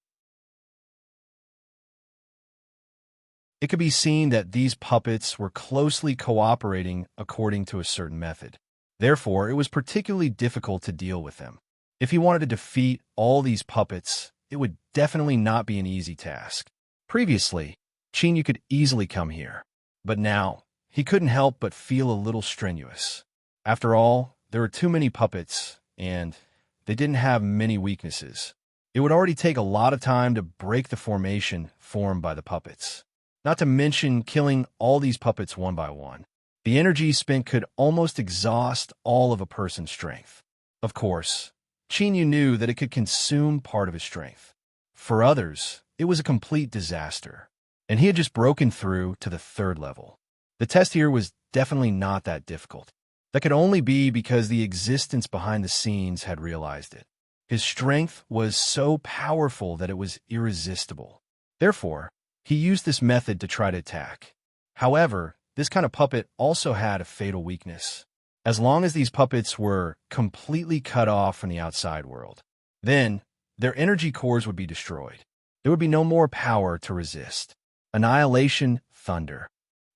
It could be seen that these puppets were closely cooperating according to a certain method. Therefore, it was particularly difficult to deal with them. If he wanted to defeat all these puppets, it would definitely not be an easy task. Previously, Chinyu could easily come here, but now he couldn't help but feel a little strenuous. After all, there were too many puppets, and they didn't have many weaknesses. It would already take a lot of time to break the formation formed by the puppets. Not to mention killing all these puppets one by one. The energy spent could almost exhaust all of a person's strength. Of course, Chinyu knew that it could consume part of his strength. For others, it was a complete disaster, and he had just broken through to the third level. The test here was definitely not that difficult. That could only be because the existence behind the scenes had realized it. His strength was so powerful that it was irresistible. Therefore, he used this method to try to attack. However, this kind of puppet also had a fatal weakness. As long as these puppets were completely cut off from the outside world, then their energy cores would be destroyed. There would be no more power to resist. Annihilation, thunder.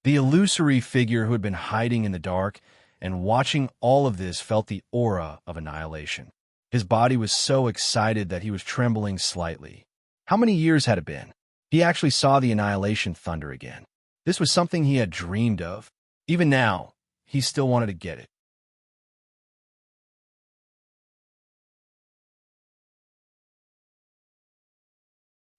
The illusory figure who had been hiding in the dark and watching all of this felt the aura of annihilation. His body was so excited that he was trembling slightly. How many years had it been? He actually saw the annihilation thunder again. This was something he had dreamed of. Even now, he still wanted to get it.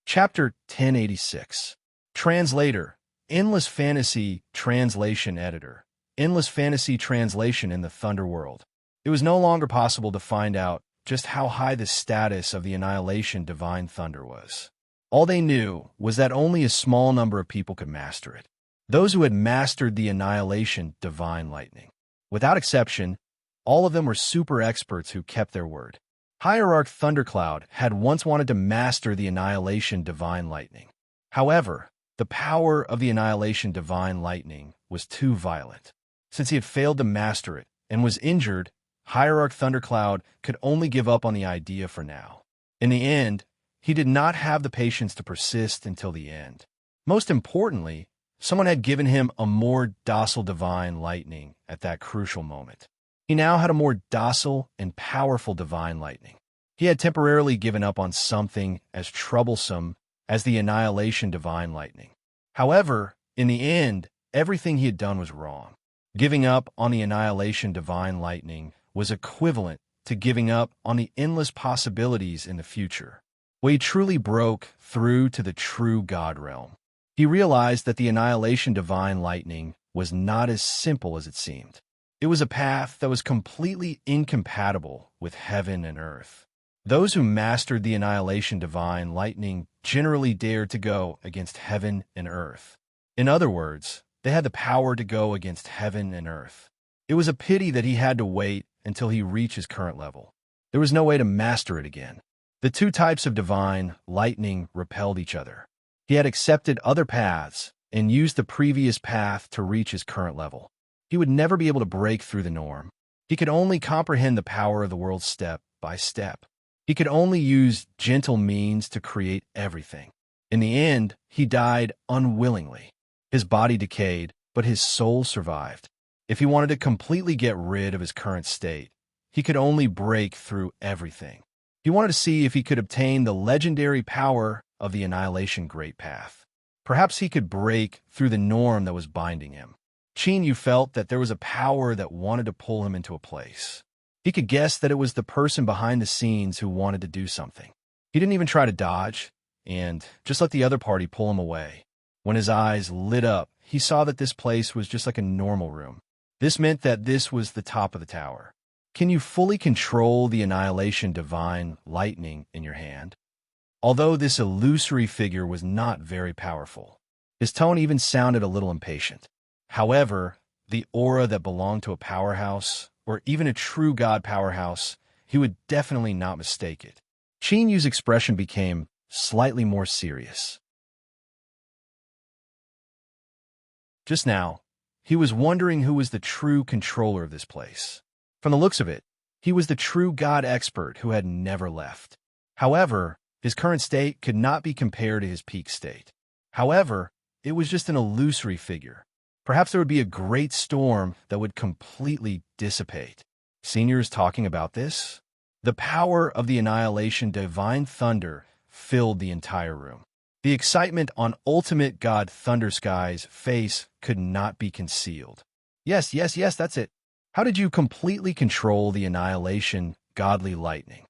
Chapter 1086. Translator, Endless Fantasy Translation Editor. Endless Fantasy Translation in the Thunder World. It was no longer possible to find out just how high the status of the Annihilation Divine Thunder was. All they knew was that only a small number of people could master it. those who had mastered the annihilation divine lightning. Without exception, all of them were super experts who kept their word. Hierarch Thundercloud had once wanted to master the annihilation divine lightning. However, the power of the annihilation divine lightning was too violent. Since he had failed to master it and was injured, Hierarch Thundercloud could only give up on the idea for now. In the end, he did not have the patience to persist until the end. Most importantly, someone had given him a more docile divine lightning at that crucial moment. He now had a more docile and powerful divine lightning. He had temporarily given up on something as troublesome as the annihilation divine lightning. However, in the end, everything he had done was wrong. Giving up on the annihilation divine lightning was equivalent to giving up on the endless possibilities in the future. Wade truly broke through to the true God realm. He realized that the annihilation divine lightning was not as simple as it seemed. It was a path that was completely incompatible with heaven and earth. Those who mastered the annihilation divine lightning generally dared to go against heaven and earth. In other words, they had the power to go against heaven and earth. It was a pity that he had to wait until he reached his current level. There was no way to master it again. The two types of divine lightning repelled each other. He had accepted other paths and used the previous path to reach his current level. He would never be able to break through the norm. He could only comprehend the power of the world step by step. He could only use gentle means to create everything. In the end, he died unwillingly. His body decayed, but his soul survived. If he wanted to completely get rid of his current state, he could only break through everything. He wanted to see if he could obtain the legendary power of the Annihilation Great Path. Perhaps he could break through the norm that was binding him. Yu felt that there was a power that wanted to pull him into a place. He could guess that it was the person behind the scenes who wanted to do something. He didn't even try to dodge, and just let the other party pull him away. When his eyes lit up, he saw that this place was just like a normal room. This meant that this was the top of the tower. Can you fully control the Annihilation Divine Lightning in your hand? Although this illusory figure was not very powerful, his tone even sounded a little impatient. However, the aura that belonged to a powerhouse, or even a true god powerhouse, he would definitely not mistake it. Yu's expression became slightly more serious. Just now, he was wondering who was the true controller of this place. From the looks of it, he was the true god expert who had never left. However, his current state could not be compared to his peak state. However, it was just an illusory figure. Perhaps there would be a great storm that would completely dissipate. Seniors talking about this? The power of the Annihilation Divine Thunder filled the entire room. The excitement on Ultimate God Thundersky's face could not be concealed. Yes, that's it. How did you completely control the Annihilation Godly Lightning?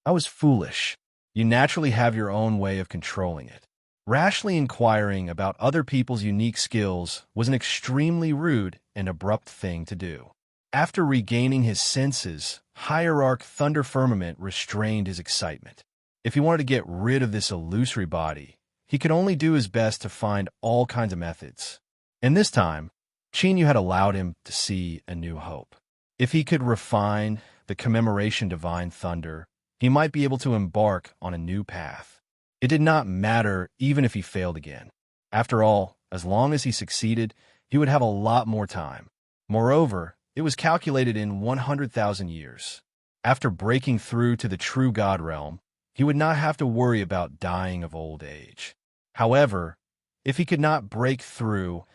I was foolish. You naturally have your own way of controlling it. Rashly inquiring about other people's unique skills was an extremely rude and abrupt thing to do. After regaining his senses, Hierarch Thunder Firmament restrained his excitement. If he wanted to get rid of this illusory body, he could only do his best to find all kinds of methods. And this time, Yu had allowed him to see a new hope. If he could refine the Commemoration Divine Thunder, he might be able to embark on a new path. It did not matter even if he failed again. After all, as long as he succeeded, he would have a lot more time. Moreover, it was calculated in 100,000 years. After breaking through to the true God realm, he would not have to worry about dying of old age. However, if he could not break through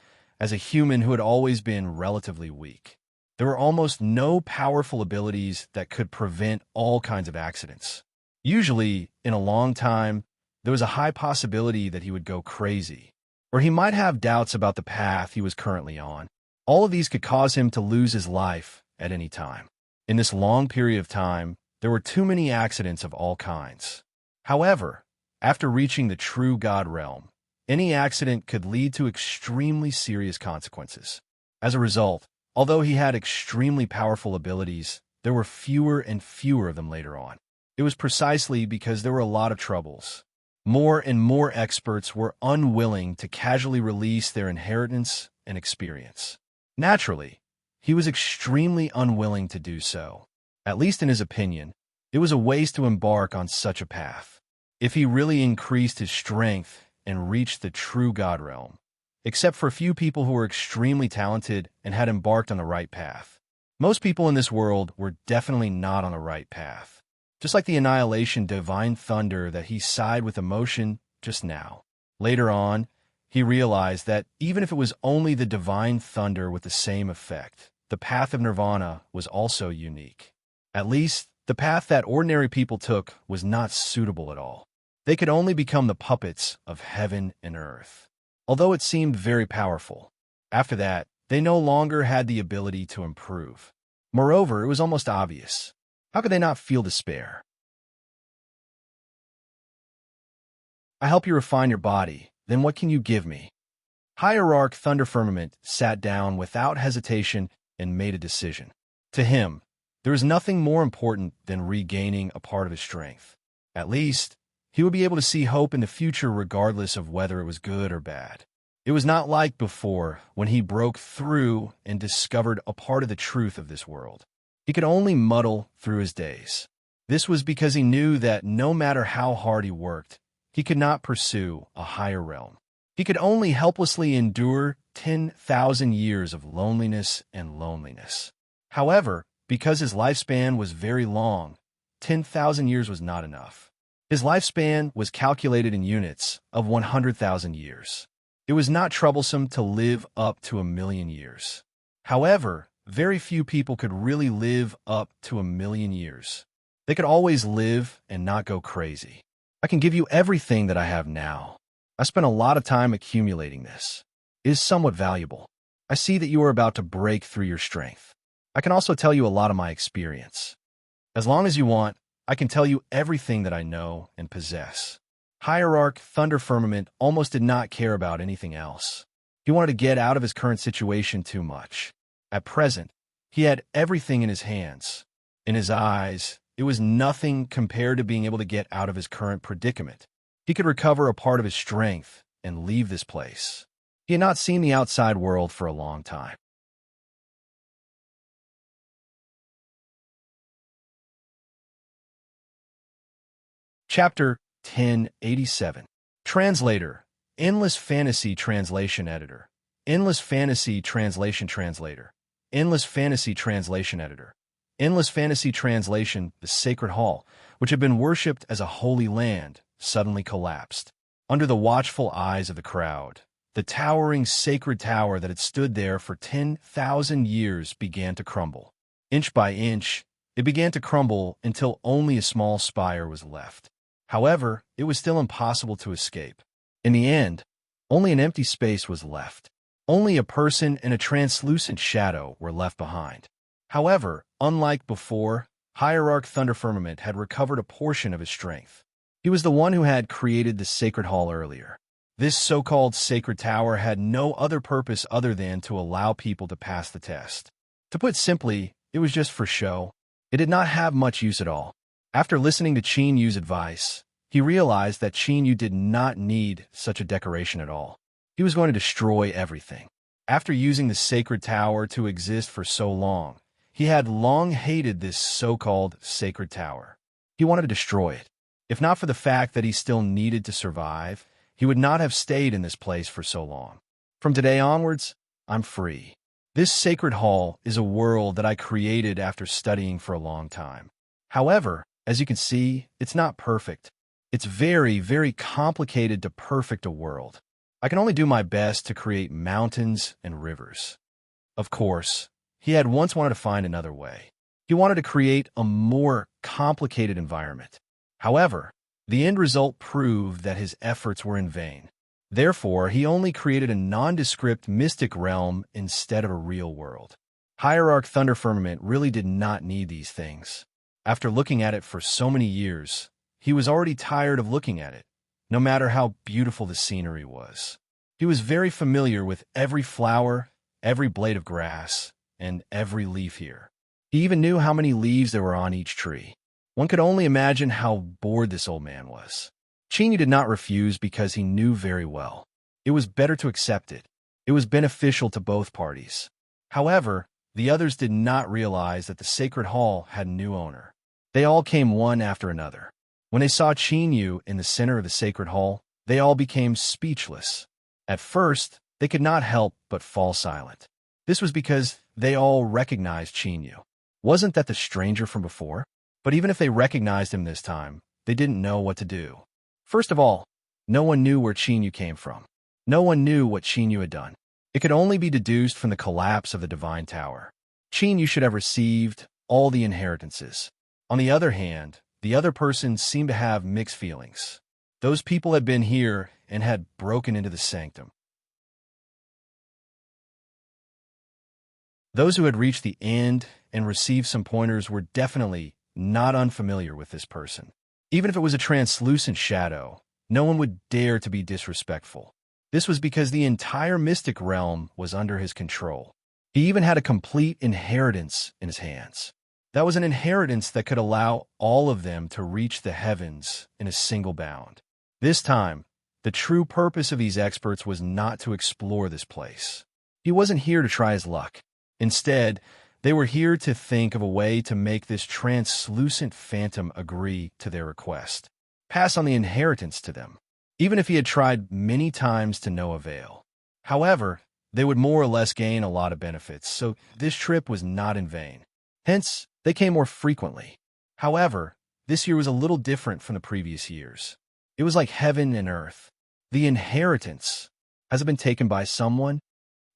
as a human who had always been relatively weak, there were almost no powerful abilities that could prevent all kinds of accidents. Usually, in a long time, there was a high possibility that he would go crazy, or he might have doubts about the path he was currently on. All of these could cause him to lose his life at any time. In this long period of time, there were too many accidents of all kinds. However, after reaching the true God realm, any accident could lead to extremely serious consequences. As a result, although he had extremely powerful abilities, there were fewer and fewer of them later on. It was precisely because there were a lot of troubles. More and more experts were unwilling to casually release their inheritance and experience. Naturally, he was extremely unwilling to do so. At least in his opinion, it was a waste to embark on such a path. If he really increased his strength and reached the true God realm, except for a few people who were extremely talented and had embarked on the right path. Most people in this world were definitely not on the right path. Just like the annihilation divine thunder that he sighed with emotion just now. Later on, he realized that even if it was only the divine thunder with the same effect, the path of nirvana was also unique. At least, the path that ordinary people took was not suitable at all. They could only become the puppets of heaven and earth. Although it seemed very powerful, after that, they no longer had the ability to improve. Moreover, it was almost obvious. How could they not feel despair? I help you refine your body, then what can you give me? Hierarch Thunder Firmament sat down without hesitation and made a decision. To him, there is nothing more important than regaining a part of his strength. At least, he would be able to see hope in the future regardless of whether it was good or bad. It was not like before when he broke through and discovered a part of the truth of this world. He could only muddle through his days. This was because he knew that no matter how hard he worked, he could not pursue a higher realm. He could only helplessly endure 10,000 years of loneliness and loneliness. However, because his lifespan was very long, 10,000 years was not enough. His lifespan was calculated in units of 100,000 years. It was not troublesome to live up to 1,000,000 years. However, very few people could really live up to 1,000,000 years. They could always live and not go crazy. I can give you everything that I have now. I spent a lot of time accumulating this. It is somewhat valuable. I see that you are about to break through your strength. I can also tell you a lot of my experience. As long as you want, I can tell you everything that I know and possess. Hierarch Thunder Firmament almost did not care about anything else. He wanted to get out of his current situation too much. At present, he had everything in his hands. In his eyes, it was nothing compared to being able to get out of his current predicament. He could recover a part of his strength and leave this place. He had not seen the outside world for a long time. Chapter 1087. Translator, Endless Fantasy Translation Editor. Endless Fantasy Translation Translator. Endless Fantasy Translation Editor. Endless Fantasy Translation, the Sacred Hall, which had been worshipped as a holy land, suddenly collapsed. Under the watchful eyes of the crowd, the towering sacred tower that had stood there for 10,000 years began to crumble. Inch by inch, it began to crumble until only a small spire was left. However, it was still impossible to escape. In the end, only an empty space was left. Only a person and a translucent shadow were left behind. However, unlike before, Hierarch Thunder Firmament had recovered a portion of his strength. He was the one who had created the Sacred Hall earlier. This so-called Sacred Tower had no other purpose other than to allow people to pass the test. To put simply, it was just for show. It did not have much use at all. After listening to Qin Yu's advice, he realized that Qin Yu did not need such a decoration at all. He was going to destroy everything. After using the Sacred Tower to exist for so long, he had long hated this so-called Sacred Tower. He wanted to destroy it. If not for the fact that he still needed to survive, he would not have stayed in this place for so long. From today onwards, I'm free. This Sacred Hall is a world that I created after studying for a long time. However, as you can see, it's not perfect. It's very, very complicated to perfect a world. I can only do my best to create mountains and rivers. Of course, he had once wanted to find another way. He wanted to create a more complicated environment. However, the end result proved that his efforts were in vain. Therefore, he only created a nondescript mystic realm instead of a real world. Hierarch Thunder Firmament really did not need these things. After looking at it for so many years, he was already tired of looking at it, no matter how beautiful the scenery was. He was very familiar with every flower, every blade of grass, and every leaf here. He even knew how many leaves there were on each tree. One could only imagine how bored this old man was. Qin did not refuse because he knew very well. It was better to accept it. It was beneficial to both parties. However, the others did not realize that the sacred hall had a new owner. They all came one after another. When they saw Qin in the center of the sacred hall, they all became speechless. At first, they could not help but fall silent. This was because they all recognized Qin. Wasn't that the stranger from before? But even if they recognized him this time, they didn't know what to do. First of all, no one knew where Qin came from. No one knew what Qin had done. It could only be deduced from the collapse of the Divine Tower. Qin should have received all the inheritances. On the other hand, the other person seemed to have mixed feelings. Those people had been here and had broken into the sanctum. Those who had reached the end and received some pointers were definitely not unfamiliar with this person. Even if it was a translucent shadow, no one would dare to be disrespectful. This was because the entire mystic realm was under his control. He even had a complete inheritance in his hands. That was an inheritance that could allow all of them to reach the heavens in a single bound. This time, the true purpose of these experts was not to explore this place. He wasn't here to try his luck. Instead, they were here to think of a way to make this translucent phantom agree to their request, pass on the inheritance to them, even if he had tried many times to no avail. However, they would more or less gain a lot of benefits, so this trip was not in vain. Hence, they came more frequently. However, this year was a little different from the previous years. It was like heaven and earth. The inheritance. Has it been taken by someone?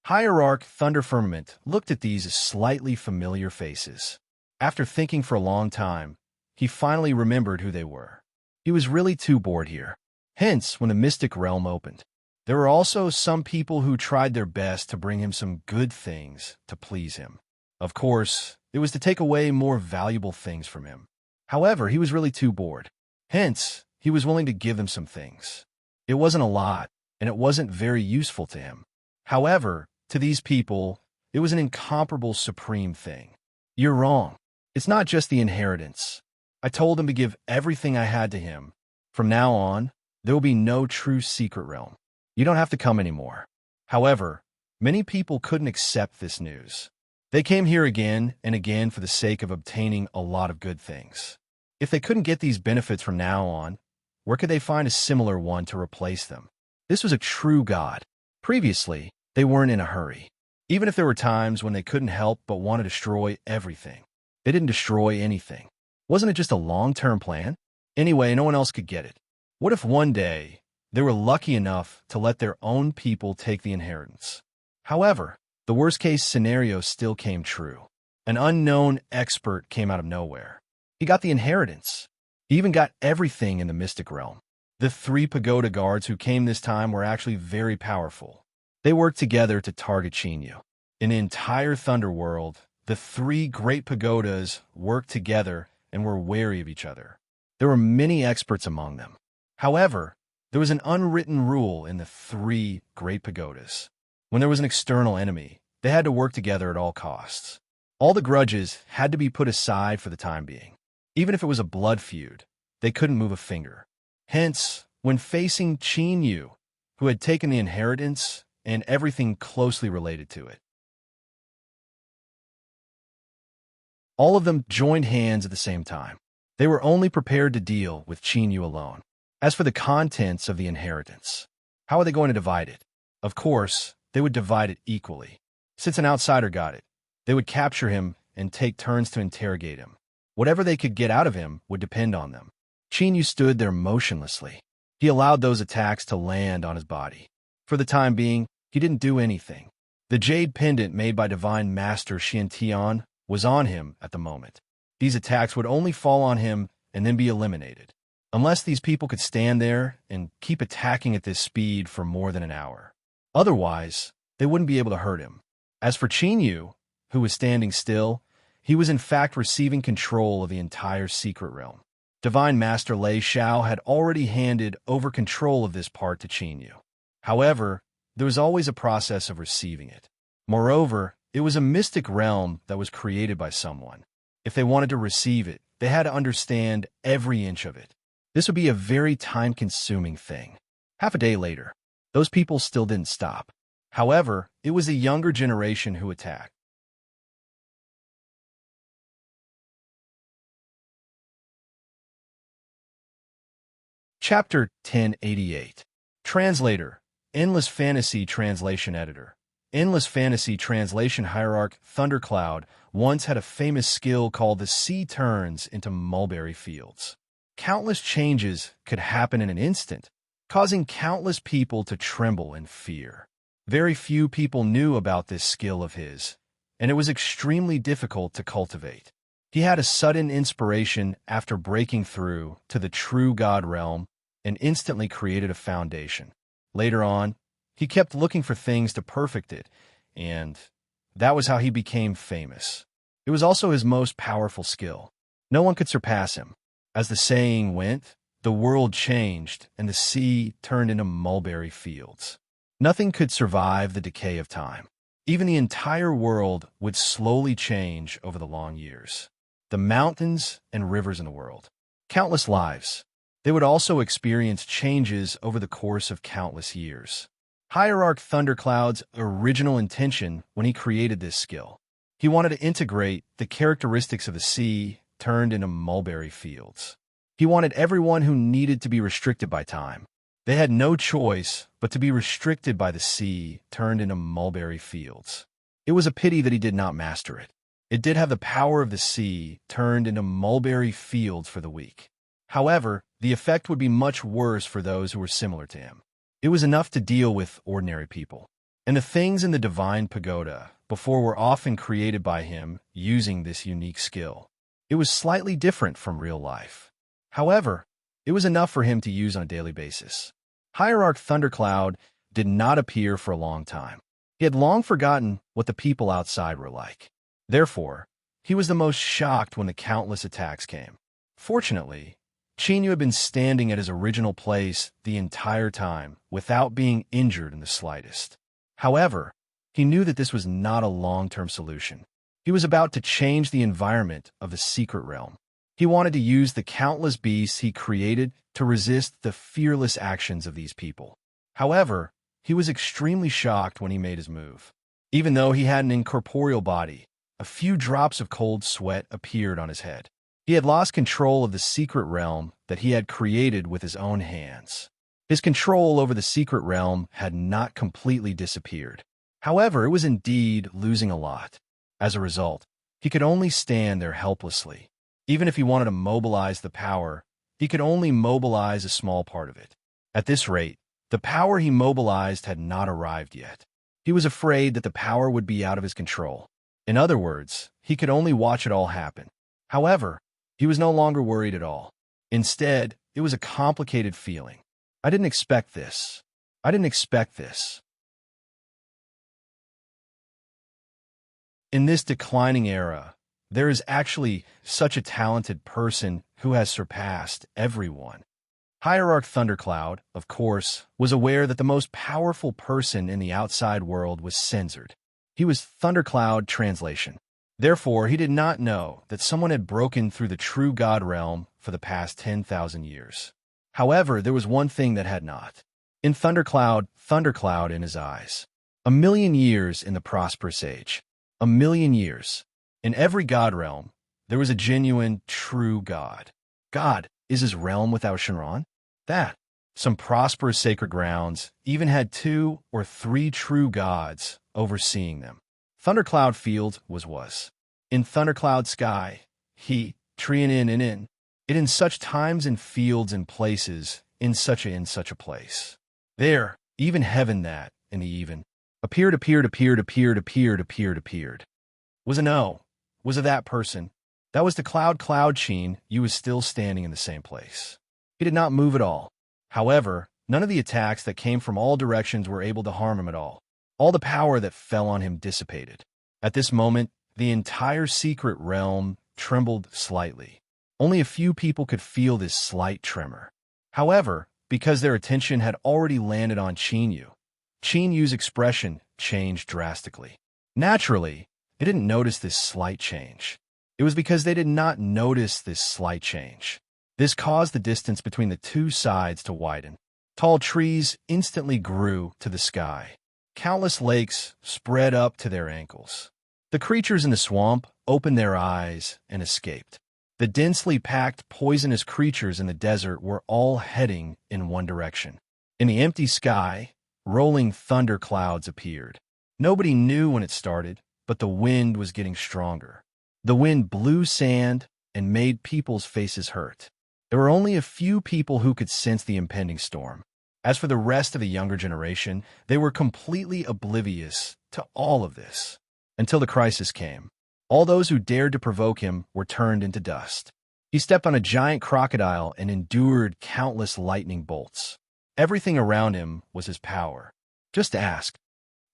Hierarch Thunder Firmament looked at these slightly familiar faces. After thinking for a long time, he finally remembered who they were. He was really too bored here. Hence, when the mystic realm opened, there were also some people who tried their best to bring him some good things to please him. Of course, it was to take away more valuable things from him. However, he was really too bored. Hence, he was willing to give them some things. It wasn't a lot, and it wasn't very useful to him. However, to these people, it was an incomparable supreme thing. You're wrong. It's not just the inheritance. I told him to give everything I had to him. From now on, there will be no true secret realm. You don't have to come anymore. However, many people couldn't accept this news. They came here again and again for the sake of obtaining a lot of good things. If they couldn't get these benefits from now on, where could they find a similar one to replace them? This was a true god. Previously, they weren't in a hurry. Even if there were times when they couldn't help but want to destroy everything. They didn't destroy anything. Wasn't it just a long-term plan? Anyway, no one else could get it. What if one day they were lucky enough to let their own people take the inheritance? However, the worst-case scenario still came true. An unknown expert came out of nowhere. He got the inheritance. He even got everything in the mystic realm. The 3 pagoda guards who came this time were actually very powerful. They worked together to target Qin. In the entire Thunder World, the 3 great pagodas worked together and were wary of each other. There were many experts among them. However, there was an unwritten rule in the 3 great pagodas. When there was an external enemy, they had to work together at all costs. All the grudges had to be put aside for the time being. Even if it was a blood feud, they couldn't move a finger. Hence, when facing Qin, who had taken the inheritance and everything closely related to it, all of them joined hands at the same time. They were only prepared to deal with Qin alone. As for the contents of the inheritance, how are they going to divide it? Of course, they would divide it equally. Since an outsider got it, they would capture him and take turns to interrogate him. Whatever they could get out of him would depend on them. Qin stood there motionlessly. He allowed those attacks to land on his body. For the time being, he didn't do anything. The jade pendant made by Divine Master Xiantian was on him at the moment. These attacks would only fall on him and then be eliminated. Unless these people could stand there and keep attacking at this speed for more than an hour. Otherwise, they wouldn't be able to hurt him. As for Qin, who was standing still, he was in fact receiving control of the entire secret realm. Divine Master Lei Xiao had already handed over control of this part to Qin. However, there was always a process of receiving it. Moreover, it was a mystic realm that was created by someone. If they wanted to receive it, they had to understand every inch of it. This would be a very time-consuming thing. Half a day later, those people still didn't stop. However, it was the younger generation who attacked. Chapter 1088. Translator, Endless Fantasy Translation Editor. Endless Fantasy Translation Hierarch Thundercloud once had a famous skill called the sea turns into mulberry fields. Countless changes could happen in an instant, causing countless people to tremble in fear. Very few people knew about this skill of his, and it was extremely difficult to cultivate. He had a sudden inspiration after breaking through to the true God realm and instantly created a foundation. Later on, he kept looking for things to perfect it, and that was how he became famous. It was also his most powerful skill. No one could surpass him. As the saying went, the world changed and the sea turned into mulberry fields. Nothing could survive the decay of time. Even the entire world would slowly change over the long years. The mountains and rivers in the world. Countless lives. They would also experience changes over the course of countless years. Hierarch Thundercloud's original intention when he created this skill. He wanted to integrate the characteristics of the sea turned into mulberry fields. He wanted everyone who needed to be restricted by time. They had no choice but to be restricted by the sea turned into mulberry fields. It was a pity that he did not master it. It did have the power of the sea turned into mulberry fields for the weak. However, the effect would be much worse for those who were similar to him. It was enough to deal with ordinary people. And the things in the divine pagoda before were often created by him using this unique skill. It was slightly different from real life. However, it was enough for him to use on a daily basis. Hierarch Thundercloud did not appear for a long time. He had long forgotten what the people outside were like. Therefore, he was the most shocked when the countless attacks came. Fortunately, Chinyu had been standing at his original place the entire time without being injured in the slightest. However, he knew that this was not a long-term solution. He was about to change the environment of the secret realm. He wanted to use the countless beasts he created to resist the fearless actions of these people. However, he was extremely shocked when he made his move. Even though he had an incorporeal body, a few drops of cold sweat appeared on his head. He had lost control of the secret realm that he had created with his own hands. His control over the secret realm had not completely disappeared. However, it was indeed losing a lot. As a result, he could only stand there helplessly. Even if he wanted to mobilize the power, he could only mobilize a small part of it. At this rate, the power he mobilized had not arrived yet. He was afraid that the power would be out of his control. In other words, he could only watch it all happen. However, he was no longer worried at all. Instead, it was a complicated feeling. I didn't expect this. I didn't expect this. In this declining era, there is actually such a talented person who has surpassed everyone. Hierarch Thundercloud, of course, was aware that the most powerful person in the outside world was censored. He was Thundercloud Translation. Therefore, he did not know that someone had broken through the true God realm for the past 10,000 years. However, there was one thing that had not. In Thundercloud in his eyes. 1,000,000 years in the prosperous age. 1,000,000 years. In every God realm, there was a genuine, true God. God is his realm without Shinran? That. Some prosperous sacred grounds even had 2 or 3 true gods overseeing them. Thundercloud Field was. In Thundercloud Sky, he, Trian in, it in such times and fields and places, in such a place. There, even heaven that, in the even, appeared. Was a no. Was a that person. That was the Cloud Sheen, you was still standing in the same place. He did not move at all. However, none of the attacks that came from all directions were able to harm him at all. All the power that fell on him dissipated. At this moment, the entire secret realm trembled slightly. Only a few people could feel this slight tremor. However, because their attention had already landed on Chinyu's expression changed drastically. Naturally, they didn't notice this slight change. It was because they did not notice this slight change. This caused the distance between the two sides to widen. Tall trees instantly grew to the sky. Countless lakes spread up to their ankles. The creatures in the swamp opened their eyes and escaped. The densely packed, poisonous creatures in the desert were all heading in one direction. In the empty sky, rolling thunder clouds appeared. Nobody knew when it started, but the wind was getting stronger. The wind blew sand and made people's faces hurt. There were only a few people who could sense the impending storm. As for the rest of the younger generation, they were completely oblivious to all of this. Until the crisis came. All those who dared to provoke him were turned into dust. He stepped on a giant crocodile and endured countless lightning bolts. Everything around him was his power. Just ask,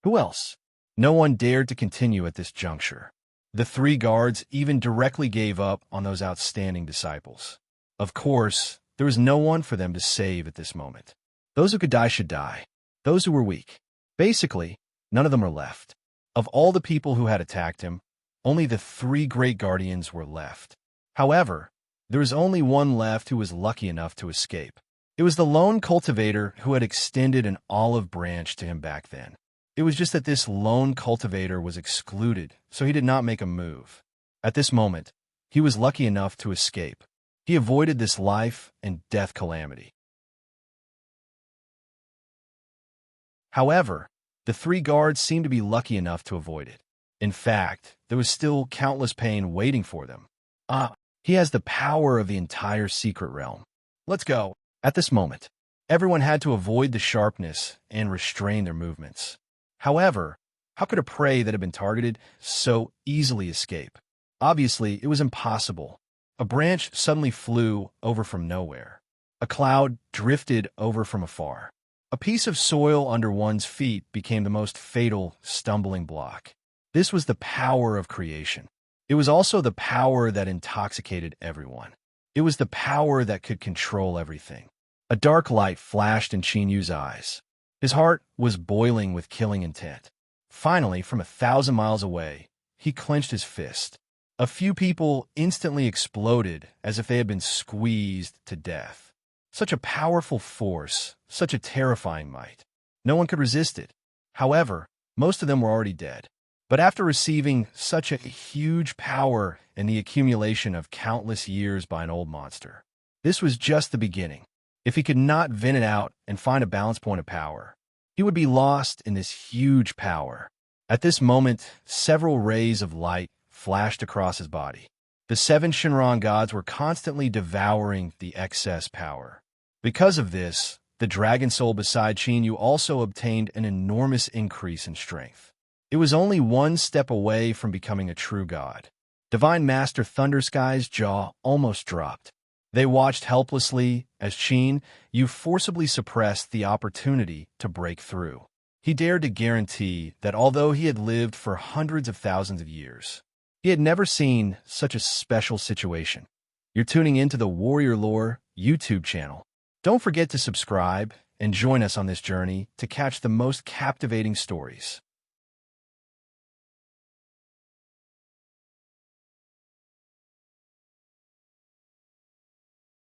who else? No one dared to continue at this juncture. The three guards even directly gave up on those outstanding disciples. Of course, there was no one for them to save at this moment. Those who could die should die. Those who were weak. Basically, none of them were left. Of all the people who had attacked him, only the three great guardians were left. However, there was only one left who was lucky enough to escape. It was the lone cultivator who had extended an olive branch to him back then. It was just that this lone cultivator was excluded, so he did not make a move. At this moment, he was lucky enough to escape. He avoided this life and death calamity. However, the three guards seemed to be lucky enough to avoid it. In fact, there was still countless pain waiting for them. He has the power of the entire secret realm. Let's go. At this moment, everyone had to avoid the sharpness and restrain their movements. However, how could a prey that had been targeted so easily escape? Obviously, it was impossible. A branch suddenly flew over from nowhere. A cloud drifted over from afar. A piece of soil under one's feet became the most fatal stumbling block. This was the power of creation. It was also the power that intoxicated everyone. It was the power that could control everything. A dark light flashed in Qinyu's eyes. His heart was boiling with killing intent. Finally, from 1,000 miles away, he clenched his fist. A few people instantly exploded as if they had been squeezed to death. Such a powerful force, such a terrifying might. No one could resist it. However, most of them were already dead. But after receiving such a huge power and the accumulation of countless years by an old monster, this was just the beginning. If he could not vent it out and find a balance point of power, he would be lost in this huge power. At this moment, several rays of light flashed across his body. The 7 Shinran gods were constantly devouring the excess power. Because of this, the dragon soul beside Qinyu also obtained an enormous increase in strength. It was only one step away from becoming a true god. Divine Master Thundersky's jaw almost dropped. They watched helplessly as Qinyu forcibly suppressed the opportunity to break through. He dared to guarantee that although he had lived for hundreds of thousands of years, he had never seen such a special situation. You're tuning into the Warrior Lore YouTube channel. Don't forget to subscribe and join us on this journey to catch the most captivating stories.